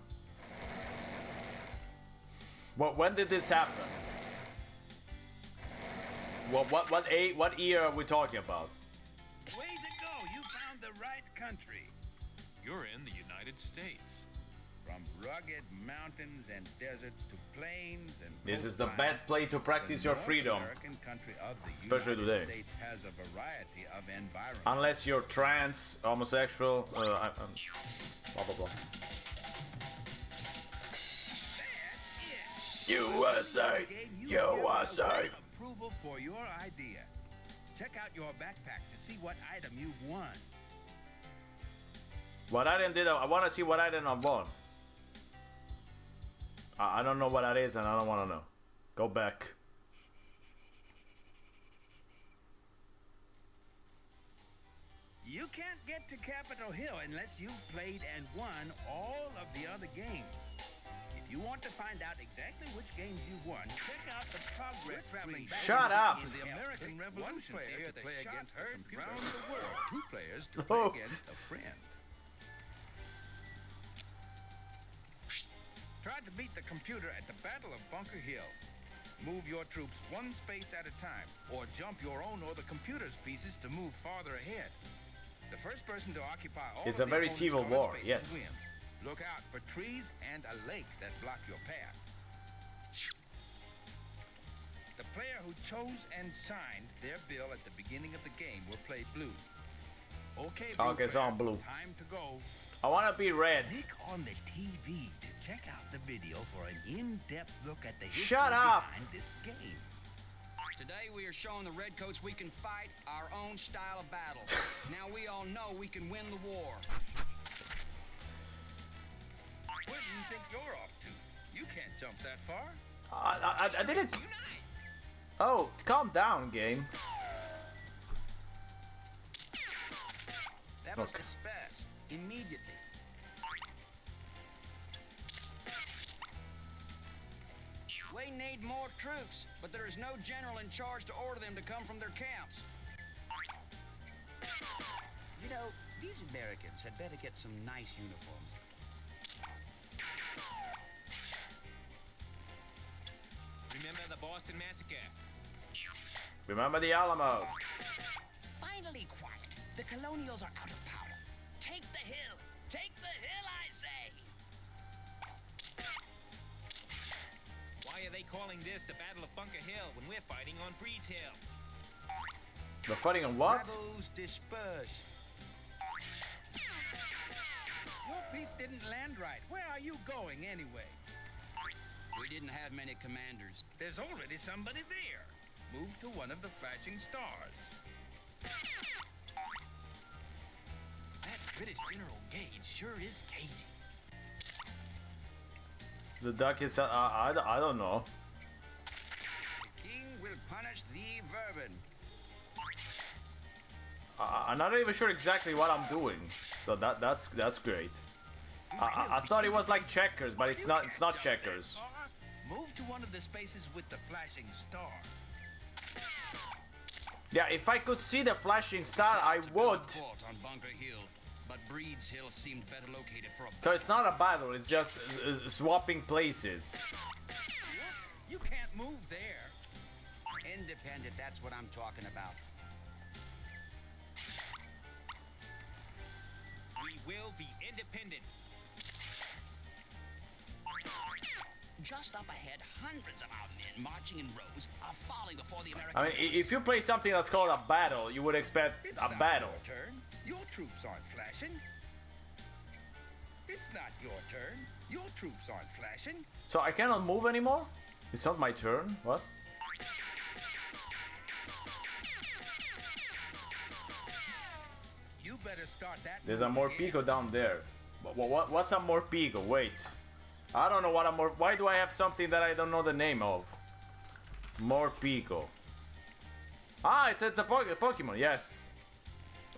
When did this happen? What year are we talking about? Way to go! You found the right country. You're in the United States. From rugged mountains and deserts to plains and This is the coastlines, best place to practice the your North freedom. American country of the Especially United today. States has a variety of environments. Unless you're trans, homosexual, blah blah blah. USA! USA! Approval for your idea. Check out your backpack to see what item you've won. What item did I want to see what item I won. I don't know what that is and I don't want to know. Go back. You can't get to Capitol Hill unless you've played and won all of the other games. If you want to find out exactly which games you won, check out the progress traveling back Shut up! in the American Revolution. One player to play against the computer. around the world. Two players to Oh. play against a friend. Try to beat the computer at the Battle of Bunker Hill. Move your troops one space at a time, or jump your own or the computer's pieces to move farther ahead. The first person to occupy all It's of a the very opponent's civil scored war, spaces yes. wins. Look out for trees and a lake that block your path. The player who chose and signed their bill at the beginning of the game will play blue. Okay, blue Okay, so player, I'm blue. time to go. I want to be red. Click on the TV to check out the video for an in-depth look at the history Shut up! behind this game. Today we are showing the Redcoats we can fight our own style of battle. Now we all know we can win the war. Where do you think you're off to? You can't jump that far. I didn't. Oh, calm down, game. That was Okay. disperse immediately. We need more troops, but there is no general in charge to order them to come from their camps. You know, these Americans had better get some nice uniforms. Remember the Boston Massacre? Remember the Alamo. Finally, quiet. The colonials are out of power. Take the hill. Take the hill, I say. Why are they calling this the Battle of Bunker Hill when we're fighting on Breed's Hill? We're fighting on what? Rebels disperse. Your piece didn't land right. Where are you going anyway? We didn't have many commanders. There's already somebody there. Move to one of the flashing stars. That British General Gage sure is cagey. The duck is I don't know. The king will punish thee vermin. I'm not even sure exactly what I'm doing, so that's great. I thought it was like checkers, but it's not. It's not checkers. Move to one of the spaces with the flashing star. Yeah, if I could see the flashing star, I would. On Bunker Hill, but Breed's Hill seemed better located for a So it's not a battle. It's just swapping places. You can't move there. Independent, that's what I'm talking about. We will be independent. Just up ahead, hundreds of our men marching in rows are falling before the American. I mean, if you play something that's called a battle, you would expect It's a not battle. Your turn. Your troops aren't flashing. It's not your turn. Your troops aren't flashing. So I cannot move anymore? It's not my turn? What? You better start that. There's a move again. Morpico down there. What's a Morpico? Wait. I don't know what a Why do I have something that I don't know the name of? Morpico. Ah, it's a Pokemon, yes.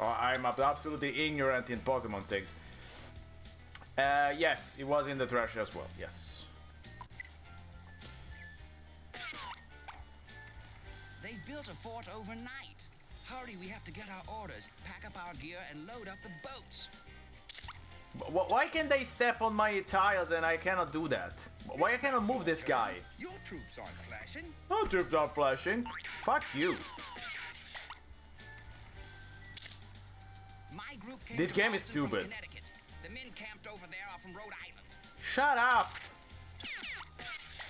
Oh, I'm absolutely ignorant in Pokemon things. Yes, it was in the trash as well, yes. They built a fort overnight. Hurry, we have to get our orders, pack up our gear, and load up the boats. Why can they step on my tiles and I cannot do that? Why I cannot move this guy? Your troops aren't flashing. No troops aren't flashing. Fuck you. My group came This from game is Boston from stupid. Connecticut. The men camped over there are from Rhode Island. Shut up!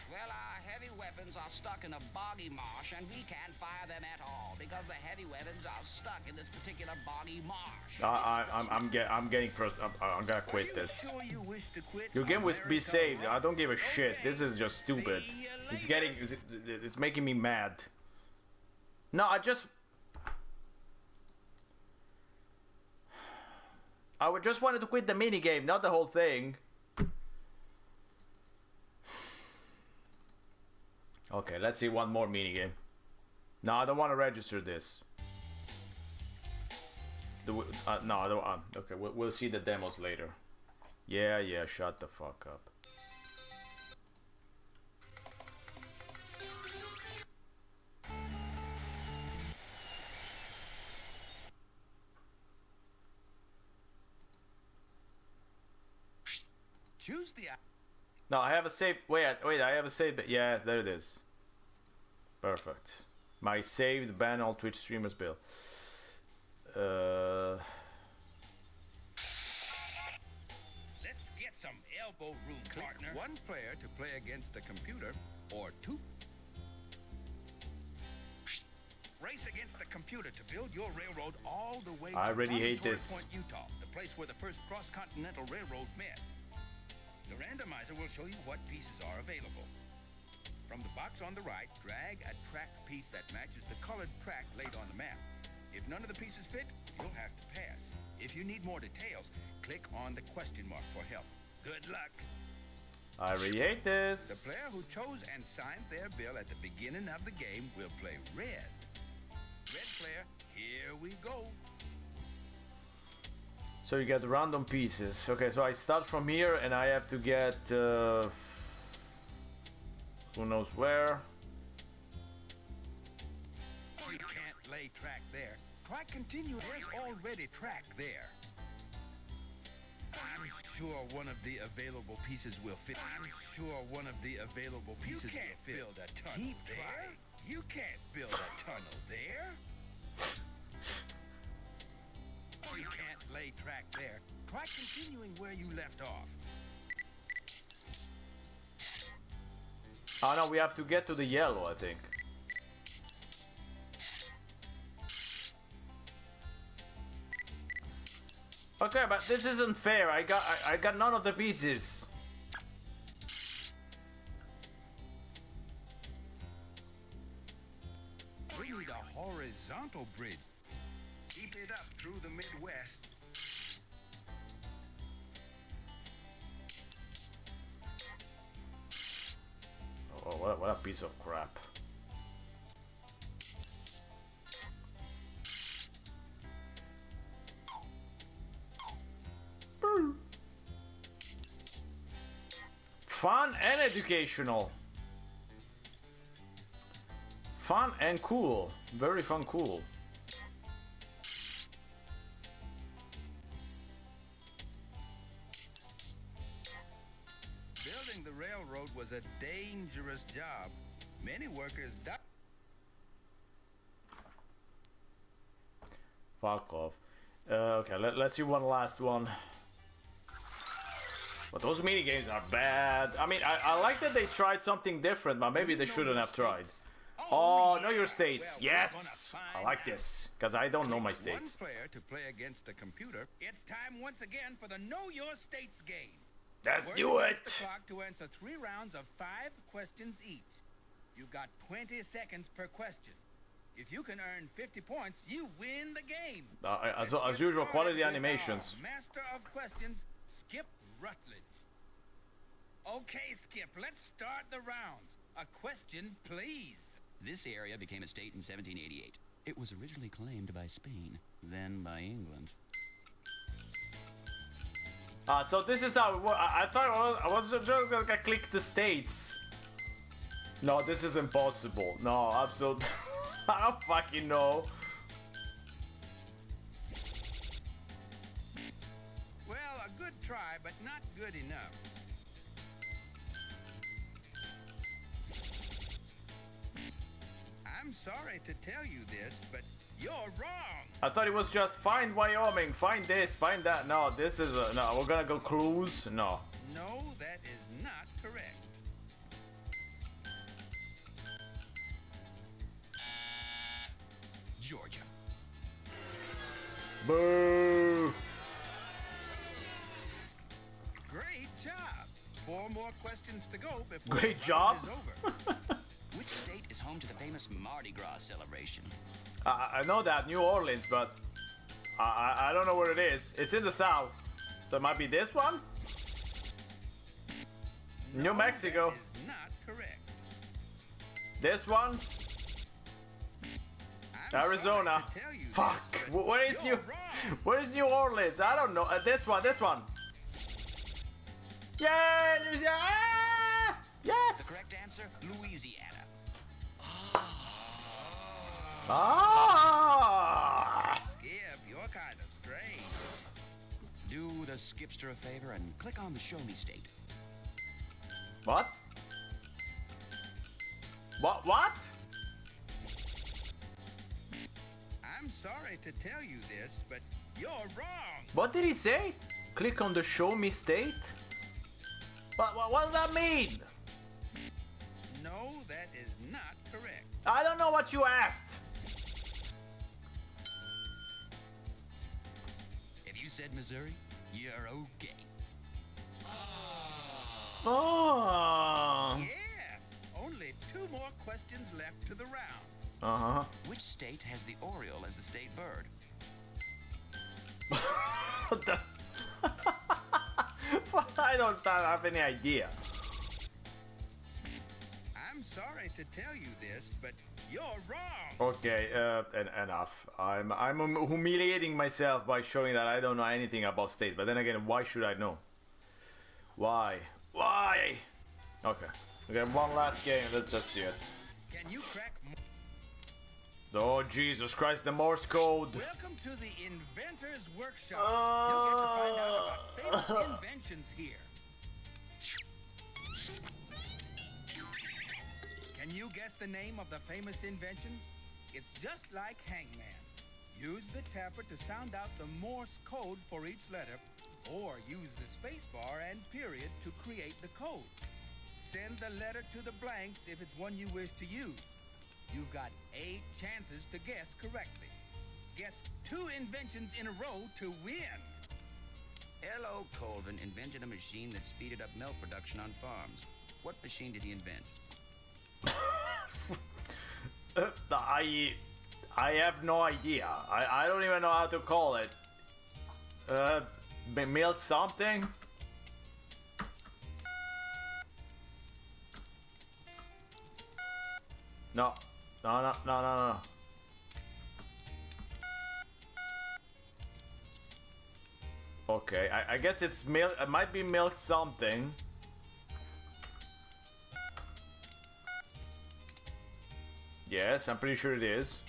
Well, our heavy weapons are stuck in a boggy marsh, and we can't fire them at all because the heavy weapons are stuck in this particular boggy marsh. I'm getting first. I'm gonna quit this. Sure you wish to quit? Your game will be America saved. I don't give a won't? shit. This is just stupid. See you It's later. getting. It's making me mad. No, I would just wanted to quit the mini game, not the whole thing. Okay, let's see one more mini game. No, I don't want to register this. No, I don't. Okay, we'll see the demos later. Yeah, shut the fuck up. Choose the. No, I have a save. Wait, I have a save. Yes, there it is. Perfect. My saved ban all Twitch streamers bill. Let's get some elbow room, partner. One player to play against the computer, or two. Race against the computer to build your railroad all the way I to already hate Promontory this. Point, Utah, the place where the first cross-continental railroad met. The randomizer will show you what pieces are available. From the box on the right, drag a track piece that matches the colored track laid on the map. If none of the pieces fit, you'll have to pass. If you need more details, click on the question mark for help. Good luck. I already hate this. The player who chose and signed their bill at the beginning of the game will play red. Red player, here we go. So you get random pieces. Okay, so I start from here and I have to get who knows where. You can't lay track there. Try continue. There's already track there. I'm sure one of the available pieces will fit. I'm sure one of the available pieces will fit. You can't build a tunnel there. You can't build a tunnel there. You can't lay track there. Try continuing where you left off. Oh no, we have to get to the yellow, I think. Okay, but this isn't fair. I got none of the pieces. We need a horizontal bridge. Keep it up through the Midwest. what a piece of crap. Fun and educational. Fun and cool. Very fun, cool. Building the railroad was a dangerous job. Many workers died. Fuck off. Okay, let's see one last one. But those mini games are bad. I mean, I like that they tried something different, but maybe they shouldn't have tried. Oh, know your states. Yes! I like this, because I don't know my states. One player to play against the computer. It's time once again for the Know Your States game. Let's Work do against it! the clock to answer 3 rounds of 5 questions each. You've got 20 seconds per question. If you can earn 50 points, you win the game. As usual, quality animations. Master of questions, Skip Rutledge. Okay, Skip, let's start the rounds. A question, please. This area became a state in 1788. It was originally claimed by Spain, then by England. So this is how I thought I was just gonna click the states. No, this is impossible. No, absolutely. I don't fucking know. Well, a good try, but not good enough. I'm sorry to tell you this, but you're wrong. I thought it was just find Wyoming, find this, find that. No, this is a no. We're gonna go clues. No. No, that is not correct. Georgia. Boo! Great job. 4 more questions to go before Great the job. round is over. Which state is home to the famous Mardi Gras celebration? I know that New Orleans, but I don't know where it is. It's in the south, so it might be this one. New Mexico. That is not correct. This one. I'm Arizona. sorry to tell you Fuck. this, but Where is you're New? wrong. Where is New Orleans? I don't know. This one. This one. Yay! Louisiana! Ah! The Yes. correct answer, Louisiana. Ah! Skip, you're kind of strange. Do the skipster a favor and click on the Show Me state. What? What? I'm sorry to tell you this, but you're wrong. What did he say? Click on the show me state? What does that mean? No, that is not correct. I don't know what you asked. If you said Missouri, you're okay. Oh. Yeah, only 2 more questions left to the round. Uh-huh. Which state has the oriole as the state bird? What the? I don't have any idea. I'm sorry to tell you this, but you're wrong. Okay, enough. I'm humiliating myself by showing that I don't know anything about states. But then again, why should I know? Why? Why? Okay. Okay, one last game. Let's just see it. Can you crack? Oh, Jesus Christ, the Morse code. Welcome to the Inventor's Workshop. You'll get to find out about famous inventions here. Can you guess the name of the famous invention? It's just like Hangman. Use the tapper to sound out the Morse code for each letter, or use the spacebar and period to create the code. Send the letter to the blanks if it's one you wish to use. You've got 8 chances to guess correctly. Guess 2 inventions in a row to win. L.O. Colvin invented a machine that speeded up milk production on farms. What machine did he invent? I have no idea. I don't even know how to call it. Milk something? No. No, no, no, no, no. Okay, I guess it's milk. It might be milk something. Yes, I'm pretty sure it is.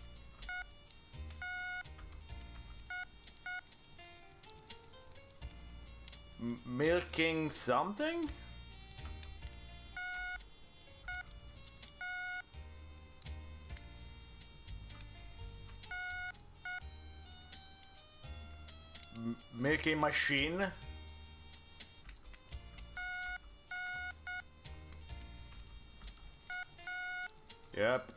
Milking something? Milking machine? Yep.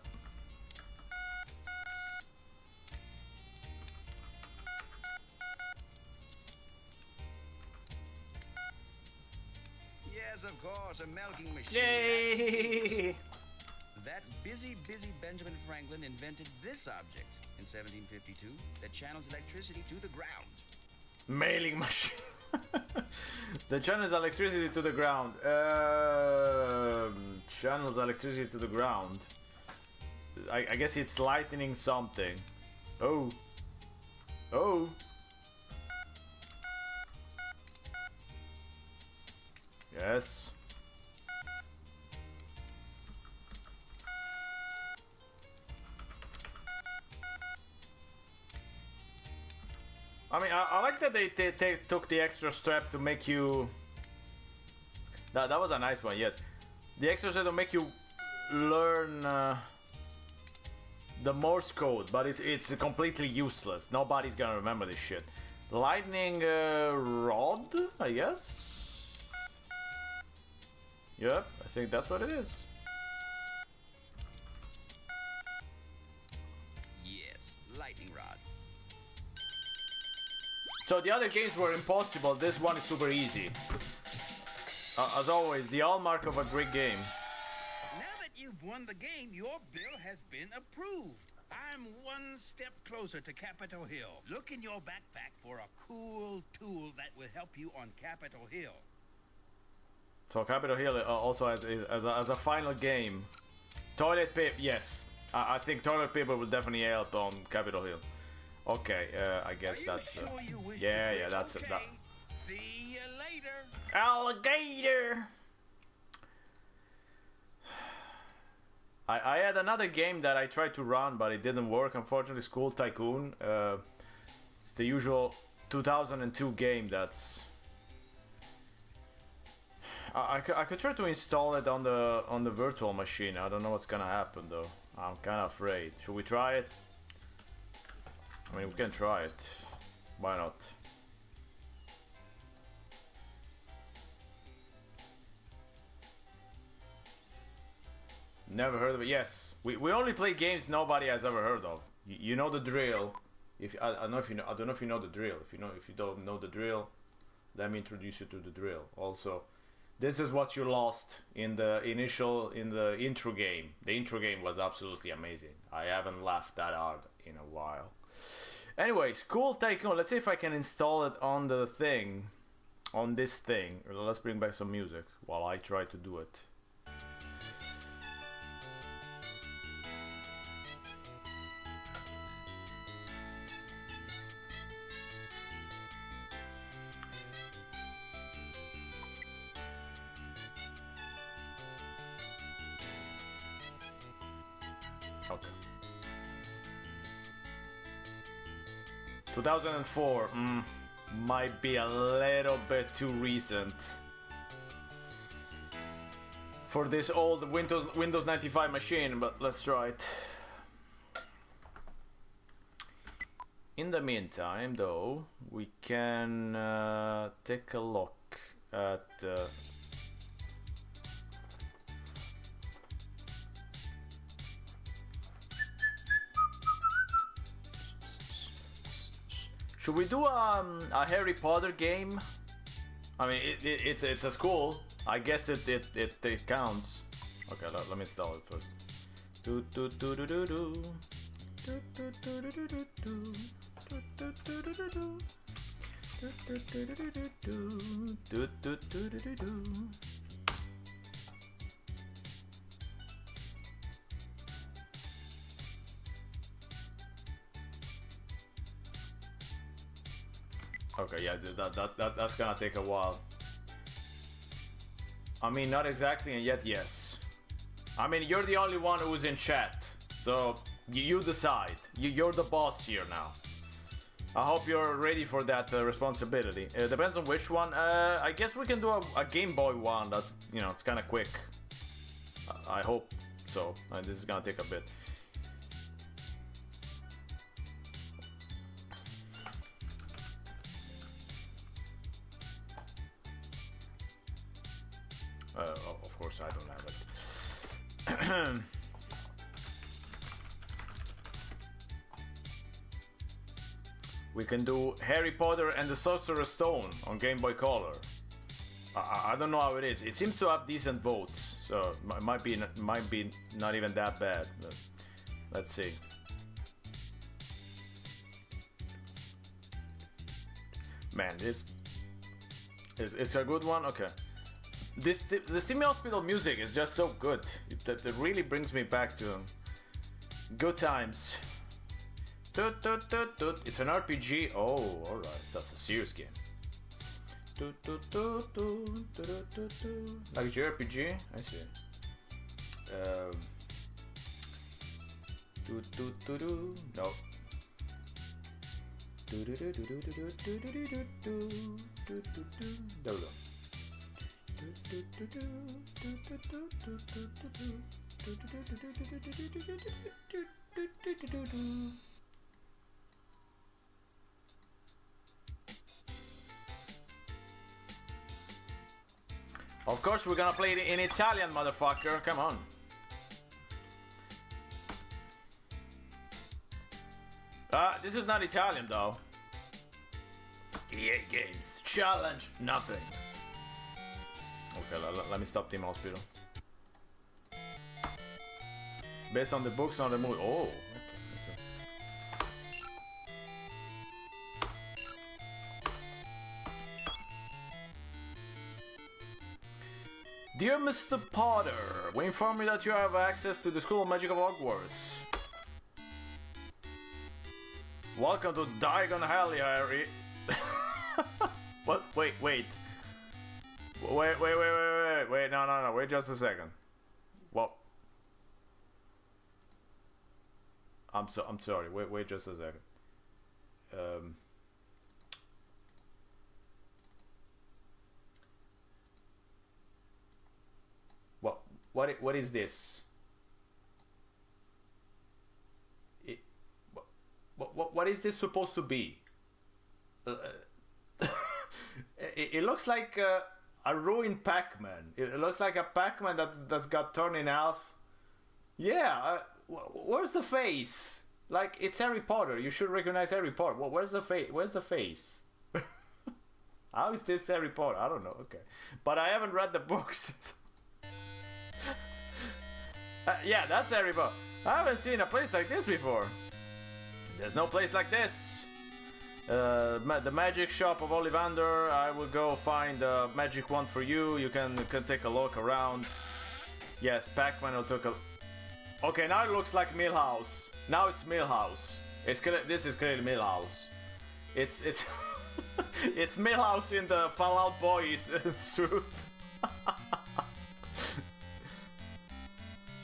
Yes, of course, a milking machine. Yay! That busy Benjamin Franklin invented this object in 1752 that channels electricity to the ground. Mailing machine. The channels electricity to the ground. Channels electricity to the ground. I guess it's lightning something. Oh. Oh. Yes. I mean, I like that they took the extra step to make you... That was a nice one, yes. The extra step to make you learn the Morse code, but it's completely useless. Nobody's gonna remember this shit. Lightning rod, I guess? Yep, I think that's what it is. Yes, lightning rod. So the other games were impossible, this one is super easy. As always, the hallmark of a great game. Now that you've won the game, your bill has been approved. I'm one step closer to Capitol Hill. Look in your backpack for a cool tool that will help you on Capitol Hill. So Capitol Hill also has as a final game. Toilet paper, yes. I think toilet paper will definitely help on Capitol Hill. Okay, I guess that's... Sure you wish yeah, to yeah, quit? that's it. Okay. See you later. Alligator! I had another game that I tried to run, but it didn't work, unfortunately. School Tycoon. It's the usual 2002 game that's... I could try to install it on the virtual machine. I don't know what's gonna happen though. I'm kind of afraid. Should we try it? I mean, we can try it. Why not? Never heard of it. Yes, we only play games nobody has ever heard of. You know the drill. If I don't know if you know, I don't know if you know the drill. If you don't know the drill, let me introduce you to the drill. Also, this is what you lost in the intro game. The intro game was absolutely amazing. I haven't laughed that hard in a while. Anyway, School Tycoon. Let's see if I can install it on the thing, on this thing. Let's bring back some music while I try to do it. Okay. 2004, might be a little bit too recent for this old Windows 95 machine, but let's try it. In the meantime, though, we can take a look at should we do a Harry Potter game? I mean, it's a school. I guess it counts. Okay, let me install it first. Do do do do do do. Do do do do do do do. Do do do do do do. Do do do do do do. Do do do do do do. Okay, yeah, that's gonna take a while. I mean, not exactly, and yet yes. I mean, you're the only one who's in chat, so you decide. You're the boss here now. I hope you're ready for that responsibility. It depends on which one. I guess we can do a Game Boy one. That's, you know, it's kind of quick. I hope so. This is gonna take a bit. Of course, I don't have it. We can do Harry Potter and the Sorcerer's Stone on Game Boy Color. I don't know how it is. It seems to have decent votes, so it might be not even that bad. But let's see. Man, this is a good one. Okay. The Steamy Hospital music is just so good. It really brings me back to good times. It's an RPG. Oh, alright. That's a serious game. Like JRPG? I see. No. There we go. Of course we're gonna play it in Italian, motherfucker. Come on. This is not Italian though. EA Games. Challenge nothing. Okay, let me stop Team Hospital. Based on the books, on the movie. Oh, okay. Dear Mr. Potter, we inform you that you have access to the School of Magic of Hogwarts. Welcome to Diagon Alley, Harry. What? Wait. Wait, no, wait just a second. Well, I'm sorry, wait just a second. What is this? What is this supposed to be? It looks like a ruined Pac-Man. It looks like a Pac-Man that's got torn in half. Yeah, where's the face? Like, it's Harry Potter. You should recognize Harry Potter. Where's the face? Where's the face? How is this Harry Potter? I don't know. Okay, but I haven't read the books. Yeah, that's Harry Potter. I haven't seen a place like this before. There's no place like this. The magic shop of Ollivander. I will go find a magic wand for you. You can take a look around. Yes, Pac-Man will take a... Okay, now it looks like Millhouse. Now it's Millhouse. This is clearly Millhouse. It's it's Millhouse in the Fallout Boy suit.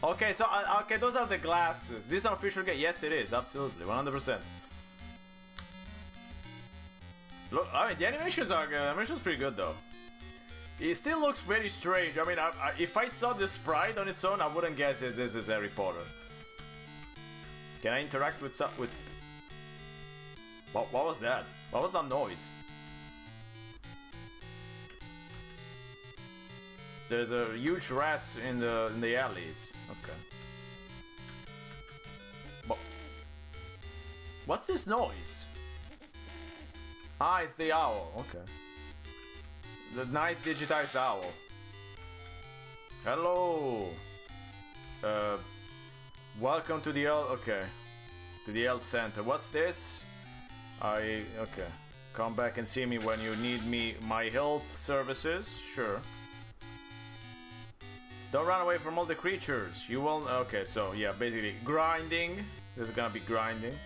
Okay, so okay, those are the glasses. These are official game. Yes, it is. Absolutely, 100%. Look, I mean, the animation's pretty good though. It still looks very strange. I mean, if I saw the sprite on its own, I wouldn't guess this is Harry Potter. Can I interact with some with? What was that? What was that noise? There's a huge rats in the alleys. Okay. But what's this noise? Ah, it's the owl. Okay. The nice digitized owl. Hello. Welcome to the L. Okay. To the health center. What's this? Okay. Come back and see me when you need my health services. Sure. Don't run away from all the creatures. You won't. Okay, so yeah, basically grinding. There's gonna be grinding.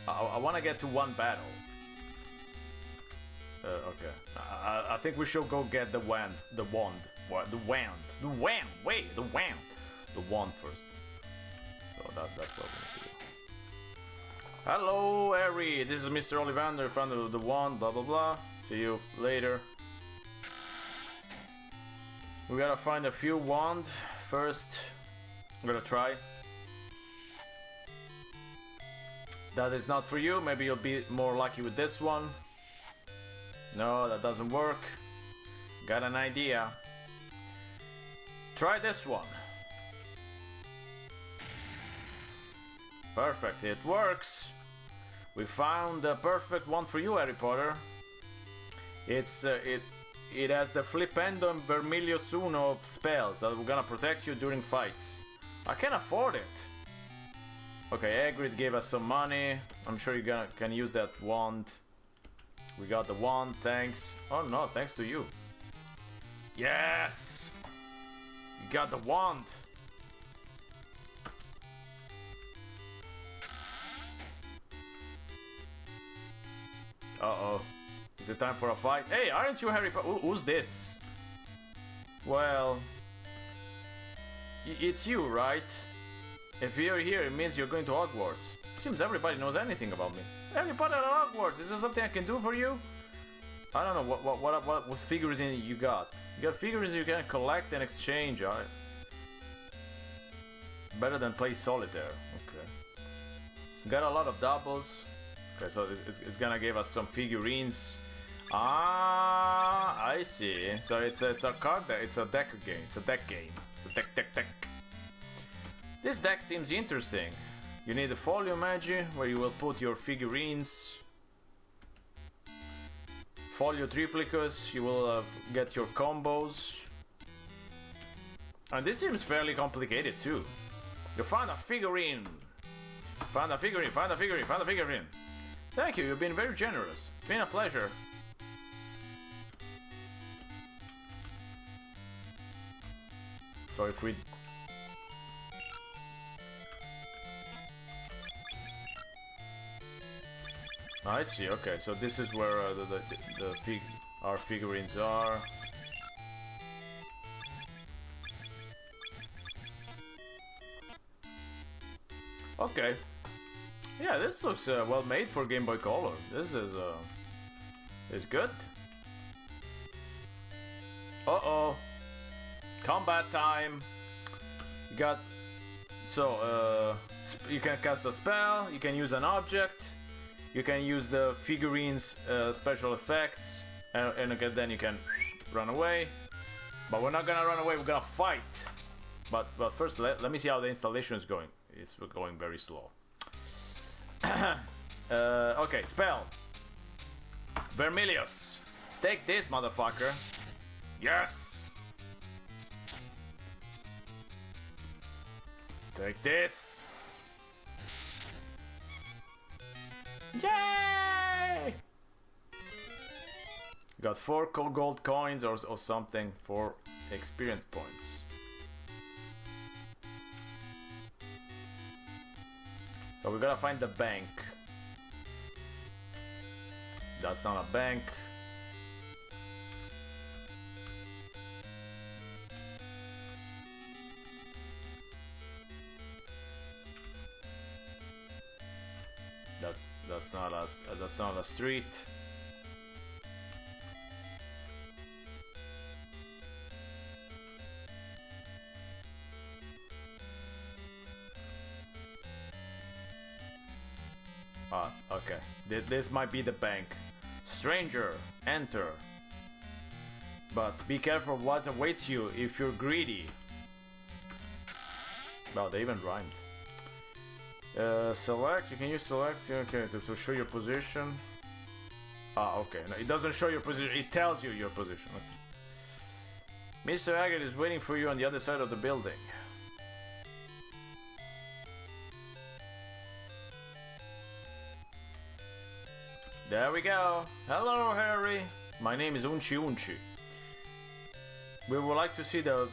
I want to get to one battle. Okay. I think we should go get the wand. The wand. What? The wand. The wand. Wait, the wand. The wand first. So that's what we need to do. Hello, Harry. This is Mr. Ollivander, founder of the wand. Blah blah blah. See you later. We gotta find a few wands first. I'm gonna try. That is not for you. Maybe you'll be more lucky with this one. No, that doesn't work. Got an idea. Try this one. Perfect, it works. We found the perfect one for you, Harry Potter. It has the Flipendo and Vermilius Uno spells that are gonna protect you during fights. I can afford it. Okay, Hagrid gave us some money. I'm sure you can use that wand. We got the wand, thanks. Oh no, thanks to you. Yes! You got the wand. Uh-oh. Is it time for a fight? Hey, aren't you Harry Potter? Who's this? Well... It's you, right? If you're here, it means you're going to Hogwarts. Seems everybody knows anything about me. Harry Potter at Hogwarts, is there something I can do for you? I don't know, what figures you got? You got figures you can collect and exchange, alright. Better than play solitaire, okay. Got a lot of doubles. Okay, so it's gonna give us some figurines. Ah, I see. So it's a card deck. It's a deck game. It's a deck game. It's a deck. This deck seems interesting. You need a folio magi where you will put your figurines. Folio triplicus. You will get your combos. And this seems fairly complicated too. You found a figurine. Found a figurine. Found a figurine. Found a figurine. Thank you, you've been very generous. It's been a pleasure. So if we... I see, okay, so this is where our figurines are. Okay. Yeah, this looks well made for Game Boy Color. This is good. Uh-oh. Combat time. You got... So, you can cast a spell, you can use an object, you can use the figurines special effects, and again, then you can run away. But we're not gonna run away, we're gonna fight. But first, let me see how the installation is going. It's going very slow. Okay, spell. Vermilius. Take this, motherfucker. Yes. Take this. Yay! Got 4 gold coins or something for experience points. So we gotta find the bank. That's not a bank. That's not a street. Ah, okay. This might be the bank. Stranger, enter. But be careful what awaits you if you're greedy. Well, they even rhymed. Select, you can use select, okay, to show your position. Ah, okay, no, it doesn't show your position, it tells you your position. Okay. Mr. Hagrid is waiting for you on the other side of the building. There we go. Hello, Harry. My name is Unchi Unchi. We would like to see the...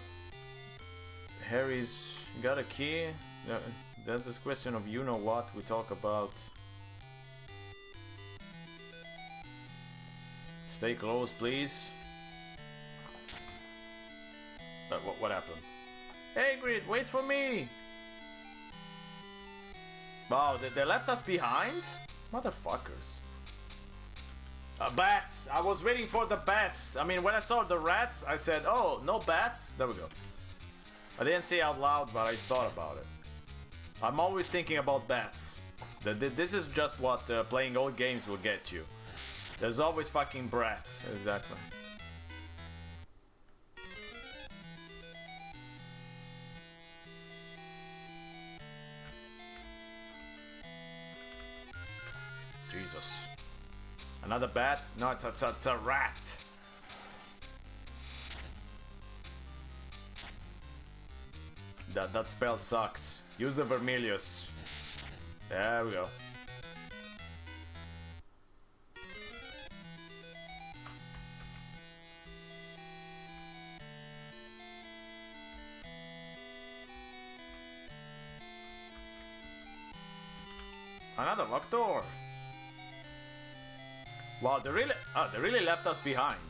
Harry's got a key? That's a question of you know what we talk about. Stay close, please. What happened? Hey, Grid, wait for me! Wow, they left us behind? Motherfuckers. Bats! I was waiting for the bats. I mean, when I saw the rats, I said, oh, no bats? There we go. I didn't say out loud, but I thought about it. I'm always thinking about bats. This is just what playing old games will get you. There's always fucking brats. Exactly. Jesus. Another bat? No, it's a rat. That spell sucks. Use the Vermilius. There we go. Another locked door. Wow, they really left us behind.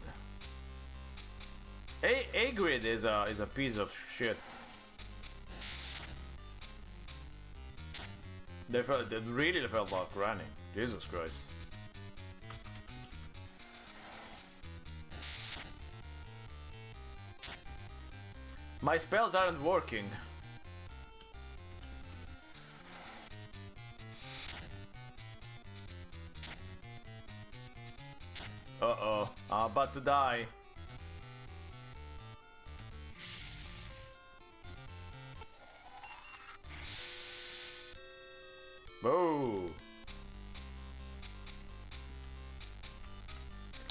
A-Grid is a piece of shit. They really felt like running. Jesus Christ. My spells aren't working. Uh-oh, I'm about to die. Whoa.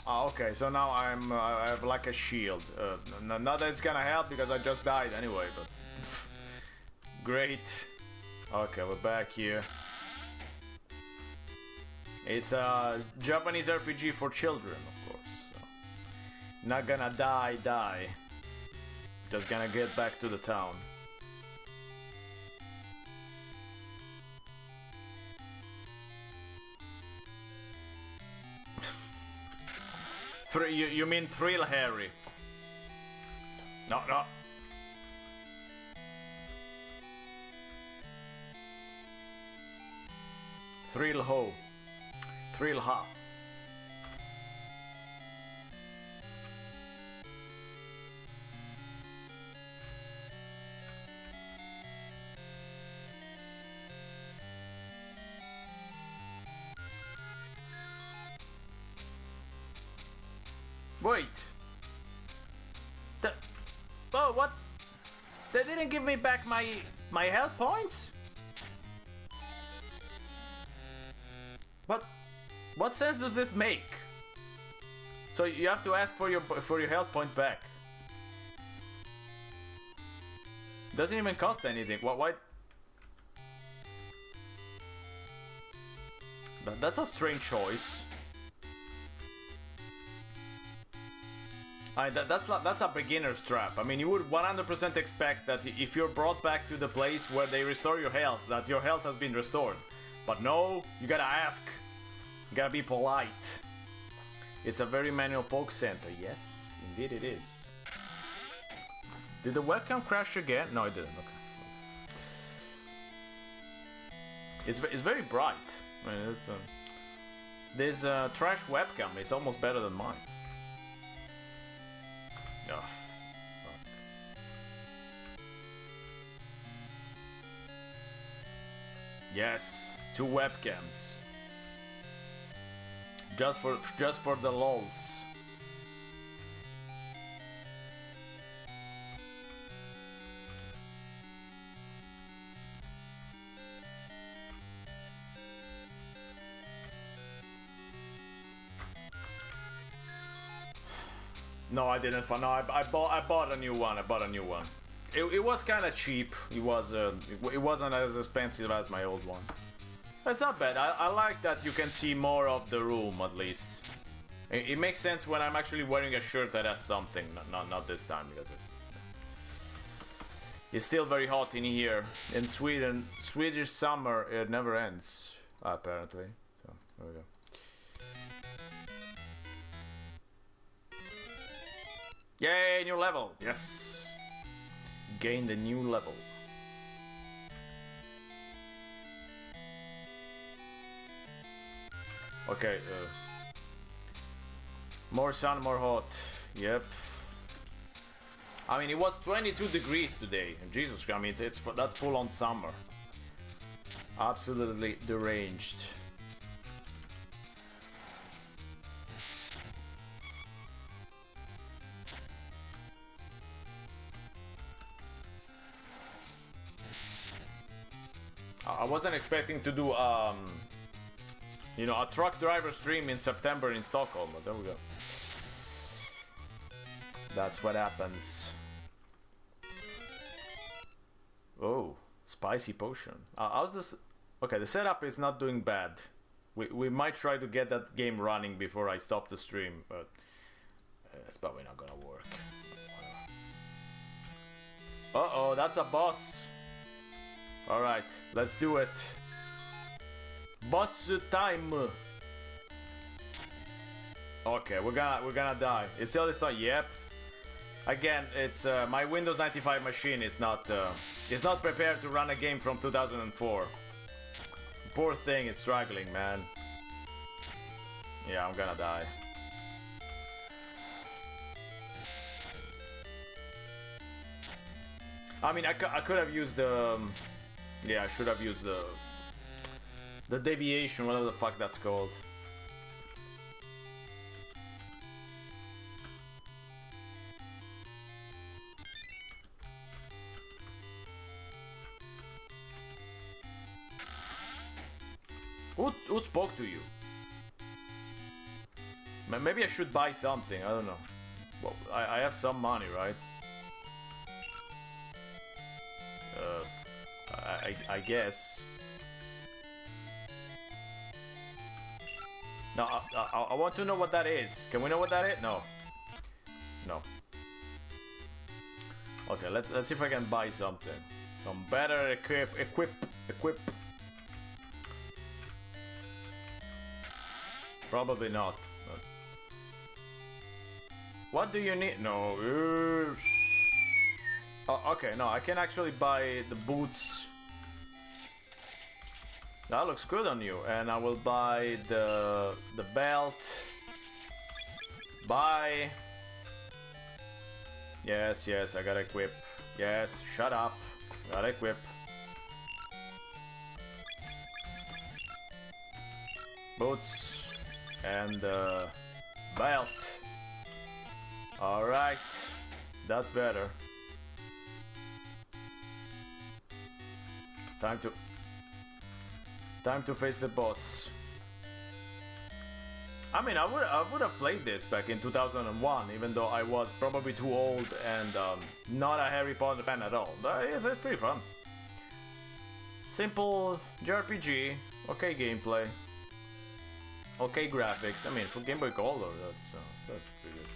Oh, okay, so now I have like a shield. Not that it's gonna help because I just died anyway, but great. Okay, we're back here. It's a Japanese RPG for children, of course. So. Not gonna die. Just gonna get back to the town. You mean Thrill Harry? No. Thrill Ho. Thrill Ha. Wait. Oh, what's... They didn't give me back my health points? What sense does this make? So you have to ask for your health point back. Doesn't even cost anything. Why? That's a strange choice. That's a beginner's trap. I mean, you would 100% expect that if you're brought back to the place where they restore your health, that your health has been restored. But no, you gotta ask. You gotta be polite. It's a very manual poke center. Yes, indeed it is. Did the webcam crash again? No, it didn't. Okay. It's very bright. I mean, this trash webcam is almost better than mine. Oh, fuck. Yes, 2 webcams. Just for the lols. No, I didn't. No, I bought a new one. It was kind of cheap. It wasn't as expensive as my old one. It's not bad. I like that you can see more of the room at least. It makes sense when I'm actually wearing a shirt that has something. Not this time because it's still very hot in here. In Sweden, Swedish summer it never ends apparently. So there we go. Yay, new level. Yes. Gained a new level. Okay. More sun, more hot. Yep. I mean, it was 22 degrees today. Jesus Christ, I mean, that's full on summer. Absolutely deranged. I wasn't expecting to do you know, a truck driver stream in September in Stockholm, but there we go. That's what happens. Oh, spicy potion. How's this? Okay, the setup is not doing bad. We might try to get that game running before I stop the stream, but it's probably not gonna work. Uh-oh, that's a boss. Alright, let's do it. Boss time. Okay, we're gonna die. It's still this time. Yep. Again, it's my Windows 95 machine is not prepared to run a game from 2004. Poor thing, it's struggling, man. Yeah, I'm gonna die. I mean, I could have used the... yeah, I should have used the deviation, whatever the fuck that's called. Who spoke to you? Maybe I should buy something, I don't know. Well, I have some money, right? I guess. No, I want to know what that is. Can we know what that is? No. No. Okay, let's see if I can buy something. Some better equip. Probably not. But... what do you need? No. Oh, okay, no, I can actually buy the boots. That looks good on you. And I will buy the belt. Buy. Yes, I gotta equip. Yes, shut up. Gotta equip. Boots. And belt. Alright. That's better. Time to face the boss. I mean, I would have played this back in 2001, even though I was probably too old and not a Harry Potter fan at all. It's pretty fun. Simple JRPG, okay gameplay, okay graphics. I mean, for Game Boy Color, that's pretty good.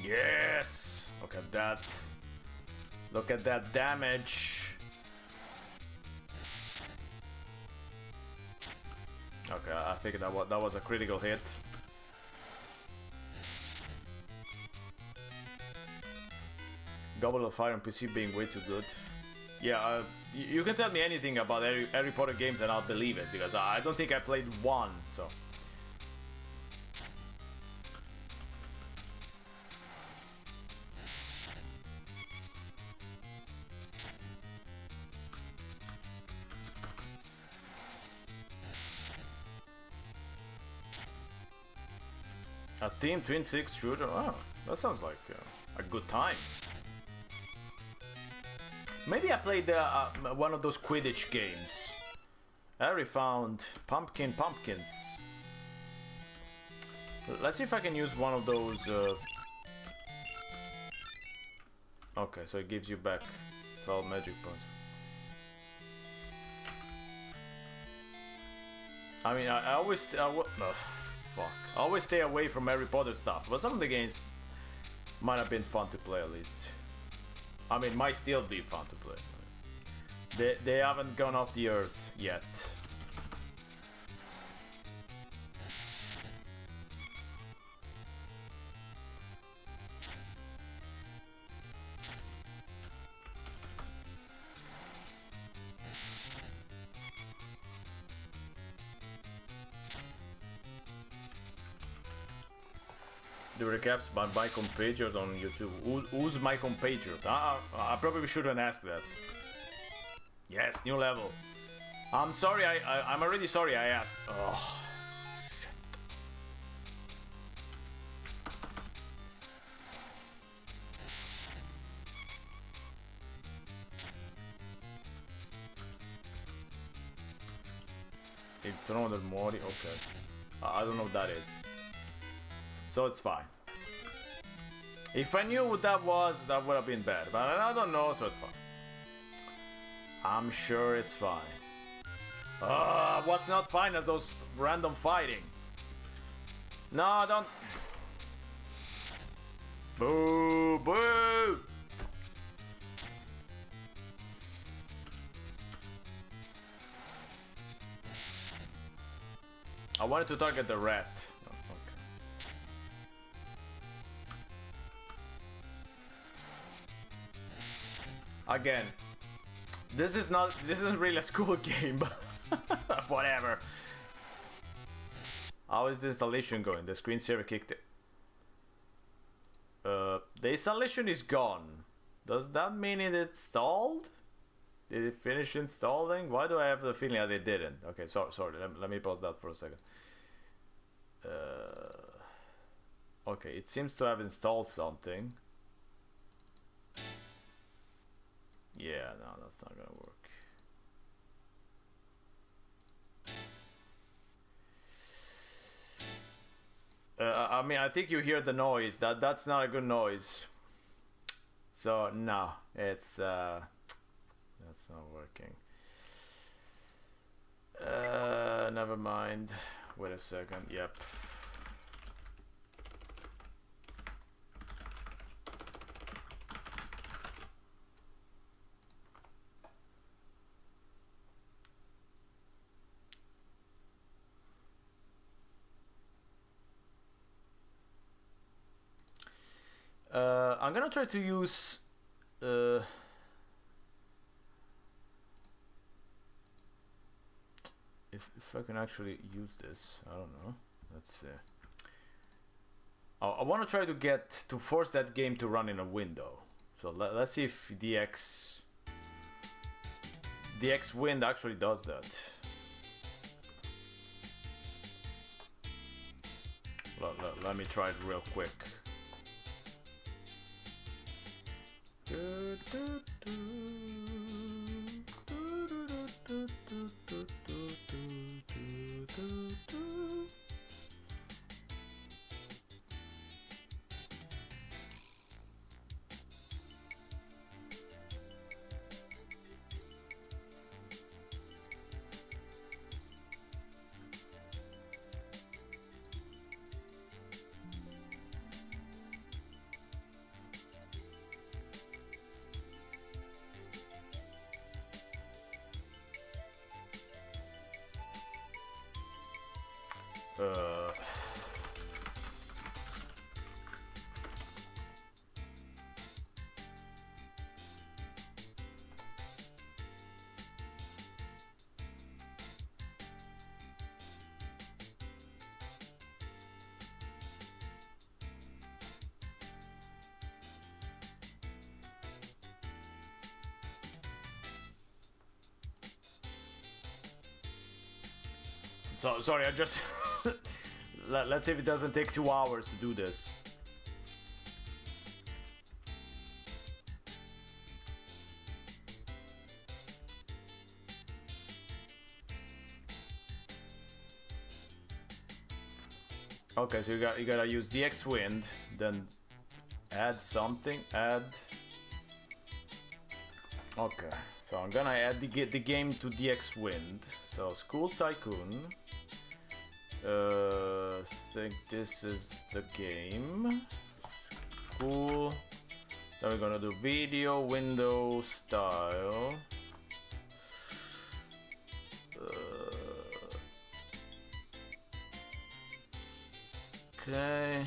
Yes! Look at that. Look at that damage. Okay, I think that was a critical hit. Goblet of Fire on PC being way too good. Yeah, you can tell me anything about Harry Potter games and I'll believe it, because I don't think I played one, so... A Team Twin 6 shooter? Oh, that sounds like a good time. Maybe I played one of those Quidditch games. I already found pumpkins. Let's see if I can use one of those. Okay, so it gives you back 12 magic points. I mean, I always... fuck. I always stay away from Harry Potter stuff, but some of the games might have been fun to play at least. I mean, might still be fun to play. They haven't gone off the earth yet. The recaps by my compatriot on YouTube. Who's my compatriot? I probably shouldn't ask that. Yes, new level. I'm sorry, I'm already sorry I asked. Oh, shit. Il trono del Mori, okay. I don't know what that is. So it's fine. If I knew what that was, that would have been bad. But I don't know, so it's fine. I'm sure it's fine. What's not fine are those random fighting. No, don't. Boo, boo! I wanted to target the rat. Again, this isn't really a school game, but whatever. How is the installation going? The screensaver kicked it. The installation is gone. Does that mean it installed? Did it finish installing? Why do I have the feeling that it didn't? Okay, sorry. Let me pause that for a second. Okay, it seems to have installed something. Yeah, no, that's not gonna work. I mean, I think you hear the noise. That's not a good noise. So no, it's that's not working. Never mind. Wait a second. Yep. I'm gonna try to use if I can actually use this. I don't know. Let's see. I want to try to force that game to run in a window. So let's see if DX Wind actually does that. Let me try it real quick. So sorry, I just let's see if it doesn't take 2 hours to do this. Okay, so you gotta use DX Wind, then add something, okay, so I'm gonna add the game to DX Wind. So School Tycoon, think this is the game. School, then we're gonna do video, window, style, Okay.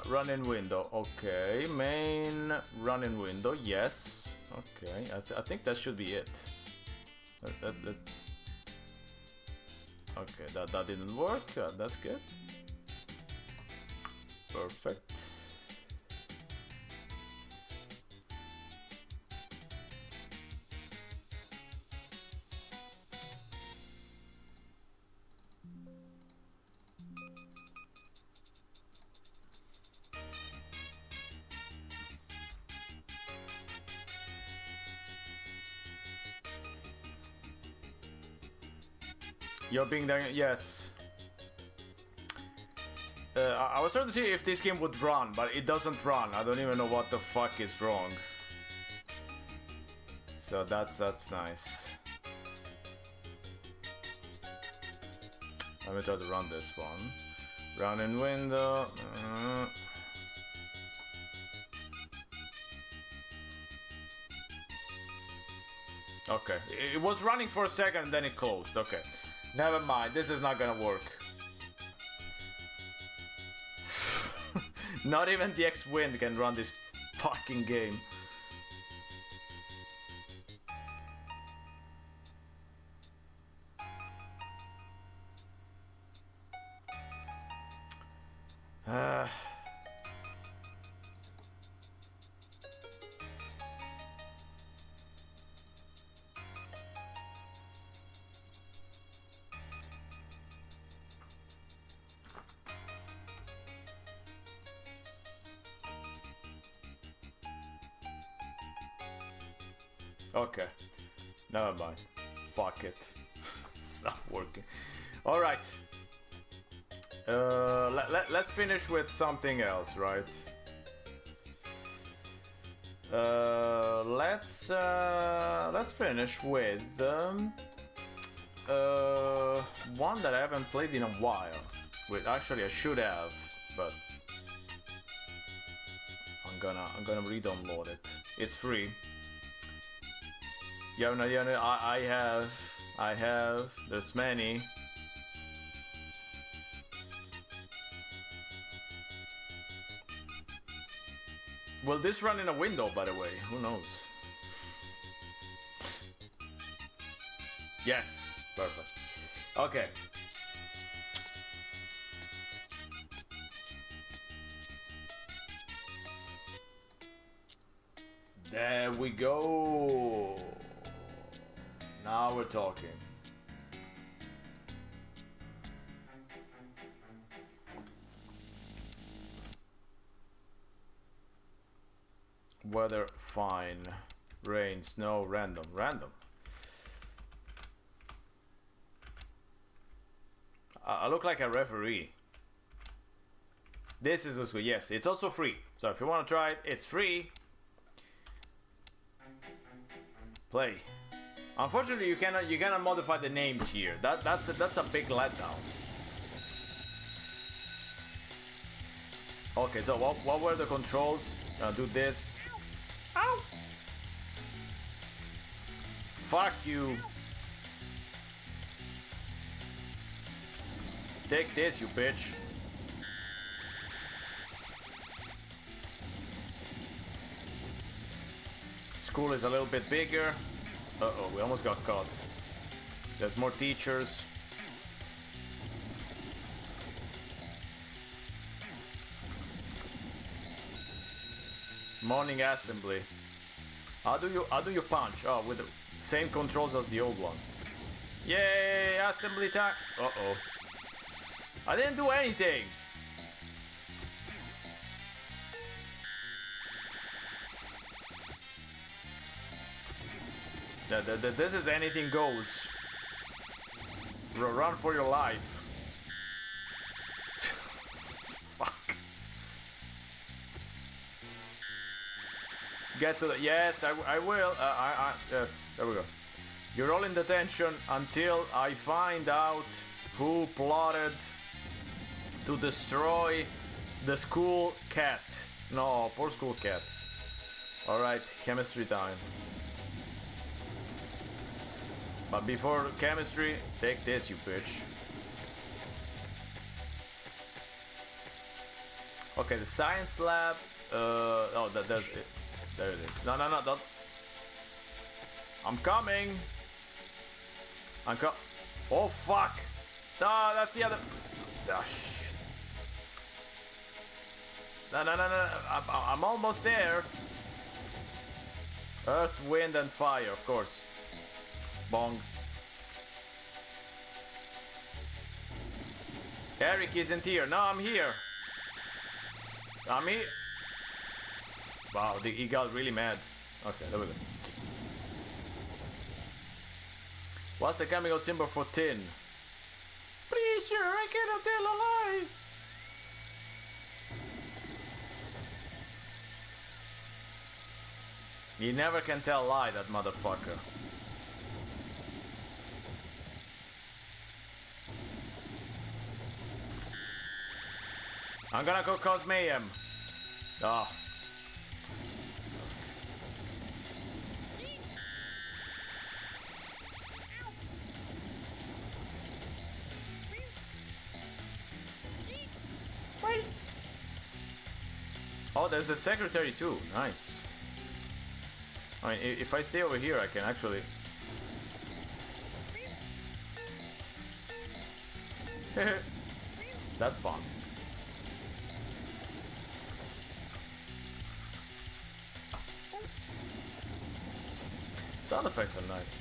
Run-in window. Okay. Main run-in window. Yes. Okay. I think that should be it. Let's... Okay, that didn't work. That's good. Perfect. You're being there, yes. I was trying to see if this game would run, but it doesn't run. I don't even know what the fuck is wrong. So that's nice. Let me try to run this one. Run in window. Okay, it was running for a second and then it closed. Okay, never mind. This is not gonna work. Not even the X-Wind can run this fucking game. Okay, never mind. Fuck it. It's not working. All right. Let's finish with something else, right? Let's finish with one that I haven't played in a while. Wait, actually I should have, but I'm gonna re-download it. It's free. Yeah, no, I have. There's many. Will this run in a window, by the way? Who knows? Yes, perfect. Okay. There we go. Now we're talking. Weather fine. Rain, snow, random. I look like a referee. This is also, yes, it's also free. So if you want to try it, it's free. Play. Unfortunately, you cannot modify the names here. That's a big letdown. Okay, so what were the controls? Do this. Ow! Fuck you. Take this, you bitch. School is a little bit bigger. Uh-oh, we almost got caught. There's more teachers. Morning assembly. How do you punch? Oh, with the same controls as the old one. Yay, assembly time. Uh-oh. I didn't do anything. This is anything goes. Run for your life. Fuck. Get to the... Yes, I will. Yes, there we go. You roll in detention until I find out who plotted to destroy the school cat. No, poor school cat. Alright, chemistry time. But before chemistry, take this, you bitch. Okay, the science lab. Oh, there's it. There it is. No, don't. I'm coming. Oh, fuck. Ah, that's the other. Ah, shit. No. I'm almost there. Earth, wind, and fire, of course. Bong. Eric isn't here. No, I'm here. I'm here. Wow, he got really mad. Okay, there we go. What's the chemical symbol for tin? Please, sir, I cannot tell a lie. He never can tell a lie, that motherfucker. I'm gonna go cause mayhem. Ah. Wait. Oh, there's the secretary too. Nice. I mean, if I stay over here, I can actually. That's fun. Sound effects are nice.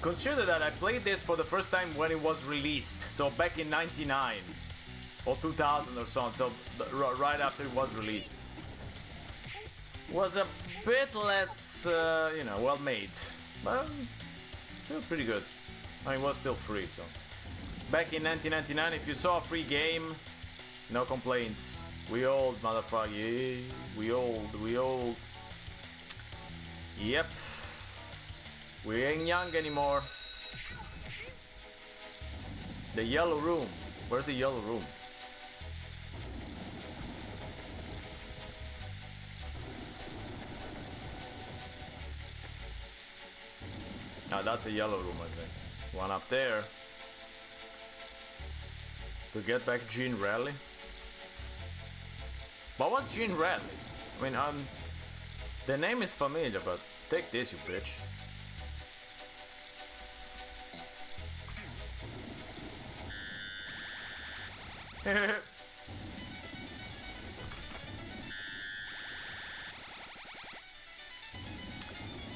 Consider that I played this for the first time when it was released, so back in '99 or 2000 or so, right after it was released. Was a bit less, you know, well made, but still pretty good. I mean, it was still free, so. Back in 1999, if you saw a free game, no complaints. We old, motherfucker. Yeah, we old. Yep. We ain't young anymore. The yellow room. Where's the yellow room? Ah, that's a yellow room, I think. One up there. To get back Gene Rally. But what's Gene Rally? I mean, the name is familiar, but take this, you bitch.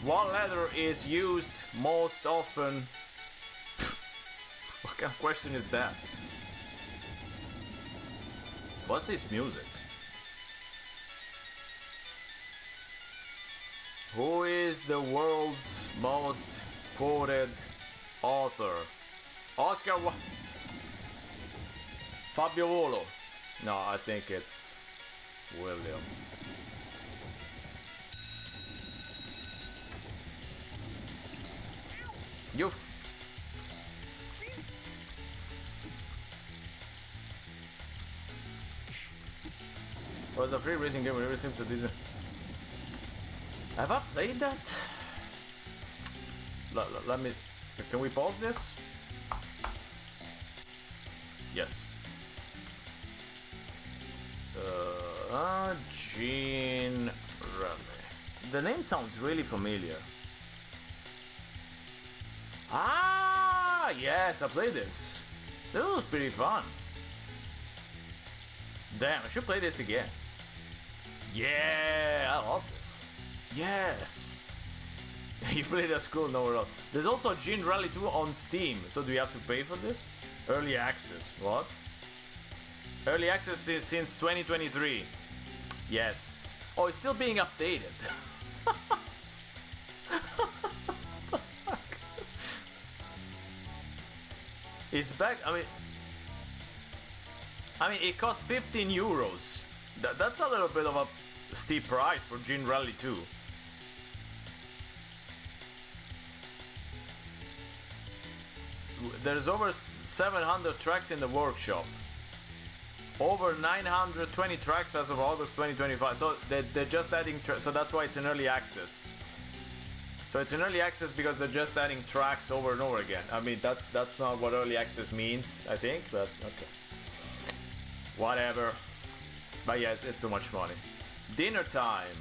What letter is used most often? What kind of question is that? What's this music? Who is the world's most quoted author? Oscar Fabio Volo. No, I think it's William. It was a free racing game. Whenever seems to do. Have I played that? Let me. Can we pause this? Yes. Gene Rally. The name sounds really familiar. Ah, yes, I played this. This was pretty fun. Damn, I should play this again. Yeah, I love this. Yes. You played at school, nowhere else. There's also Gene Rally 2 on Steam. So do you have to pay for this? Early access. What? Early access is since 2023. Yes. Oh, it's still being updated. It's back. I mean, it costs 15 euros. That's a little bit of a steep price for Gene Rally 2. There's over 700 tracks in the workshop. Over 920 tracks as of August 2025. So they're just adding. So that's why it's in early access. So it's in early access because they're just adding tracks over and over again. I mean, that's not what early access means, I think, but okay. Whatever. But yeah, it's too much money. Dinner time.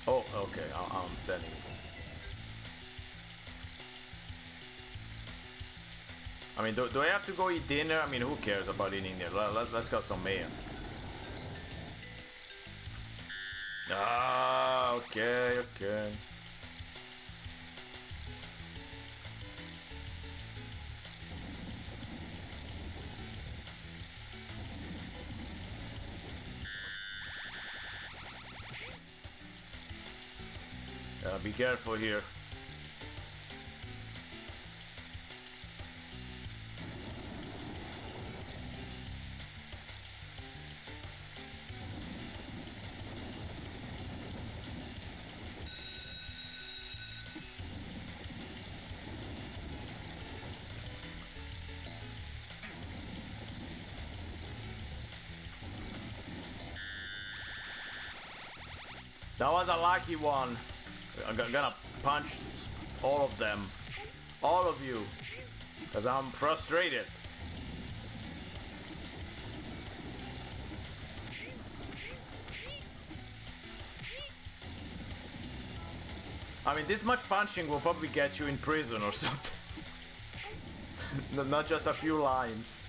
Oh, okay. I'm standing. I mean, do I have to go eat dinner? I mean, who cares about eating dinner? Let's go some mayo. Ah, okay, okay. Be careful here. That was a lucky one. I'm gonna punch all of them. All of you. Because I'm frustrated. I mean, this much punching will probably get you in prison or something. Not just a few lines.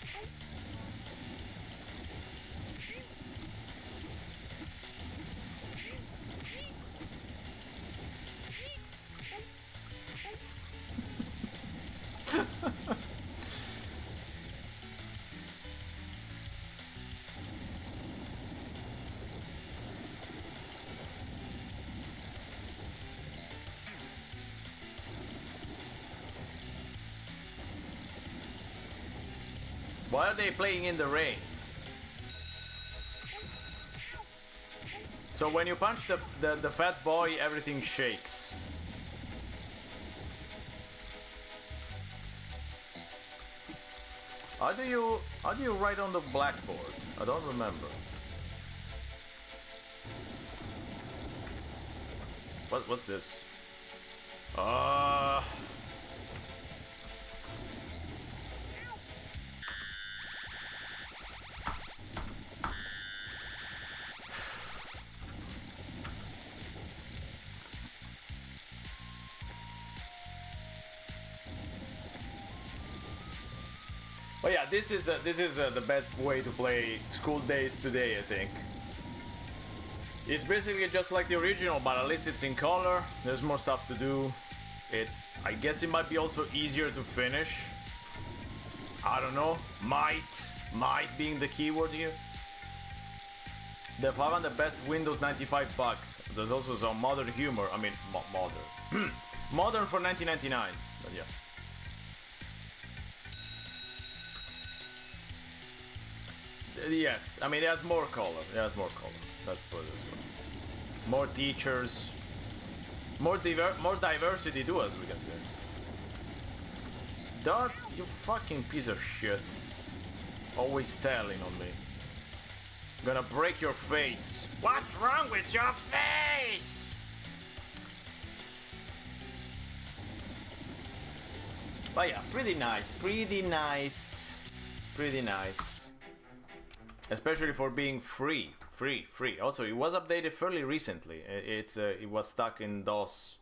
Why are they playing in the rain? So when you punch the fat boy, everything shakes. How do you write on the blackboard? I don't remember. What's this? But yeah, this is the best way to play School Days today, I think. It's basically just like the original, but at least it's in color. There's more stuff to do. I guess it might be also easier to finish. I don't know. Might being the keyword here. They've found the best Windows 95 bugs. There's also some modern humor. I mean, modern. Modern for 1999. But yeah. Yes, I mean it has more color. Let's put it this way. More teachers, more diversity too, as we can say. Dog, you fucking piece of shit. Always styling on me. Gonna break your face. What's wrong with your face? But yeah, pretty nice. Especially for being free. Also, it was updated fairly recently. It was stuck in DOS.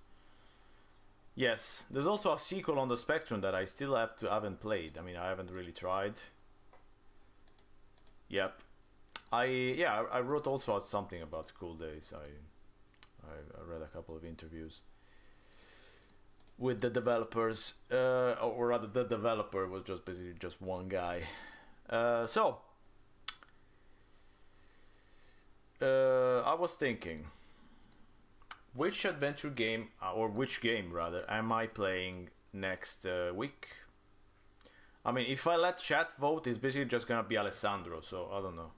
Yes, there's also a sequel on the Spectrum that I still haven't played. I mean, I haven't really tried. Yep. I wrote also something about School Days. I read a couple of interviews with the developers, or rather, the developer was just basically just one guy. I was thinking, which adventure game, or which game rather, am I playing next week? I mean, if I let chat vote, it's basically just gonna be Alessandro, so I don't know.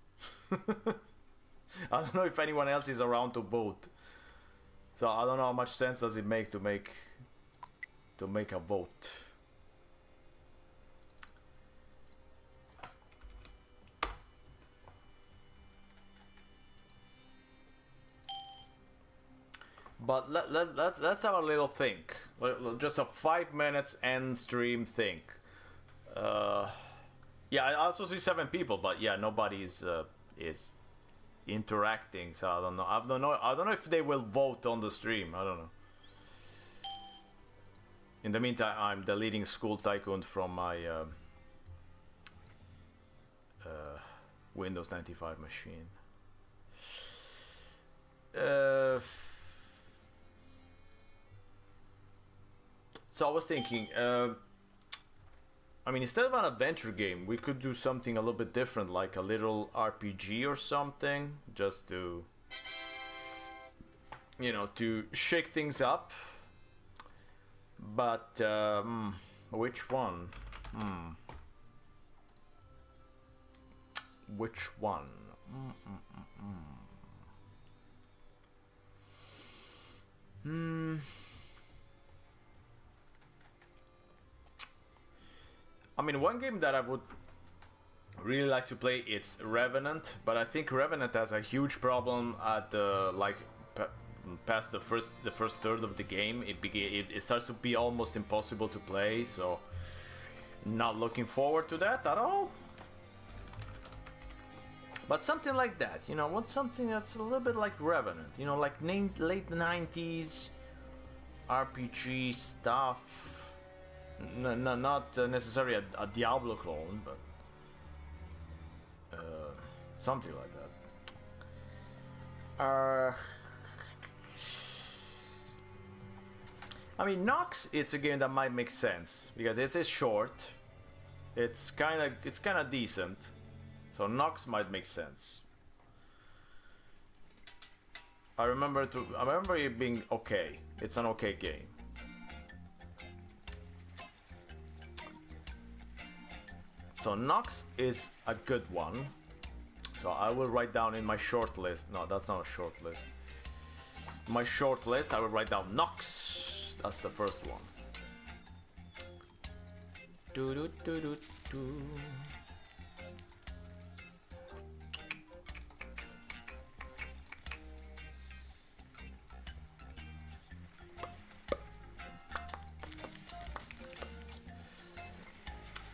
I don't know if anyone else is around to vote. So I don't know how much sense does it make to make a vote. But let's have a little think. Just a 5 minutes end stream think. Yeah, I also see 7 people, but yeah, nobody is interacting, so I don't know. I don't know if they will vote on the stream. I don't know. In the meantime, I'm deleting School Tycoon from my Windows 95 machine. So I was thinking, I mean, instead of an adventure game, we could do something a little bit different, like a little RPG or something, just to, you know, to shake things up. But which one? Which one? I mean, one game that I would really like to play, it's Revenant, but I think Revenant has a huge problem at the past the first third of the game. It starts to be almost impossible to play, so not looking forward to that at all. But something like that, you know, want something that's a little bit like Revenant, you know, like late 90s RPG stuff. Not necessarily a Diablo clone, but something like that. I mean, Nox, it's a game that might make sense because it's short. It's kind of decent, so Nox might make sense. I remember it being okay. It's an okay game. So Nox is a good one. So I will write down in my short list. No, that's not a short list. My short list, I will write down Nox. That's the first one.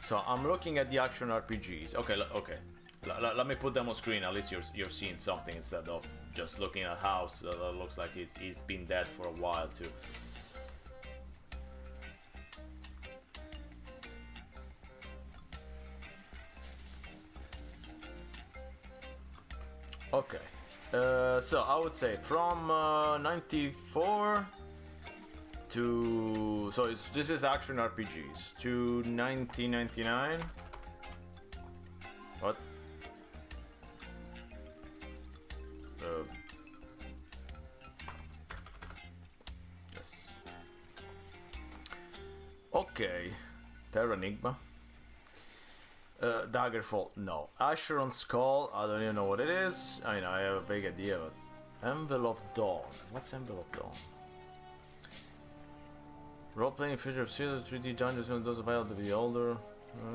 So I'm looking at the action RPGs. Okay, okay. Let me put them on screen. At least you're seeing something instead of just looking at House. That looks like he's been dead for a while too. Okay. So I would say from 94 to this is action RPGs to 1999. What? Yes. Okay. Terranigma. Daggerfall, no. Asheron's Skull, I don't even know what it is. I mean, I have a big idea, but Anvil of Dawn. What's Anvil of Dawn? Role-playing feature of 3D dungeons and those available to the older.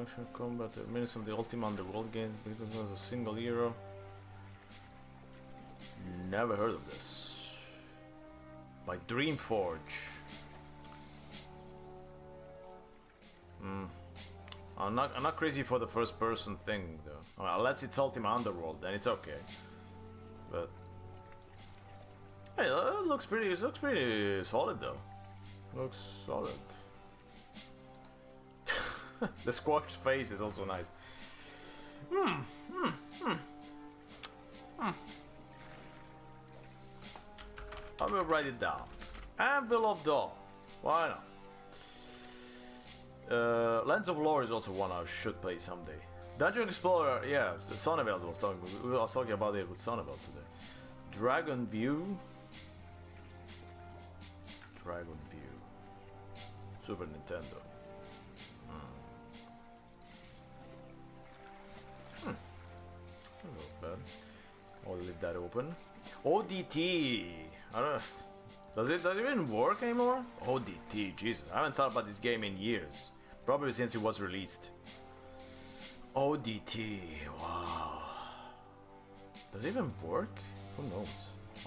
Action combat, minutes of the Ultima Underworld game because it was a single hero. Never heard of this. By Dreamforge. I'm not crazy for the first person thing though. Well, unless it's Ultima Underworld, then it's okay. But hey, it looks pretty solid though. Looks solid. The squashed face is also nice. I will write it down. Anvil of Dawn. Why not? Lands of Lore is also one I should play someday. Dungeon Explorer, yeah, Sonneveld was talking about it with Sonneveld today. Dragon View. Super Nintendo. Not bad. I'll leave that open. ODT. I don't know. Does it even work anymore? ODT, Jesus. I haven't thought about this game in years. Probably since it was released. ODT, wow. Does it even work? Who knows?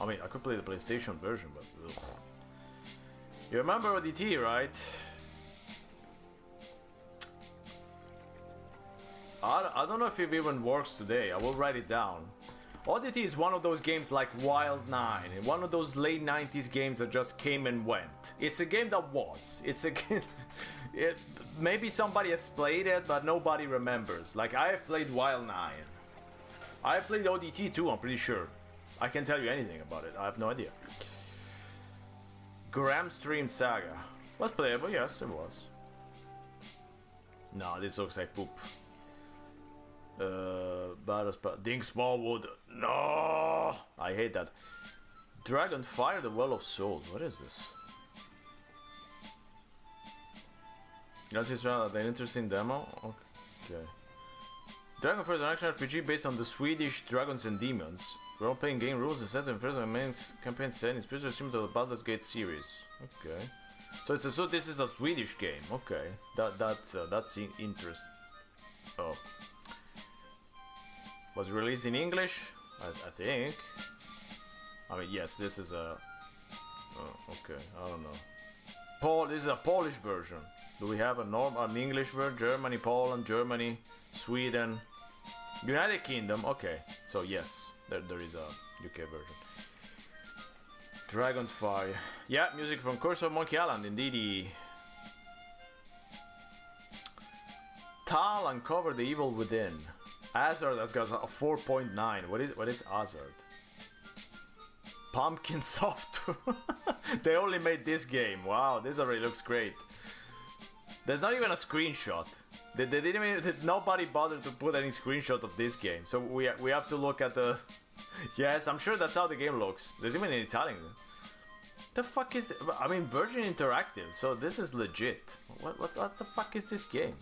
I mean, I could play the PlayStation version, but ugh. You remember ODT, right? I don't know if it even works today. I will write it down. Oddity is one of those games like Wild 9, one of those late 90s games that just came and went. It's a game that was. It's a game... maybe somebody has played it, but nobody remembers. Like, I have played Wild 9. I have played ODT too, I'm pretty sure. I can't tell you anything about it. I have no idea. Graham Stream Saga. Was playable, yes, it was. No, this looks like poop. Dink Smallwood. No, I hate that. Dragonfire, the Well of Souls. What is this? That's just an interesting demo. Okay. Dragonfire is an action RPG based on the Swedish Dragons and Demons. Role-playing game rules and sets and first and main campaign setting is pretty similar to the Baldur's Gate series. Okay. So this is a Swedish game. Okay. That's interest. Oh. Was released in English, I think. I mean, yes, this is a... Oh, okay, I don't know. This is a Polish version. Do we have an English version? Germany, Poland, Germany, Sweden, United Kingdom. Okay, so yes, there is a UK version. Dragonfire. Yeah, music from Curse of Monkey Island, indeed. Tal uncover the evil within. Hazard has got a 4.9. What is Hazard? Pumpkin Software. They only made this game. Wow, this already looks great. There's not even a screenshot. They didn't even. Nobody bothered to put any screenshot of this game. So we have to look at the. Yes, I'm sure that's how the game looks. There's even an Italian. The fuck is? I mean, Virgin Interactive. So this is legit. What the fuck is this game?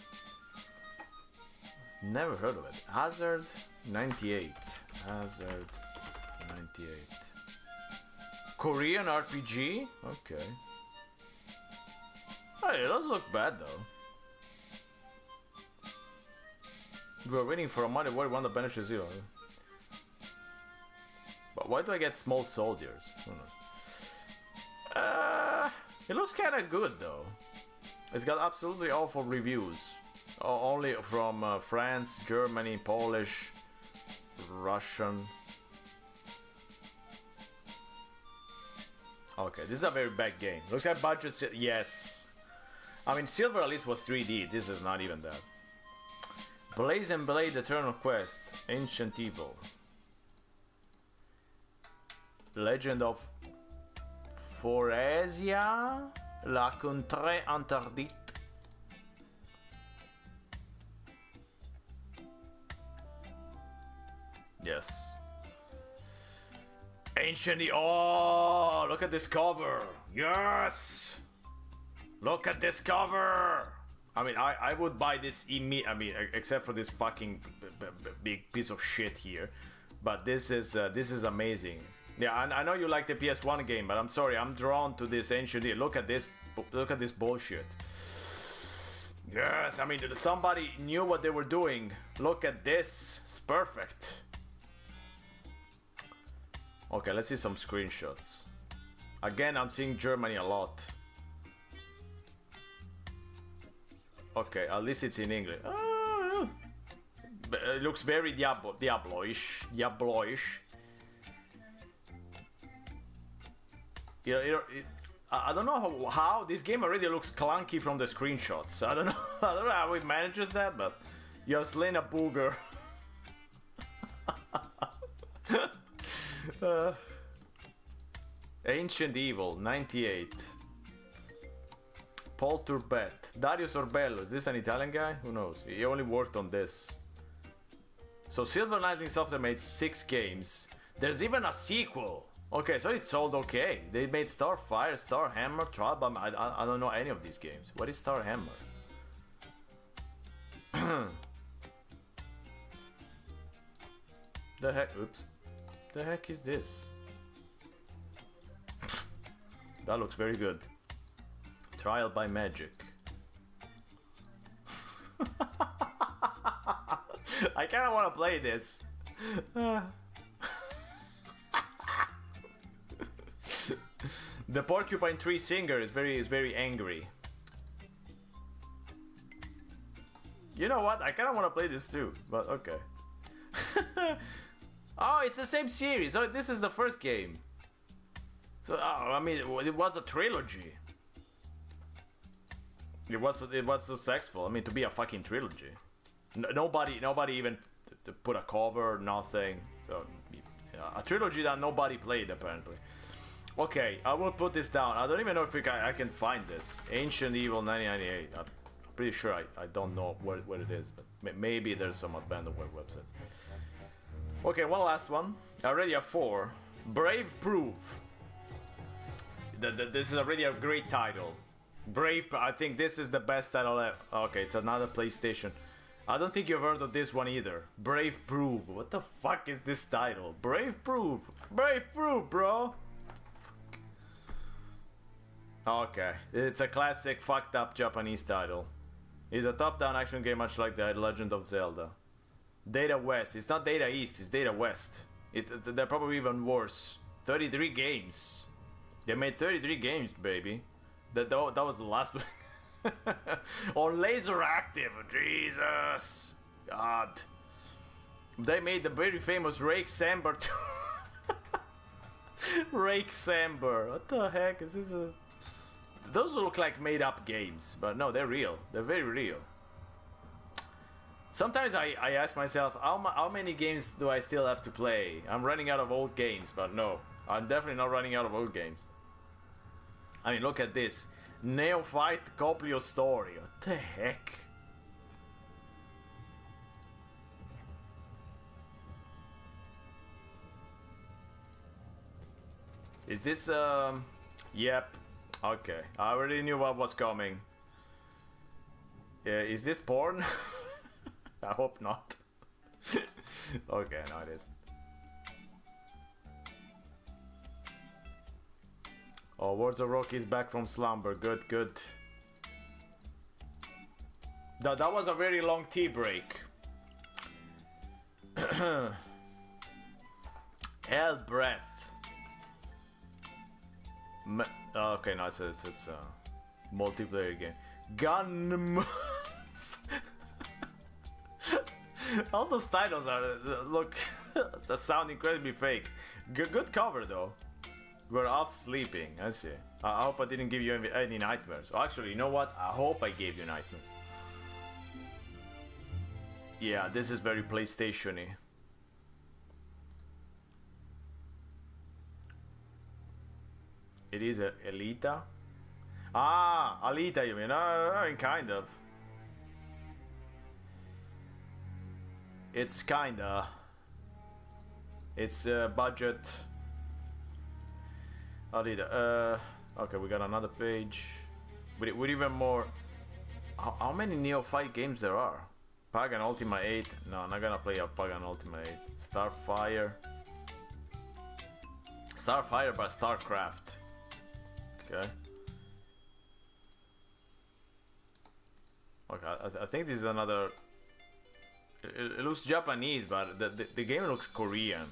Never heard of it. Hazard 98. Hazard 98. Korean RPG? Okay. Hey, it doesn't look bad though. We're waiting for a mighty warrior one that banishes zero. But why do I get small soldiers? I don't know. It looks kinda good though. It's got absolutely awful reviews. Only from France, Germany, Polish, Russian. Okay, this is a very bad game. Looks like budget. Yes. I mean, Silver at least was 3D. This is not even that. Blaze and Blade Eternal Quest. Ancient Evil. Legend of Foresia. La Contrée Interdite. Yes. Ancient. Oh, look at this cover. Yes. Look at this cover. I mean, I would buy this I mean, except for this fucking big piece of shit here. But this is amazing. Yeah, I know you like the PS1 game, but I'm sorry, I'm drawn to this Ancient. Look at this bullshit. Yes, I mean, somebody knew what they were doing. Look at this. It's perfect. Okay, let's see some screenshots. Again, I'm seeing Germany a lot. Okay, at least it's in English. It looks very Diablo-ish. I don't know how this game already looks clunky from the screenshots. I don't know how it manages that, but you have slain a booger. Ancient Evil 98. Paul Turbet. Dario Sorbello. Is this an Italian guy? Who knows? He only worked on this. So Silver Lightning Software made 6 games. There's even a sequel. Okay, so it sold okay. They made Starfire, Starhammer, Trial, but I don't know any of these games. What is Starhammer? The heck? Oops. The heck is this? That looks very good. Trial by Magic. I kinda wanna play this. The Porcupine Tree Singer is very angry. You know what? I kind of want to play this too, but okay. Oh, it's the same series. Oh, this is the first game. So, I mean, it was a trilogy. It was successful. I mean, to be a fucking trilogy. Nobody even put a cover, nothing. So, a trilogy that nobody played apparently. Okay, I will put this down. I don't even know if I can find this. Ancient Evil 1998. I'm pretty sure I don't know where it is, but maybe there's some abandoned websites. Okay, one last one. I already have 4. Brave Proof. This is already a great title. Brave, I think this is the best title ever. Okay, it's another PlayStation. I don't think you've heard of this one either. Brave Proof. What the fuck is this title? Brave Proof. Brave Proof, bro. Okay, it's a classic fucked up Japanese title. It's a top-down action game much like The Legend of Zelda. Data West. It's not Data East, it's Data West. They're probably even worse. 33 games. They made 33 games, baby. That was the last one. On Laser Active. Jesus. God. They made the very famous Rake Samber. Rake Samber. What the heck is this? Those look like made up games, but no, they're real. They're very real. Sometimes I ask myself, how many games do I still have to play? I'm running out of old games, but no, I'm definitely not running out of old games. I mean, look at this. Neophyte Coplio Story. What the heck? Is this, Yep. Okay. I already knew what was coming. Is this porn? I hope not. Okay, no it isn't. Oh, Words of Rock is back from slumber. Good, good. That was a very long tea break. Hell Breath. Okay, no, it's a multiplayer game. Gun. All those titles are look. That sound incredibly fake. Good cover though. We're off sleeping. I see. I hope I didn't give you any nightmares. Actually, you know what? I hope I gave you nightmares. Yeah, this is very PlayStation-y. It is a Alita. Ah, Alita, you mean? I mean, kind of. It's kinda. It's budget. Alita. Okay, we got another page. With even more. How many Neophyte games there are? Pagan Ultima 8. No, I'm not gonna play a Pagan Ultima 8. Starfire. Starfire by StarCraft. Okay. Okay, I think this is another. It looks Japanese, but the game looks Korean.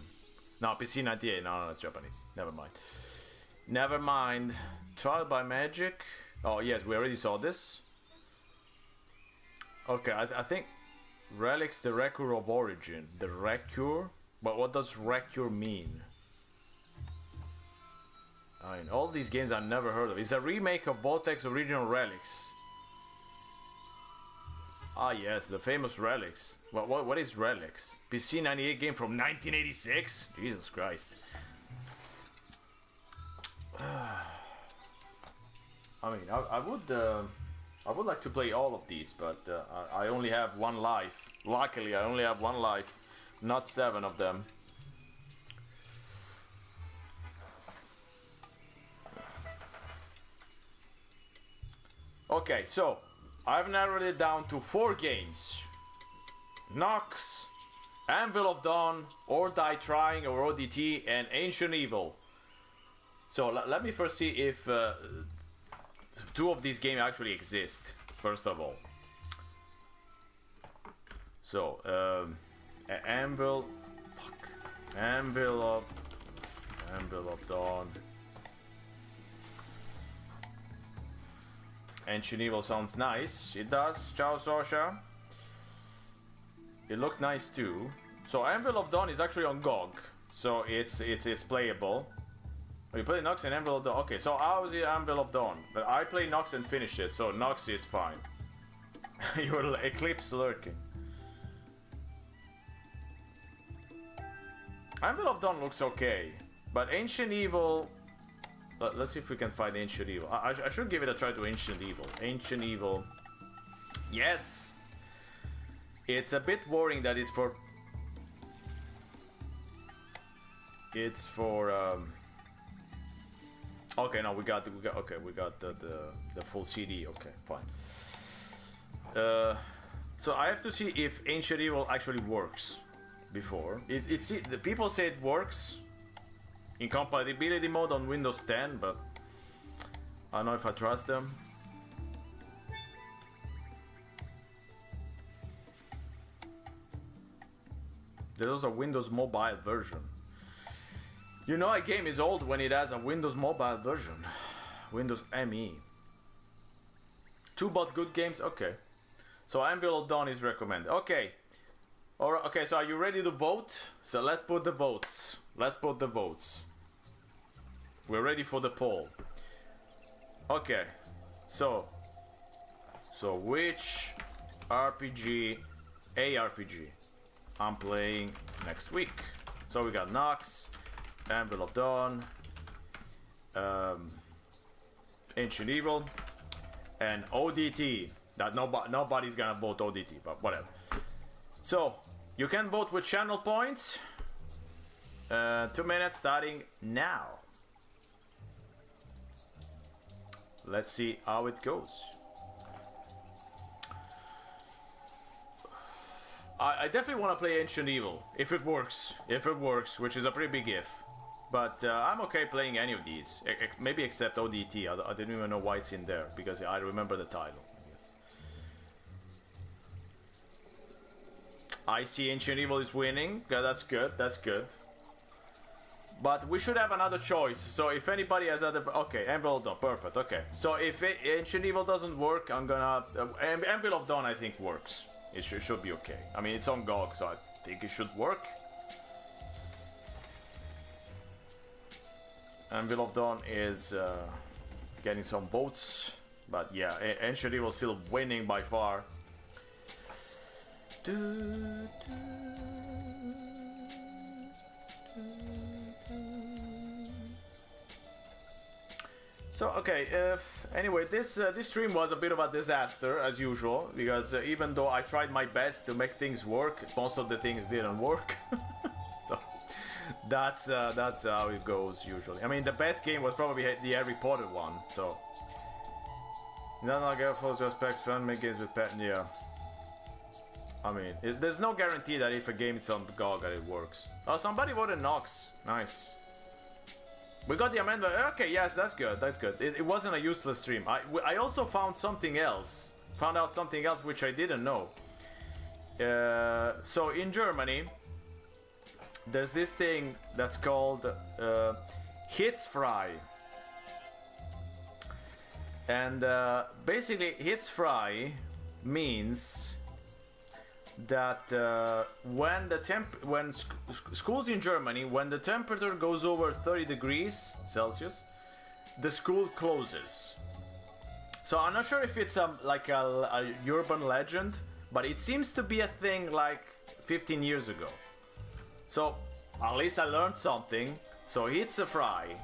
No, PC 98. No, it's Japanese. Never mind. Never mind. Trial by Magic. Oh yes, we already saw this. Okay, I think Relics: The Recure of Origin. The Recure? But what does Recure mean? I mean, all these games I've never heard of. It's a remake of Botech's original Relics. Ah yes, the famous Relics. What is Relics? PC 98 game from 1986? Jesus Christ. I mean, I would like to play all of these, but I only have one life. Luckily, I only have one life, not 7 of them. Okay, so I've narrowed it down to 4 games. Nox, Anvil of Dawn, Or Die Trying, or ODT, and Ancient Evil. So let me first see if 2 of these games actually exist, first of all. So, Anvil of Dawn. Ancient Evil sounds nice. It does. Ciao, Sasha. It looked nice too. So Anvil of Dawn is actually on GOG, so it's playable. Oh, you play Nox and Anvil of Dawn. Okay, so how is the Anvil of Dawn? But I play Nox and finished it, so Nox is fine. Your Eclipse lurking. Anvil of Dawn looks okay, but Ancient Evil. Let's see if we can find Ancient Evil. I should give it a try to Ancient Evil. Ancient Evil. Yes! It's a bit worrying that it's for... It's for... Okay, no, we got the full CD. Okay, fine. So I have to see if Ancient Evil actually works before. The people say it works in compatibility mode on Windows 10, but I don't know if I trust them. There's also a Windows Mobile version. You know a game is old when it has a Windows Mobile version. Windows ME. Two but good games? Okay. So Anvil of Dawn is recommended. Okay. Alright, okay, so are you ready to vote? So let's put the votes. Let's put the votes. We're ready for the poll. Okay. So which RPG, ARPG I'm playing next week? So we got Nox, Anvil of Dawn, Ancient Evil, and ODT. That nobody's gonna vote ODT, but whatever. So you can vote with channel points. 2 minutes starting now. Let's see how it goes. I definitely want to play Ancient Evil if it works. If it works, which is a pretty big if. But I'm okay playing any of these, maybe except ODT. I didn't even know why it's in there because I remember the title. I see Ancient Evil is winning. Yeah, that's good. That's good. But we should have another choice. So if anybody has other... Okay, Anvil of Dawn. Perfect. Okay. So if Ancient Evil doesn't work, I'm gonna... Anvil of Dawn, I think, works. It should be okay. I mean, it's on GOG, so I think it should work. Anvil of Dawn is getting some votes. But yeah, Ancient Evil is still winning by far. So okay, anyway, this stream was a bit of a disaster as usual because even though I tried my best to make things work, most of the things didn't work. So that's how it goes usually. I mean, the best game was probably the Harry Potter one. So not like full respects, fan make games with pet. Yeah. I mean, there's no guarantee that if a game is on GOG that it works. Oh, somebody voted Nox. Nice. We got the amendment. Okay, yes, that's good. That's good. It wasn't a useless stream. I also found something else. Found out something else which I didn't know. So in Germany, there's this thing that's called Hitzfrei. And basically, Hitzfrei means that when schools in Germany, when the temperature goes over 30 degrees Celsius, the school closes. So I'm not sure if it's like a urban legend, but it seems to be a thing like 15 years ago. So at least I learned something. So Hitzfrei.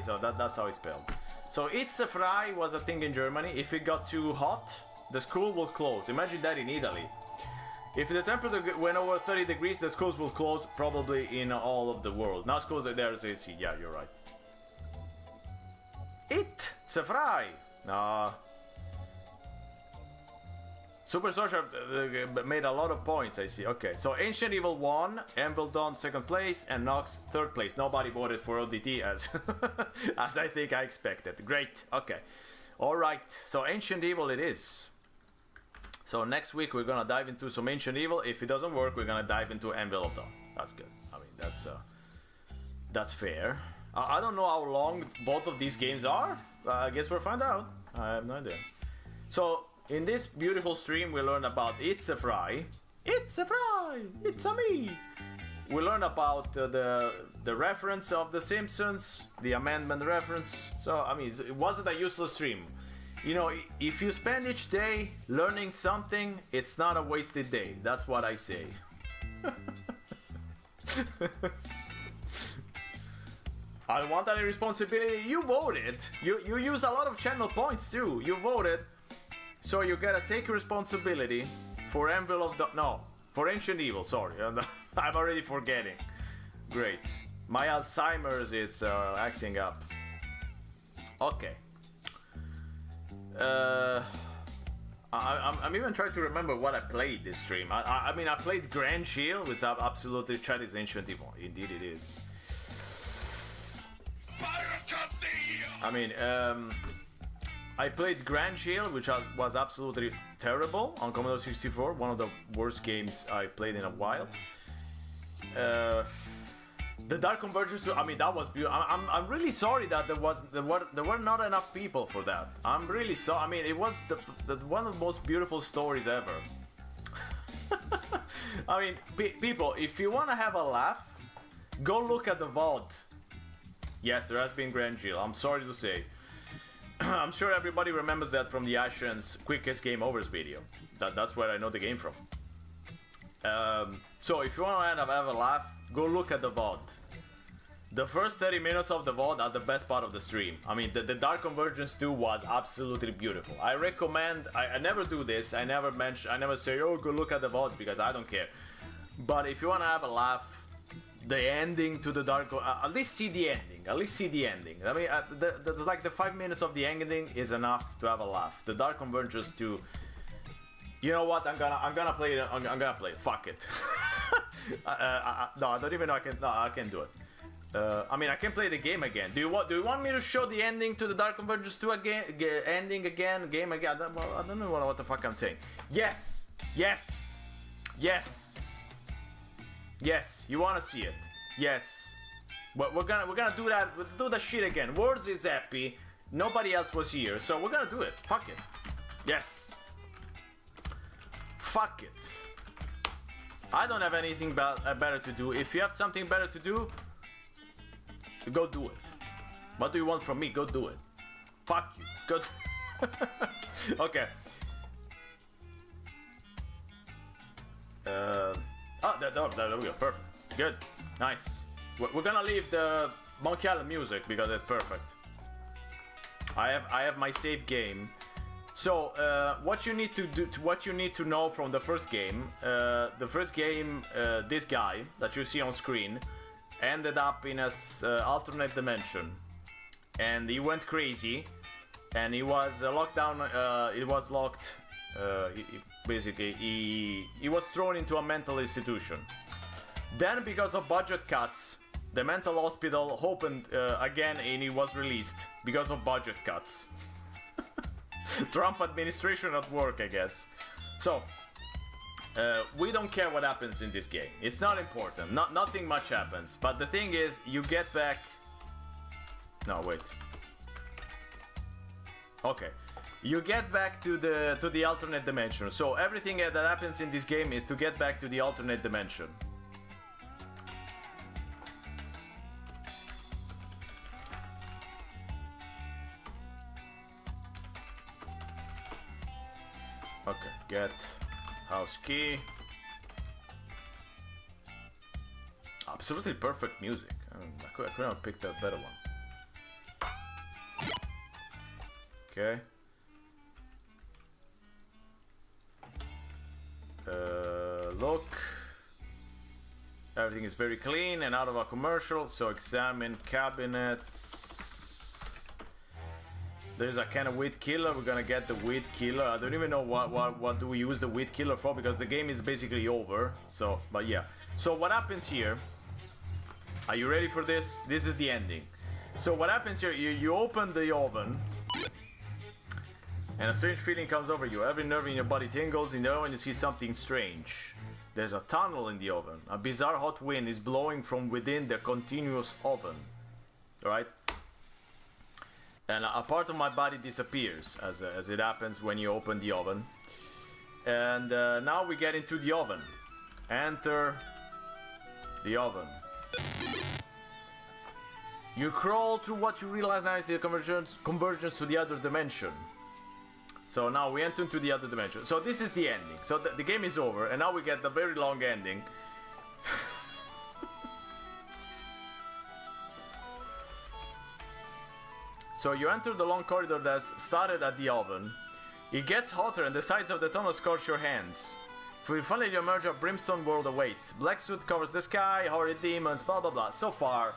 So that's how it's spelled. So Hitzfrei was a thing in Germany. If it got too hot, the school will close. Imagine that in Italy. If the temperature went over 30 degrees, the schools will close probably in all of the world. Now schools are there as AC. Yeah, you're right. It's a fry. Nah. Super Social made a lot of points, I see. Okay, so Ancient Evil won, Anvil Dawn second place, and Nox third place. Nobody voted for ODT as as I think I expected. Great. Okay. All right. So Ancient Evil it is. So next week we're gonna dive into some Ancient Evil. If it doesn't work, we're gonna dive into Anvil of Dawn. That's good. I mean, that's fair. I don't know how long both of these games are. I guess we'll find out. I have no idea. So in this beautiful stream, we learn about It's a Fry. It's a Fry. It's a me. We learn about the reference of The Simpsons, the amendment reference. So I mean, it wasn't a useless stream. You know, if you spend each day learning something, it's not a wasted day. That's what I say. I don't want any responsibility. You voted. You use a lot of channel points too. You voted. So you gotta take responsibility for Anvil of the... No, for Ancient Evil, sorry. I'm already forgetting. Great. My Alzheimer's is acting up. Okay. I'm even trying to remember what I played this stream. I mean, I played Grand Shield, which absolutely chat is Ancient Evil. Indeed it is. I mean, I played Grand Shield, which was absolutely terrible on Commodore 64. One of the worst games I played in a while. The Dark Convergence, I mean, that was beautiful. I'm really sorry that there were not enough people for that. I'm really sorry. I mean, it was one of the most beautiful stories ever. I mean, people, if you want to have a laugh, go look at the VOD. Yes, there has been Grand Shield. I'm sorry to say. I'm sure everybody remembers that from the Ashen's Quickest Game Overs video. That's where I know the game from. So if you want to have a laugh, go look at the VOD. The first 30 minutes of the VOD are the best part of the stream. I mean, the Dark Convergence 2 was absolutely beautiful. I recommend, I never do this, I never say, oh, go look at the VODs, because I don't care. But if you want to have a laugh, the ending to the Dark, at least see the ending. At least see the ending. I mean, there's like the 5 minutes of the ending is enough to have a laugh. The Dark Convergence 2. You know what? I'm gonna play it. I'm gonna play it. Fuck it. No, I don't even know. I can do it. I mean, I can play the game again. Do you want me to show the ending to the Dark Convergence 2 again? Ending again? Game again? I don't know what the fuck I'm saying. Yes. Yes. Yes. Yes. You wanna see it? Yes. We're gonna do that. We'll do that shit again. Words is happy. Nobody else was here, so we're gonna do it. Fuck it. Yes. Fuck it. I don't have anything better to do. If you have something better to do, go do it. What do you want from me? Go do it. Fuck you. Go. Okay. There we go. Perfect. Good. Nice. We're gonna leave the Monkey Island music because it's perfect. I have my save game. So what you need to do, what you need to know from the first game, this guy that you see on screen ended up in a alternate dimension, and he went crazy, and he was locked down. It was locked. Basically, he was thrown into a mental institution. Then, because of budget cuts, the mental hospital opened again, and he was released because of budget cuts. Trump administration at work, I guess. So, we don't care what happens in this game. It's not important. Nothing much happens. But the thing is, you get back... No, wait. Okay. You get back to the alternate dimension. So everything that happens in this game is to get back to the alternate dimension. Okay, get house key. Absolutely perfect music. I mean, I couldn't have picked a better one. Okay. Look. Everything is very clean and out of a commercial, so examine cabinets. There's a kind of weed killer. We're gonna get the weed killer. I don't even know what do we use the weed killer for, because the game is basically over. So, but yeah. So what happens here? Are you ready for this? This is the ending. So what happens here? You open the oven, and a strange feeling comes over you. Every nerve in your body tingles, you know, when you see something strange. There's a tunnel in the oven. A bizarre hot wind is blowing from within the continuous oven. Alright? and a part of my body disappears as it happens when you open the oven. And now we get into the oven. Enter the oven. You crawl through what you realize now is the convergence to the other dimension. So now we enter into the other dimension. So this is the ending. So the game is over, and now we get the very long ending. So you enter the long corridor that started at the oven. It gets hotter, and the sides of the tunnel scorch your hands. Finally you emerge, a brimstone world awaits. Black soot covers the sky, horrid demons, blah blah blah. So far,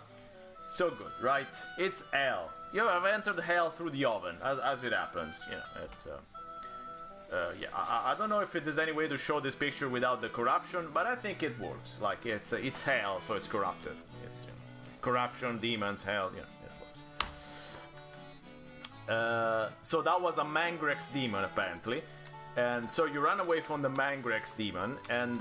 so good, right? It's hell. You have entered hell through the oven, as it happens. You know, it's yeah. I don't know if there's any way to show this picture without the corruption, but I think it works. Like it's hell, so it's corrupted. It's corruption, demons, hell. Yeah, it works. So that was a Mangrex demon apparently, and so you run away from the Mangrex demon, and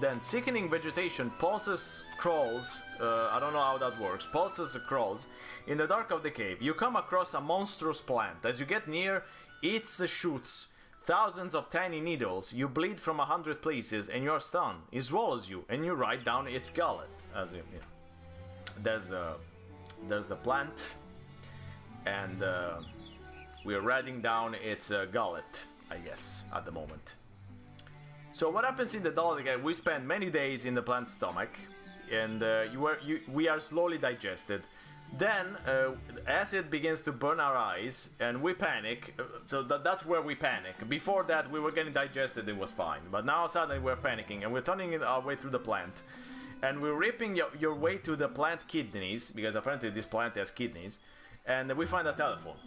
then sickening vegetation pulses, crawls. I don't know how that works. Pulses, crawls in the dark of the cave. You come across a monstrous plant. As you get near, it shoots thousands of tiny needles. You bleed from 100 places, and you're stunned. It swallows you, and you ride down its gullet. As you, there's the plant, and we are riding down its gullet, I guess, at the moment. So what happens in the gullet again? We spend many days in the plant's stomach, and we are slowly digested. Then acid begins to burn our eyes, and we panic. So that's where we panic. Before that, we were getting digested, it was fine. But now suddenly we're panicking, and we're turning our way through the plant. And we're ripping your way to the plant kidneys, because apparently this plant has kidneys. And we find a telephone.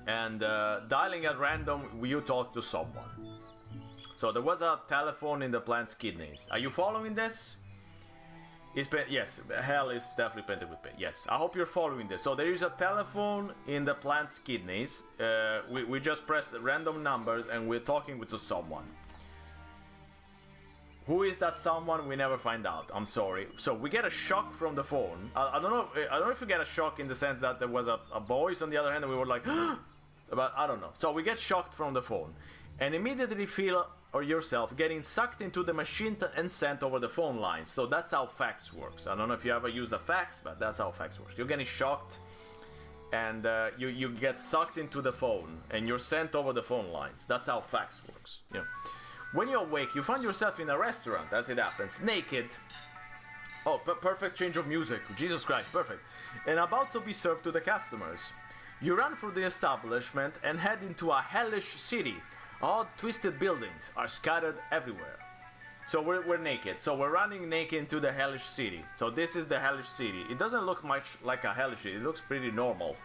And dialing at random, you talk to someone. So there was a telephone in the plant's kidneys. Are you following this? Yes, hell is definitely painted with pain. Yes, I hope you're following this. So there is a telephone in the plant's kidneys. We just press the random numbers and we're talking to someone. Who is that someone? We never find out. I'm sorry. So we get a shock from the phone. I don't know if we get a shock in the sense that there was a voice on the other hand and we were like, but I don't know. So we get shocked from the phone and immediately feel yourself getting sucked into the machine and sent over the phone lines. So that's how fax works. I don't know if you ever used a fax, but that's how fax works. You're getting shocked and you get sucked into the phone and you're sent over the phone lines. That's how fax works. You know. When you awake, you find yourself in a restaurant, as it happens, naked. Oh, perfect change of music. Jesus Christ, perfect. And about to be served to the customers. You run through the establishment and head into a hellish city. Odd, twisted buildings are scattered everywhere. So we're naked. So we're running naked into the hellish city. So this is the hellish city. It doesn't look much like a hellish city. It looks pretty normal.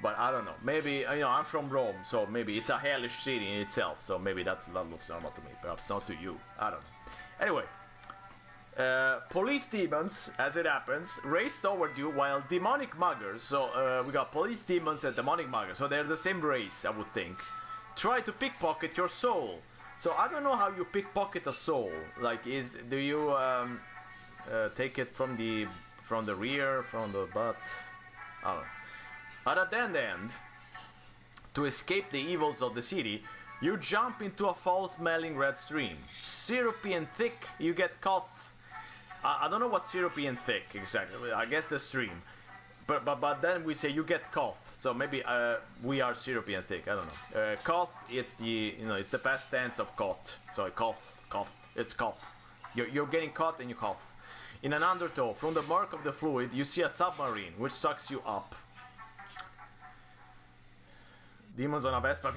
But I don't know. Maybe, I'm from Rome, so maybe it's a hellish city in itself. So maybe that looks normal to me. Perhaps not to you. I don't know. Anyway. Police demons, as it happens, race toward you while demonic muggers. So we got police demons and demonic muggers. So they're the same race, I would think. Try to pickpocket your soul. So I don't know how you pickpocket a soul. Like, do you take it from the rear, from the butt? I don't know. But at the end, to escape the evils of the city, you jump into a foul-smelling red stream. Syrupy and thick, you get caught. I don't know what syrupy and thick exactly. I guess the stream. But then we say you get caught. So maybe we are syrupy and thick. I don't know. Caught, it's it's the past tense of caught. So cough. It's cough. You're getting caught and you cough. In an undertow, from the murk of the fluid, you see a submarine which sucks you up. Demons on a Vespa.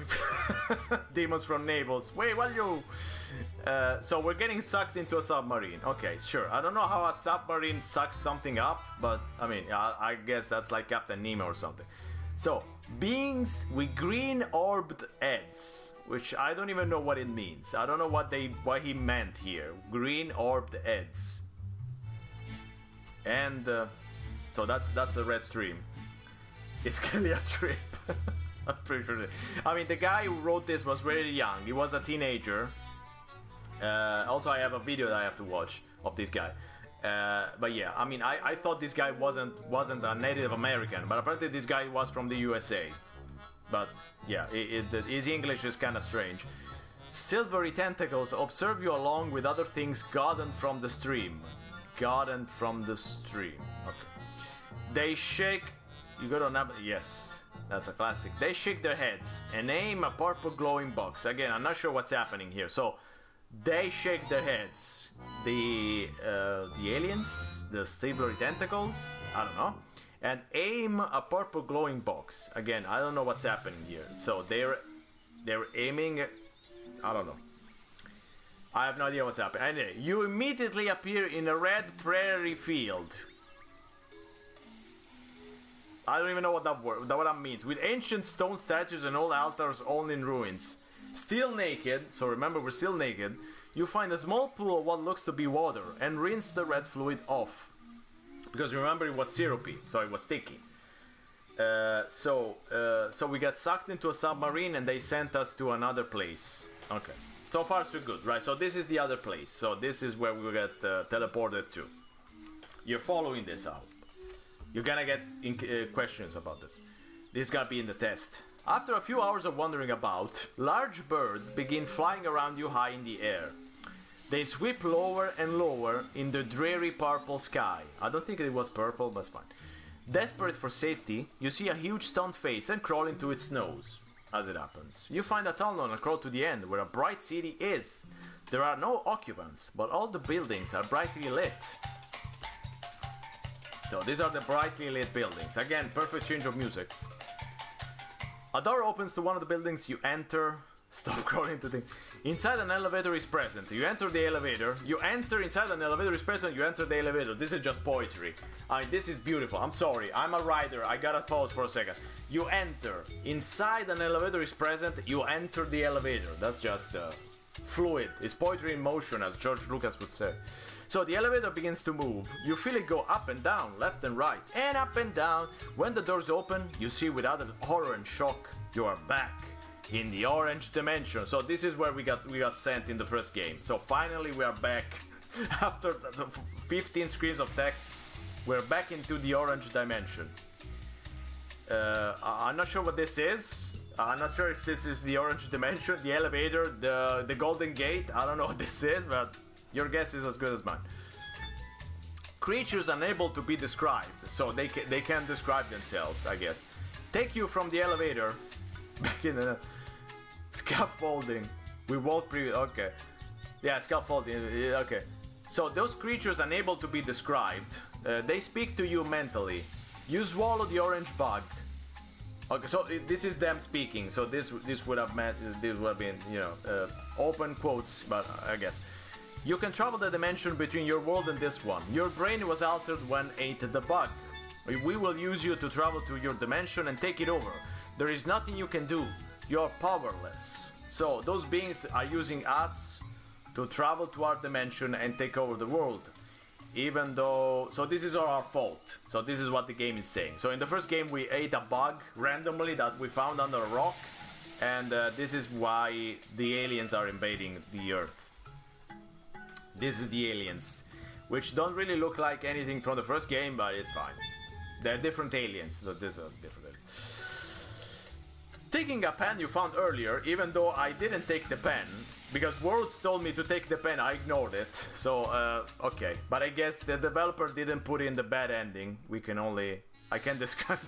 Demons from Naples. Wait, what you? So we're getting sucked into a submarine. Okay, sure. I don't know how a submarine sucks something up, but I mean, I guess that's like Captain Nemo or something. So, beings with green orbed heads, which I don't even know what it means. I don't know what he meant here. Green orbed heads. And so that's a red stream. It's clearly a trip. I'm pretty sure. I mean, the guy who wrote this was very young. He was a teenager. Also, I have a video that I have to watch of this guy. But yeah, I mean, I thought this guy wasn't a Native American, but apparently this guy was from the USA. But yeah, his English is kind of strange. Silvery tentacles observe you along with other things gotten from the stream. Gotten from the stream. Okay. They shake. You go to number. Yes, that's a classic. They shake their heads and aim a purple glowing box. Again, I'm not sure what's happening here. So they shake their heads. The aliens, the silvery tentacles, I don't know, and aim a purple glowing box. Again, I don't know what's happening here. So they're aiming. I don't know. I have no idea what's happening. Anyway, you immediately appear in a red prairie field. I don't even know what that means. With ancient stone statues and old altars all in ruins. Still naked, so remember we're still naked, you find a small pool of what looks to be water and rinse the red fluid off. Because remember it was syrupy, so it was sticky. So we got sucked into a submarine and they sent us to another place. Okay, so far so good, right? So this is the other place. So this is where we get teleported to. You're following this out. You're gonna get questions about this. This is gonna be in the test. After a few hours of wandering about, large birds begin flying around you high in the air. They sweep lower and lower in the dreary purple sky. I don't think it was purple, but it's fine. Desperate for safety, you see a huge stone face and crawl into its nose. As it happens, you find a tunnel and crawl to the end where a bright city is. There are no occupants, but all the buildings are brightly lit. So these are the brightly lit buildings. Again, perfect change of music. A door opens to one of the buildings. You enter. Stop crawling to things. Inside an elevator is present. You enter the elevator. You enter inside an elevator is present. You enter the elevator. This is just poetry. I mean, this is beautiful. I'm sorry. I'm a writer. I gotta pause for a second. You enter. Inside an elevator is present. You enter the elevator. That's just fluid. It's poetry in motion, as George Lucas would say. So the elevator begins to move. You feel it go up and down, left and right, and up and down. When the doors open, you see without horror and shock, you are back in the orange dimension. So this is where we got sent in the first game. So finally we are back after the 15 screens of text. We're back into the orange dimension. I'm not sure what this is. I'm not sure if this is the orange dimension, the elevator, the golden gate. I don't know what this is, but your guess is as good as mine. Creatures unable to be described, so they can't describe themselves, I guess. Take you from the elevator back in the scaffolding. We won't okay. Yeah, scaffolding. Okay. So those creatures unable to be described, they speak to you mentally. You swallow the orange bug. Okay, so this is them speaking. So this would have been, you know, open quotes, but I guess. You can travel the dimension between your world and this one. Your brain was altered when ate the bug. We will use you to travel to your dimension and take it over. There is nothing you can do. You're powerless. So those beings are using us to travel to our dimension and take over the world. Even though, so this is our fault. So this is what the game is saying. So in the first game we ate a bug randomly that we found under a rock, and this is why the aliens are invading the Earth. This is the aliens, which don't really look like anything from the first game, but it's fine. They're different aliens. So these are different aliens. Taking a pen you found earlier, even though I didn't take the pen, because Worlds told me to take the pen, I ignored it. So, okay. But I guess the developer didn't put in the bad ending. I can describe.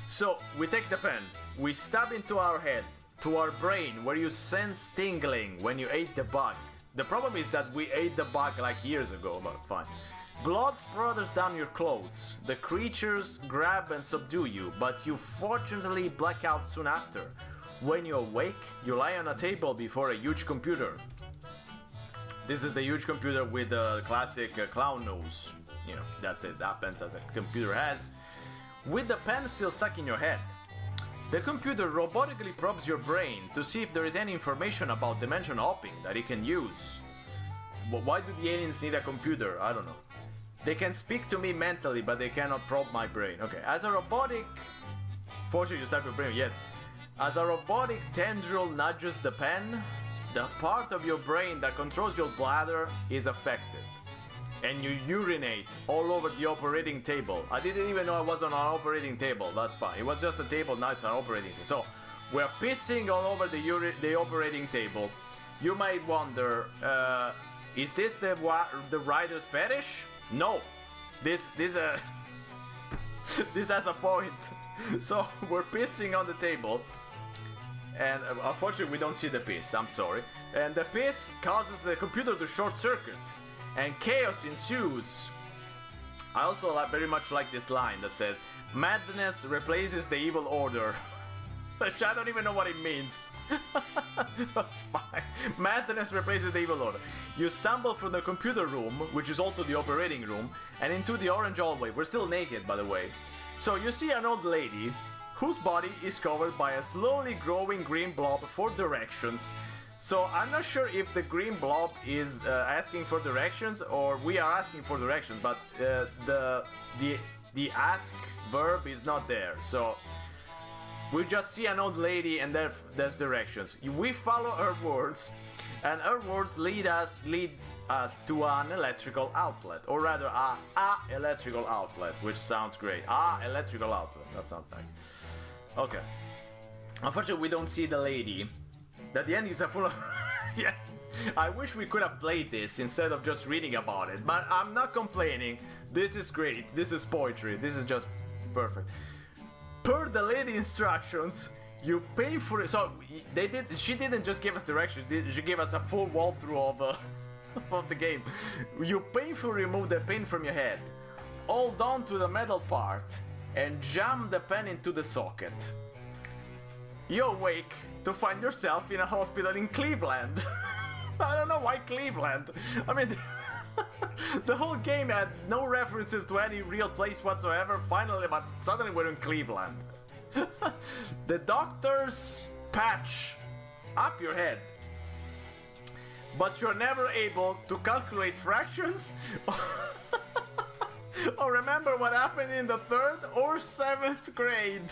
So, we take the pen. We stab into our head, to our brain, where you sense tingling when you ate the bug. The problem is that we ate the bug like years ago, but fine. Blood splutters down your clothes. The creatures grab and subdue you, but you fortunately black out soon after. When you awake, you lie on a table before a huge computer. This is the huge computer with the classic clown nose. You know, that's as happens as a computer has. With the pen still stuck in your head. The computer robotically probes your brain to see if there is any information about dimension hopping that it can use. But why do the aliens need a computer? I don't know. They can speak to me mentally, but they cannot probe my brain. Okay, as a robotic... Fortunately, you start your brain, yes. As a robotic tendril nudges the pen, the part of your brain that controls your bladder is affected. And you urinate all over the operating table. I didn't even know I was on an operating table. That's fine. It was just a table, now it's an operating table. So we're pissing all over the operating table. You might wonder, is this the writer's fetish? No. This this has a point. So we're pissing on the table. And unfortunately we don't see the piss, I'm sorry. And the piss causes the computer to short circuit. And chaos ensues. I also very much like this line that says, madness replaces the evil order. Which I don't even know what it means. Fine. Madness replaces the evil order. You stumble from the computer room, which is also the operating room, and into the orange hallway. We're still naked, by the way. So you see an old lady whose body is covered by a slowly growing green blob for directions. So I'm not sure if the green blob is asking for directions or we are asking for directions, but the ask verb is not there. So we just see an old lady and there's directions. We follow her words, and her words lead us to an electrical outlet, or rather a electrical outlet, which sounds great. Electrical outlet. That sounds nice. Okay. Unfortunately, we don't see the lady. That the endings are full of... Yes, I wish we could have played this instead of just reading about it, but I'm not complaining. This is great. This is poetry. This is just perfect. Per the lady instructions, you pay for it. So she didn't just give us directions. She gave us a full walkthrough of of the game. You painfully remove the pen from your head, hold on to the metal part, and jam the pen into the socket. You awake to find yourself in a hospital in Cleveland. I don't know why Cleveland. I mean, the whole game had no references to any real place whatsoever. Finally, but suddenly we're in Cleveland. The doctors patch up your head, but you're never able to calculate fractions or remember what happened in the 3rd or 7th grade.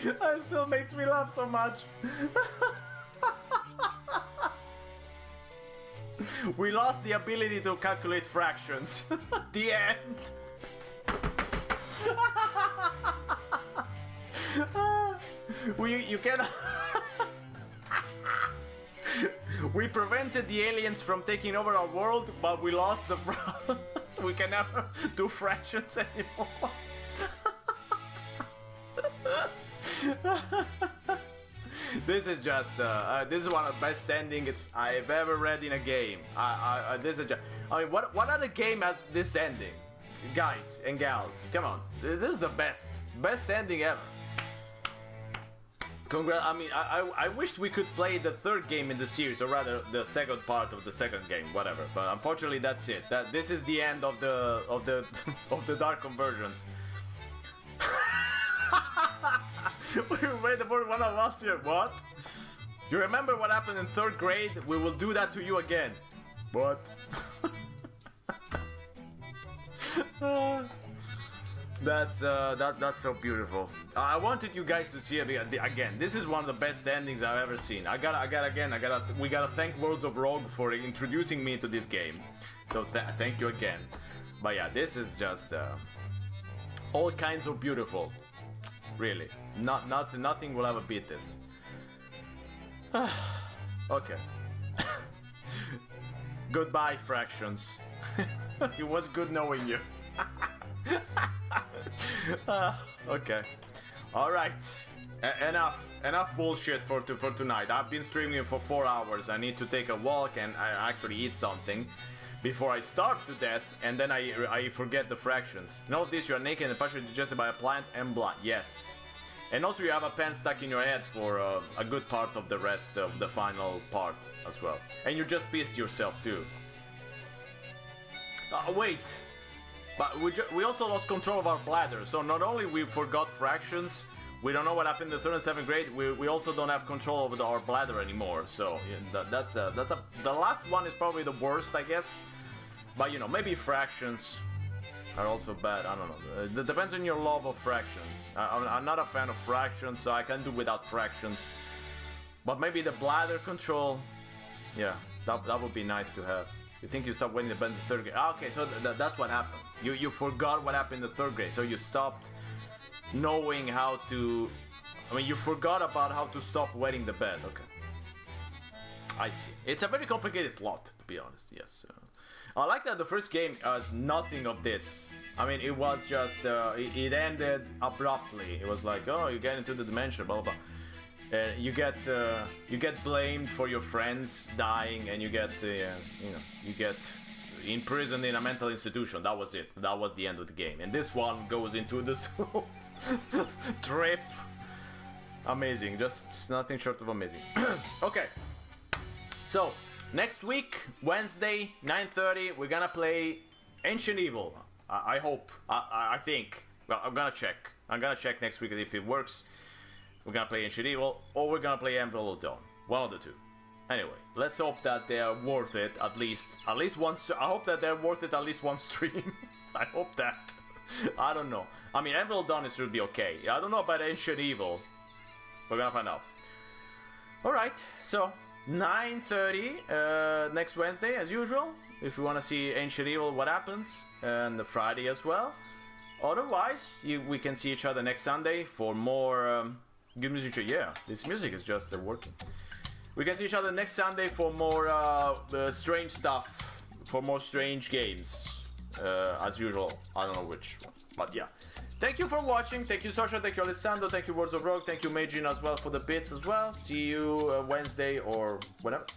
It still makes me laugh so much. We lost the ability to calculate fractions. The end. You cannot. We prevented the aliens from taking over our world, but we lost the. We can never do fractions anymore. This is just this is one of the best endings I've ever read in a game. This is just, I mean, what other game has this ending, guys and gals? Come on, this is the best ending ever. I mean, I wished we could play the 3rd game in the series, or rather the 2nd part of the 2nd game, whatever. But unfortunately, that's it. This is the end of the of the Dark Convergence. We made the board one of last year. What? You remember what happened in 3rd grade? We will do that to you again. What? That's so beautiful. I wanted you guys to see it again. This is one of the best endings I've ever seen. We gotta thank Worlds of Rogue for introducing me to this game. So thank you again. But yeah, this is just all kinds of beautiful. Really, nothing will ever beat this. Okay. Goodbye, fractions. It was good knowing you. Okay. All right. Enough bullshit for tonight. I've been streaming for 4 hours. I need to take a walk and I actually eat something before I starve to death, and then I forget the fractions. Note this: you are naked and partially digested by a plant and blood. Yes. And also you have a pen stuck in your head for a good part of the rest of the final part as well. And you just pissed yourself too. Wait. But we also lost control of our bladder. So not only we forgot fractions, we don't know what happened in the 3rd and 7th grade, we also don't have control over our bladder anymore. So yeah, the last one is probably the worst, I guess. But you know, maybe fractions. are also bad. I don't know. It depends on your love of fractions. I'm not a fan of fractions, so I can do without fractions. But maybe the bladder control, yeah, that would be nice to have. You think you stopped wetting the bed in the third grade? Okay, so that's what happened. You forgot what happened in the third grade, so you stopped knowing how to. I mean, you forgot about how to stop wetting the bed. Okay, I see. It's a very complicated plot, to be honest. Yes. I like that the first game, nothing of this. I mean, it was just, it ended abruptly. It was like, oh, you get into the dimension, blah, blah, blah. You get blamed for your friends dying, and you get, you get imprisoned in a mental institution. That was it. That was the end of the game. And this one goes into this trip. Amazing. Just nothing short of amazing. Okay. So, next week, Wednesday, 9:30, we're gonna play Ancient Evil. I hope. I think. Well, I'm gonna check. I'm gonna check next week if it works. We're gonna play Ancient Evil, or we're gonna play Emperor of Dawn. One of the two. Anyway, let's hope that they are worth it at least once. I hope that they're worth it at least one stream. I hope that. I don't know. I mean, Emperor of Dawn should be okay. I don't know about Ancient Evil. We're gonna find out. All right. So 9:30 next Wednesday, as usual. If you want to see Ancient Evil, what happens, and the Friday as well. Otherwise, we can see each other next Sunday for more good music. Yeah, this music is just working. We can see each other next Sunday for more strange stuff, for more strange games, as usual. I don't know which one, but yeah. Thank you for watching. Thank you, Sasha. Thank you, Alessandro. Thank you, Words of Rogue. Thank you, Majin, as well, for the bits as well. See you Wednesday or whenever.